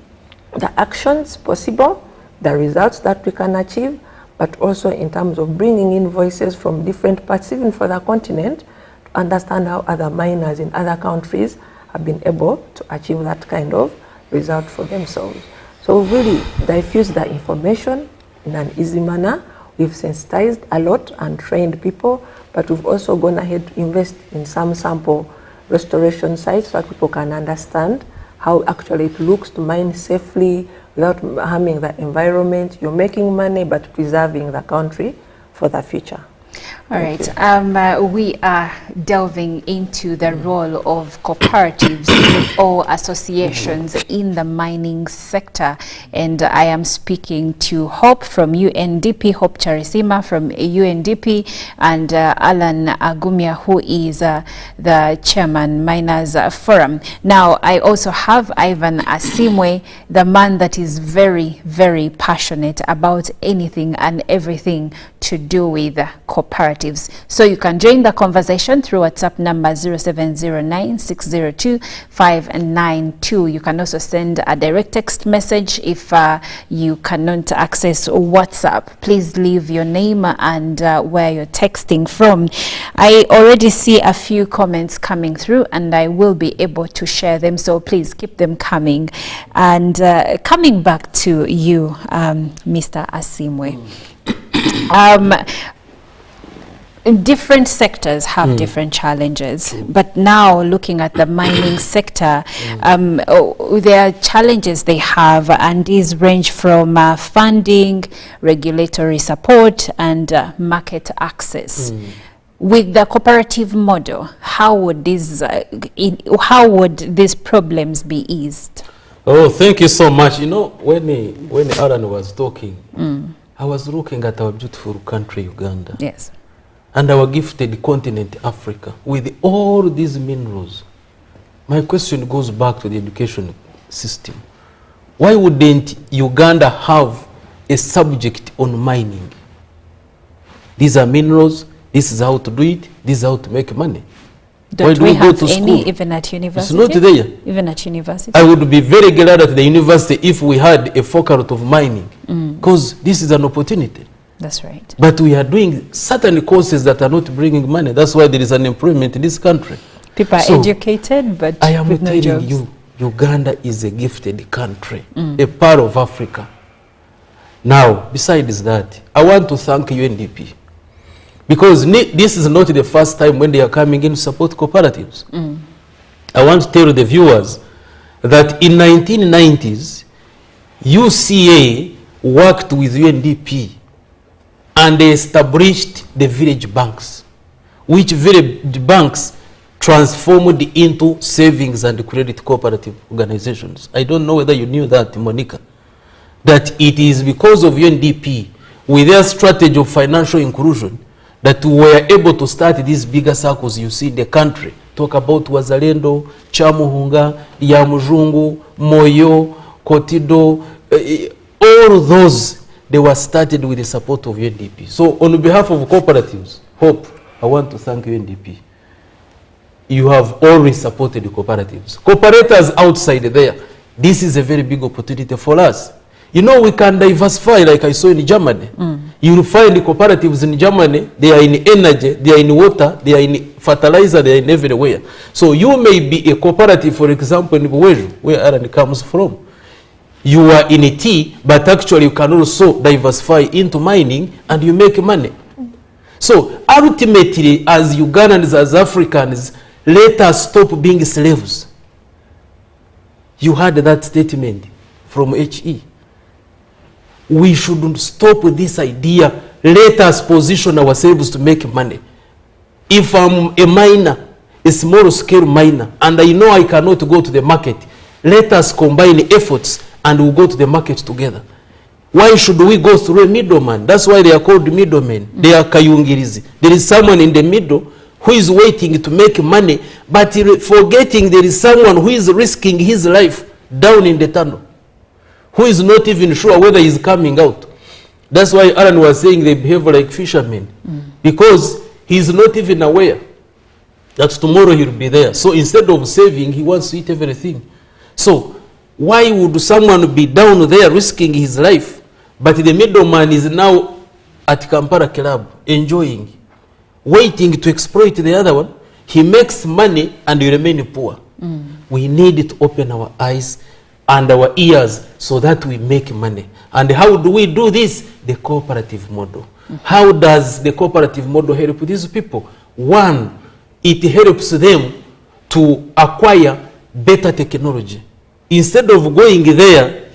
the actions possible, the results that we can achieve, but also in terms of bringing in voices from different parts, even for the continent, to understand how other miners in other countries have been able to achieve that kind of result for themselves. So we've really diffused the information in an easy manner. We've sensitized a lot and trained people, but we've also gone ahead to invest in some sample restoration sites so that people can understand how actually it looks to mine safely without harming the environment. You're making money, but preserving the country for the future. All right. We are delving into the role of cooperatives or associations in the mining sector, and I am speaking to Hope from UNDP, Hope Charisima from UNDP, and Alan Agumia, who is the chairman Miners Forum. Now, I also have Ivan Asimwe, the man that is very, very passionate about anything and everything to do with cooperatives. So you can join the conversation through WhatsApp number 0709-602-592. You can also send a direct text message if you cannot access WhatsApp. Please leave your name and where you're texting from. I already see a few comments coming through and I will be able to share them, so please keep them coming. And coming back to you, Mr. Asimwe. Different sectors have different challenges, but now looking at the mining sector, there are challenges they have, and these range from funding, regulatory support, and market access. With the cooperative model, how would these problems be eased? Oh, thank you so much. You know, when Alan was talking, I was looking at our beautiful country, Uganda. Yes. And our gifted continent, Africa, with all these minerals. My question goes back to the education system. Why wouldn't Uganda have a subject on mining? These are minerals, this is how to do it, this is how to make money. Don't we have any even at university? It's not there. Even at university? I would be very glad at the university if we had a faculty of mining, because this is an opportunity. That's right. But we are doing certain courses that are not bringing money. That's why there is unemployment in this country. People are educated, but I am with no telling jobs. you, Uganda is a gifted country, a part of Africa. Now, besides that, I want to thank UNDP, because this is not the first time when they are coming in to support cooperatives. I want to tell the viewers that in 1990s, UCA worked with UNDP and they established the village banks, which village banks transformed into savings and credit cooperative organizations. I don't know whether you knew that, Monica, that it is because of UNDP, with their strategy of financial inclusion, that we were able to start these bigger circles you see in the country. Talk about Wazalendo, Chamuhunga, Yamujungu, Moyo, Kotido, all those, they were started with the support of UNDP. So on behalf of cooperatives, Hope, I want to thank UNDP. You have always supported the cooperatives. Cooperators outside there, this is a very big opportunity for us. You know, we can diversify like I saw in Germany. You will find the cooperatives in Germany, they are in energy, they are in water, they are in fertilizer, they are in everywhere. So you may be a cooperative, for example, in Buweju, where Aaron comes from. You are in a tea, but actually you can also diversify into mining and you make money. So ultimately, as Ugandans, as Africans, let us stop being slaves. You heard that statement from HE. We shouldn't stop this idea. Let us position ourselves to make money. If I'm a miner, a small scale miner, and I know I cannot go to the market, let us combine efforts and we'll go to the market together. Why should we go through a middleman? That's why they are called middlemen. They are kayungirizi. There is someone in the middle who is waiting to make money, but forgetting there is someone who is risking his life down in the tunnel, who is not even sure whether he's coming out. That's why Aaron was saying they behave like fishermen, because he's not even aware that tomorrow he'll be there. So instead of saving, he wants to eat everything. So why would someone be down there risking his life, but the middleman is now at Kampala Club enjoying, waiting to exploit the other one? He makes money and you remain poor. We need to open our eyes and our ears so that we make money. And how do we do this? The cooperative model. How does the cooperative model help these people? One, it helps them to acquire better technology. Instead of going there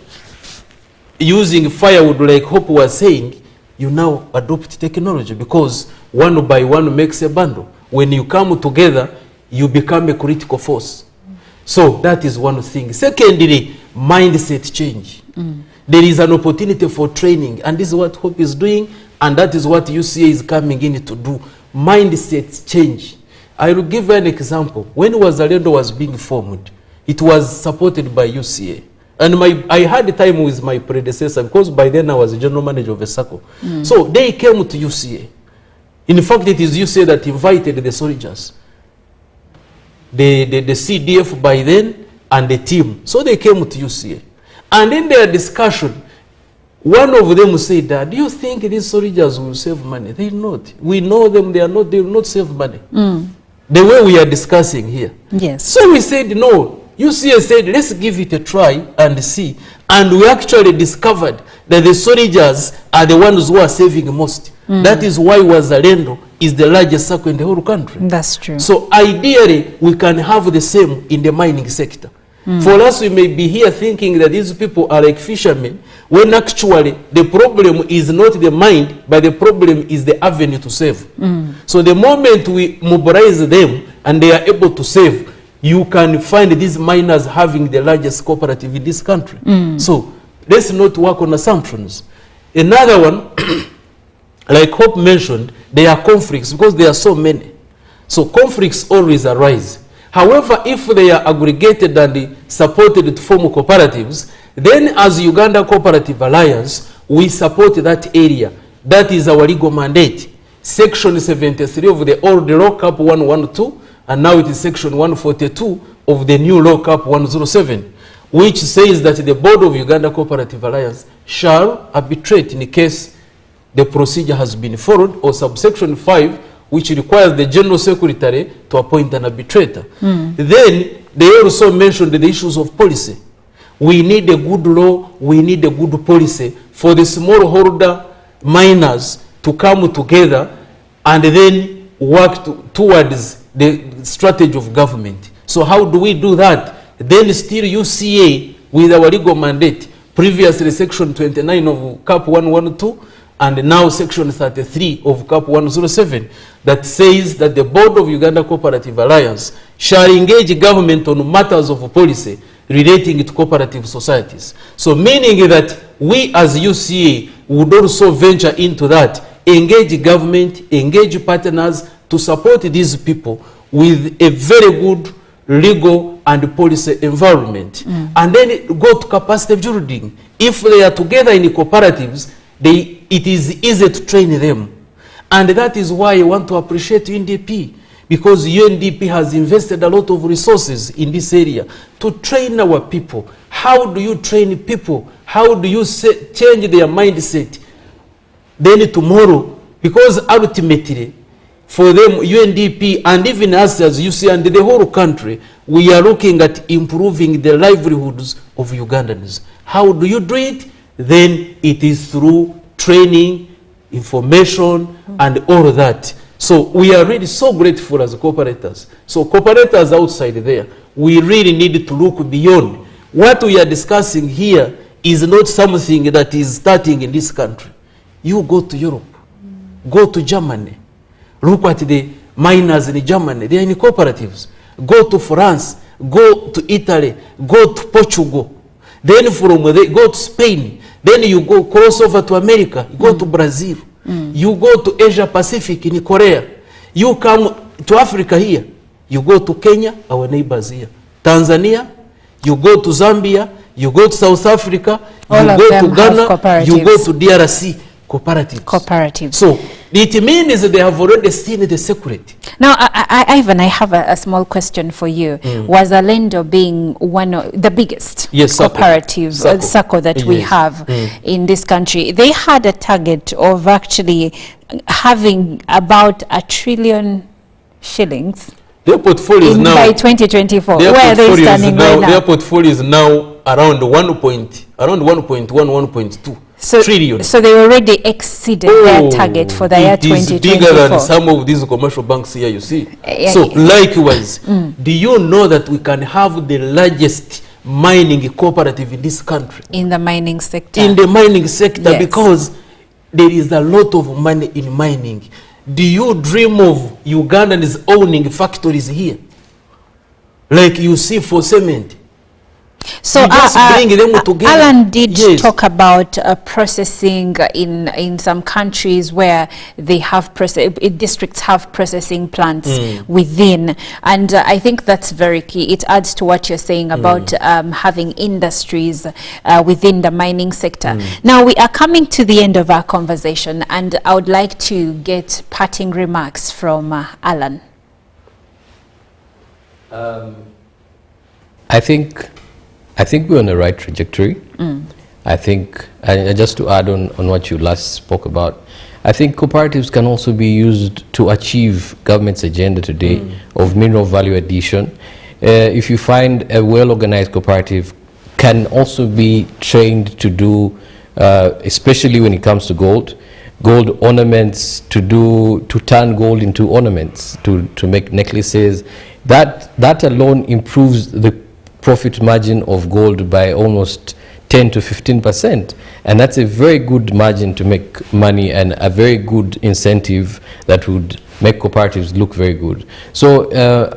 using firewood like Hope was saying, you now adopt technology, because one by one makes a bundle. When you come together, you become a critical force. So that is one thing. Secondly, mindset change. There is an opportunity for training, and this is what Hope is doing, and that is what UCA is coming in to do. Mindset change. I will give an example. When Wazalendo was being formed, it was supported by UCA. And I had the time with my predecessor, because by then I was the general manager of a circle. So they came to UCA. In fact, it is UCA that invited the soldiers, the CDF by then, and the team. So they came to UCA. And in their discussion, one of them said, do you think these soldiers will save money? They will not. We know them, they will not save money. The way we are discussing here. Yes. So we said, no. UCA said, let's give it a try and see. And we actually discovered that the soldiers are the ones who are saving most. That is why Wazalendo is the largest circle in the whole country. That's true. So ideally, we can have the same in the mining sector. For us, we may be here thinking that these people are like fishermen, when actually the problem is not the mine, but the problem is the avenue to save. So the moment we mobilize them and they are able to save, you can find these miners having the largest cooperative in this country. So let's not work on assumptions. Another one, like Hope mentioned, there are conflicts, because there are so many. So conflicts always arise. However, if they are aggregated and supported to form cooperatives, then as Uganda Cooperative Alliance, we support that area. That is our legal mandate. Section 73 of the old Law Cap 112, and now it is Section 142 of the new Law Cap 107, which says that the board of Uganda Cooperative Alliance shall arbitrate in case the procedure has been followed, or subsection 5, which requires the General Secretary to appoint an arbitrator. Then they also mentioned the issues of policy. We need a good law, we need a good policy for the smallholder miners to come together and then work towards the strategy of government. So how do we do that? Then still UCA with our legal mandate, previously Section 29 of CAP 112, and now Section 33 of CAP 107, that says that the board of Uganda Cooperative Alliance shall engage government on matters of policy relating to cooperative societies. So meaning that we as UCA would also venture into that, engage government, engage partners to support these people with a very good legal and policy environment. And then go to capacity building. If they are together in the cooperatives, it is easy to train them. And that is why I want to appreciate UNDP, because UNDP has invested a lot of resources in this area to train our people. How do you train people? How do you change their mindset? Then tomorrow, because ultimately, for them, UNDP, and even us as you see, and the whole country, we are looking at improving the livelihoods of Ugandans. How do you do it? Then it is through training, information, and all of that. So we are really so grateful as cooperators. So cooperators outside there, we really need to look beyond. What we are discussing here is not something that is starting in this country. You go to Europe, go to Germany, look at the miners in Germany, they are in cooperatives. Go to France, go to Italy, go to Portugal. Then from there, go to Spain. Then you go cross over to America, you go to Brazil. You go to Asia Pacific in Korea. You come to Africa here. You go to Kenya, our neighbors here. Tanzania, you go to Zambia, you go to South Africa, All you of go them to Ghana, have you go cooperatives. to DRC. Cooperatives. So it means they have already seen the security. Now, Ivan, I have a small question for you. Was Alendo being one of the biggest cooperative SACCO that we have in this country? They had a target of actually having about $1 trillion shillings. Their portfolio is now by 2024. Where are they standing right now? Their portfolio is now around 1.1.2 trillion. So they already exceeded their target for the year 2024. It is bigger than some of these commercial banks here, you see. So likewise, do you know that we can have the largest mining cooperative in this country? In the mining sector. In the mining sector, because there is a lot of money in mining. Do you dream of Ugandans owning factories here? Like you see for cement. So bring them together. Alan did talk about processing in some countries where they have districts have processing plants within, and I think that's very key. It adds to what you're saying about having industries within the mining sector. Now we are coming to the end of our conversation, and I would like to get parting remarks from Alan. I think we're on the right trajectory. I think, and just to add on what you last spoke about, I think cooperatives can also be used to achieve government's agenda today of mineral value addition. If you find a well-organized cooperative can also be trained to do, especially when it comes to gold ornaments, to turn gold into ornaments, to make necklaces. That alone improves the profit margin of gold by almost 10 to 15%, and that's a very good margin to make money and a very good incentive that would make cooperatives look very good. So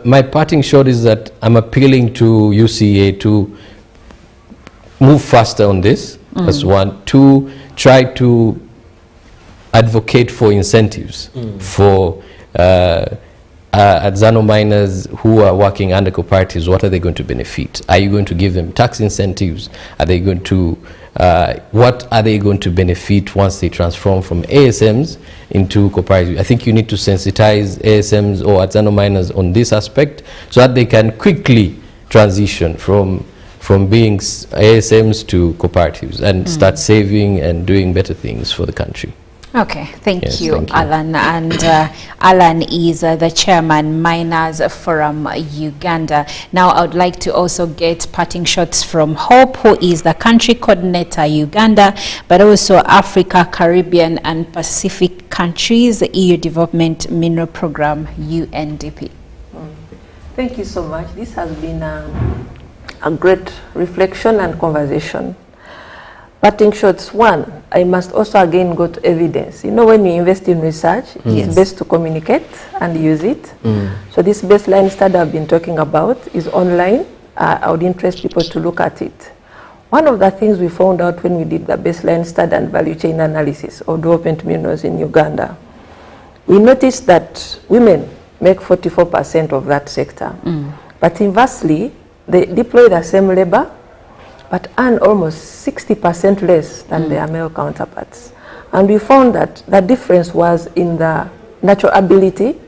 my parting shot is that I'm appealing to UCA to move faster on this. That's one. Two, try to advocate for incentives for Adzano miners who are working under cooperatives. What are they going to benefit? Are you going to give them tax incentives? Are they going to, what are they going to benefit once they transform from ASMs into cooperatives? I think you need to sensitize ASMs or Adzano miners on this aspect so that they can quickly transition from being ASMs to cooperatives and start saving and doing better things for the country. Okay, thank you, Alan. And Alan is the chairman, Miners Forum Uganda. Now, I would like to also get parting shots from Hope, who is the country coordinator, Uganda, but also Africa, Caribbean, and Pacific countries, EU Development Mineral Program, UNDP. Thank you so much. This has been a great reflection and conversation. Parting shots, one, I must also again go to evidence. You know, when you invest in research, it's best to communicate and use it. So this baseline study I've been talking about is online. I would interest people to look at it. One of the things we found out when we did the baseline study and value chain analysis of development minerals in Uganda, we noticed that women make 44% of that sector. But inversely, they deploy the same labor, but earn almost 60% less than their male counterparts. And we found that the difference was in the natural ability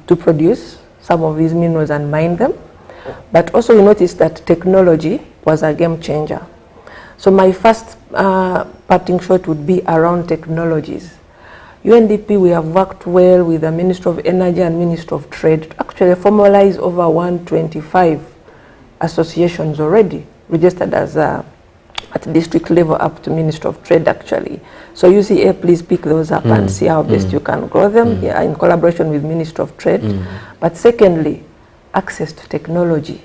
to produce some of these minerals and mine them. But also we noticed that technology was a game changer. So my first parting shot would be around technologies. UNDP, we have worked well with the Ministry of Energy and Ministry of Trade to actually formalize over 125 associations already, registered as at district level up to Ministry of Trade actually. So UCA, please pick those up and see how best you can grow them in collaboration with Ministry of Trade. But secondly, access to technology.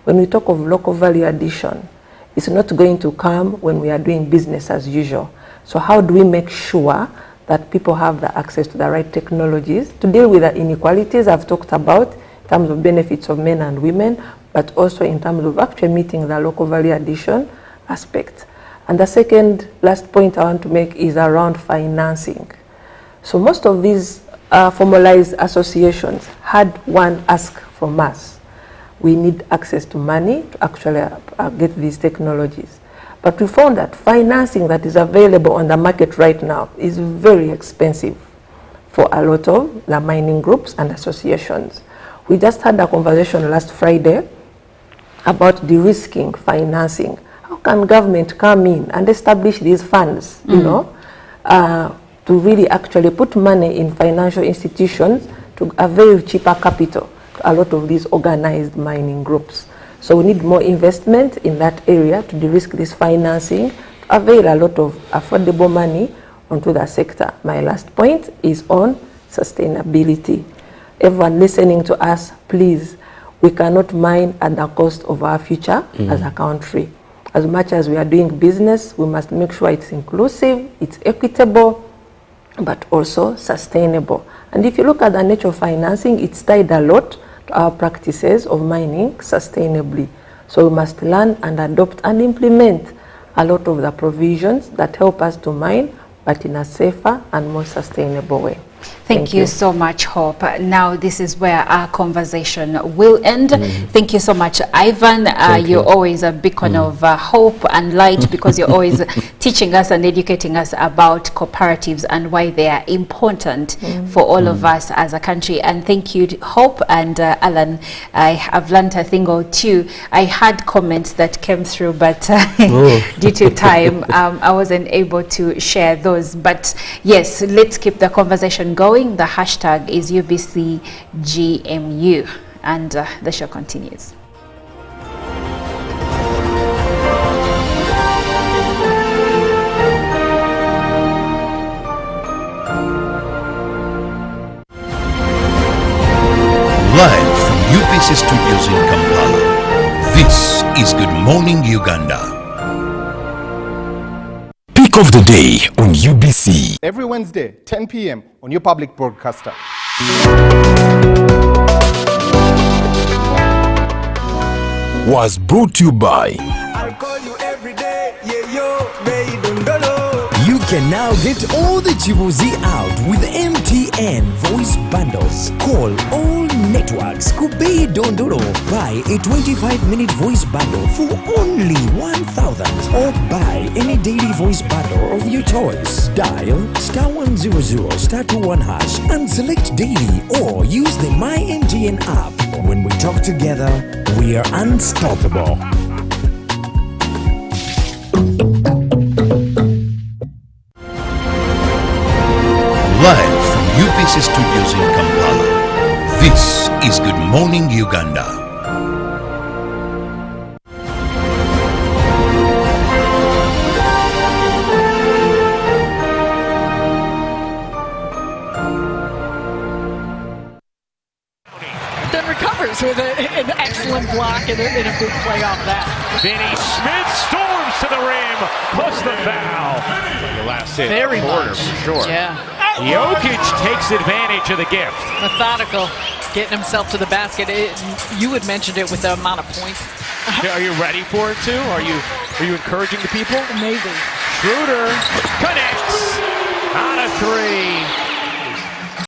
When we talk of local value addition, it's not going to come when we are doing business as usual. So how do we make sure that people have the access to the right technologies to deal with the inequalities I've talked about in terms of benefits of men and women, but also in terms of actually meeting the local value addition aspect. And the second last point I want to make is around financing. So most of these formalized associations had one ask from us. We need access to money to actually get these technologies. But we found that financing that is available on the market right now is very expensive for a lot of the mining groups and associations. We just had a conversation last Friday about de-risking financing. How can government come in and establish these funds, you know, to really actually put money in financial institutions to avail cheaper capital to a lot of these organized mining groups. So we need more investment in that area to de-risk this financing, to avail a lot of affordable money onto the sector. My last point is on sustainability. Everyone listening to us, please, we cannot mine at the cost of our future as a country. As much as we are doing business, we must make sure it's inclusive, it's equitable, but also sustainable. And if you look at the nature of financing, it's tied a lot to our practices of mining sustainably. So we must learn and adopt and implement a lot of the provisions that help us to mine, but in a safer and more sustainable way. Thank you so much, Hope. Now this is where our conversation will end. Thank you so much, Ivan. You're always a beacon of hope and light because you're always teaching us and educating us about cooperatives and why they are important for all of us as a country. And thank you, Hope and Alan. I have learned a thing or two. I had comments that came through, but due to time, I wasn't able to share those. But yes, let's keep the conversation going. The hashtag is UBCGMU, and the show continues. Live from UBC Studios in Kampala, this is Good Morning Uganda. Pick of the day on UBC. Every Wednesday, 10 p.m. on your public broadcaster. Was brought to you by I'll call you every day, yeah, yo, Meidundolo. You can now get all the Chibuzi out with MTN voice bundles. Call all networks. Kubei Dondoro. Buy a 25-minute voice bundle for only 1,000. Or buy any daily voice bundle of your choice. Dial *100 *21# and select daily or use the My MTN app. When we talk together, we are unstoppable. Live from UBC Studios in Kampala, this is Good Morning Uganda. Then recovers with an excellent block and a big play off that. Vinny Smith storms to the rim, plus the foul. The last hit. Very much. Sure. Yeah. Jokic takes advantage of the gift. Methodical, getting himself to the basket. You had mentioned it with the amount of points. Are you ready for it too? Are you encouraging the people? Maybe. Schroeder connects on a three.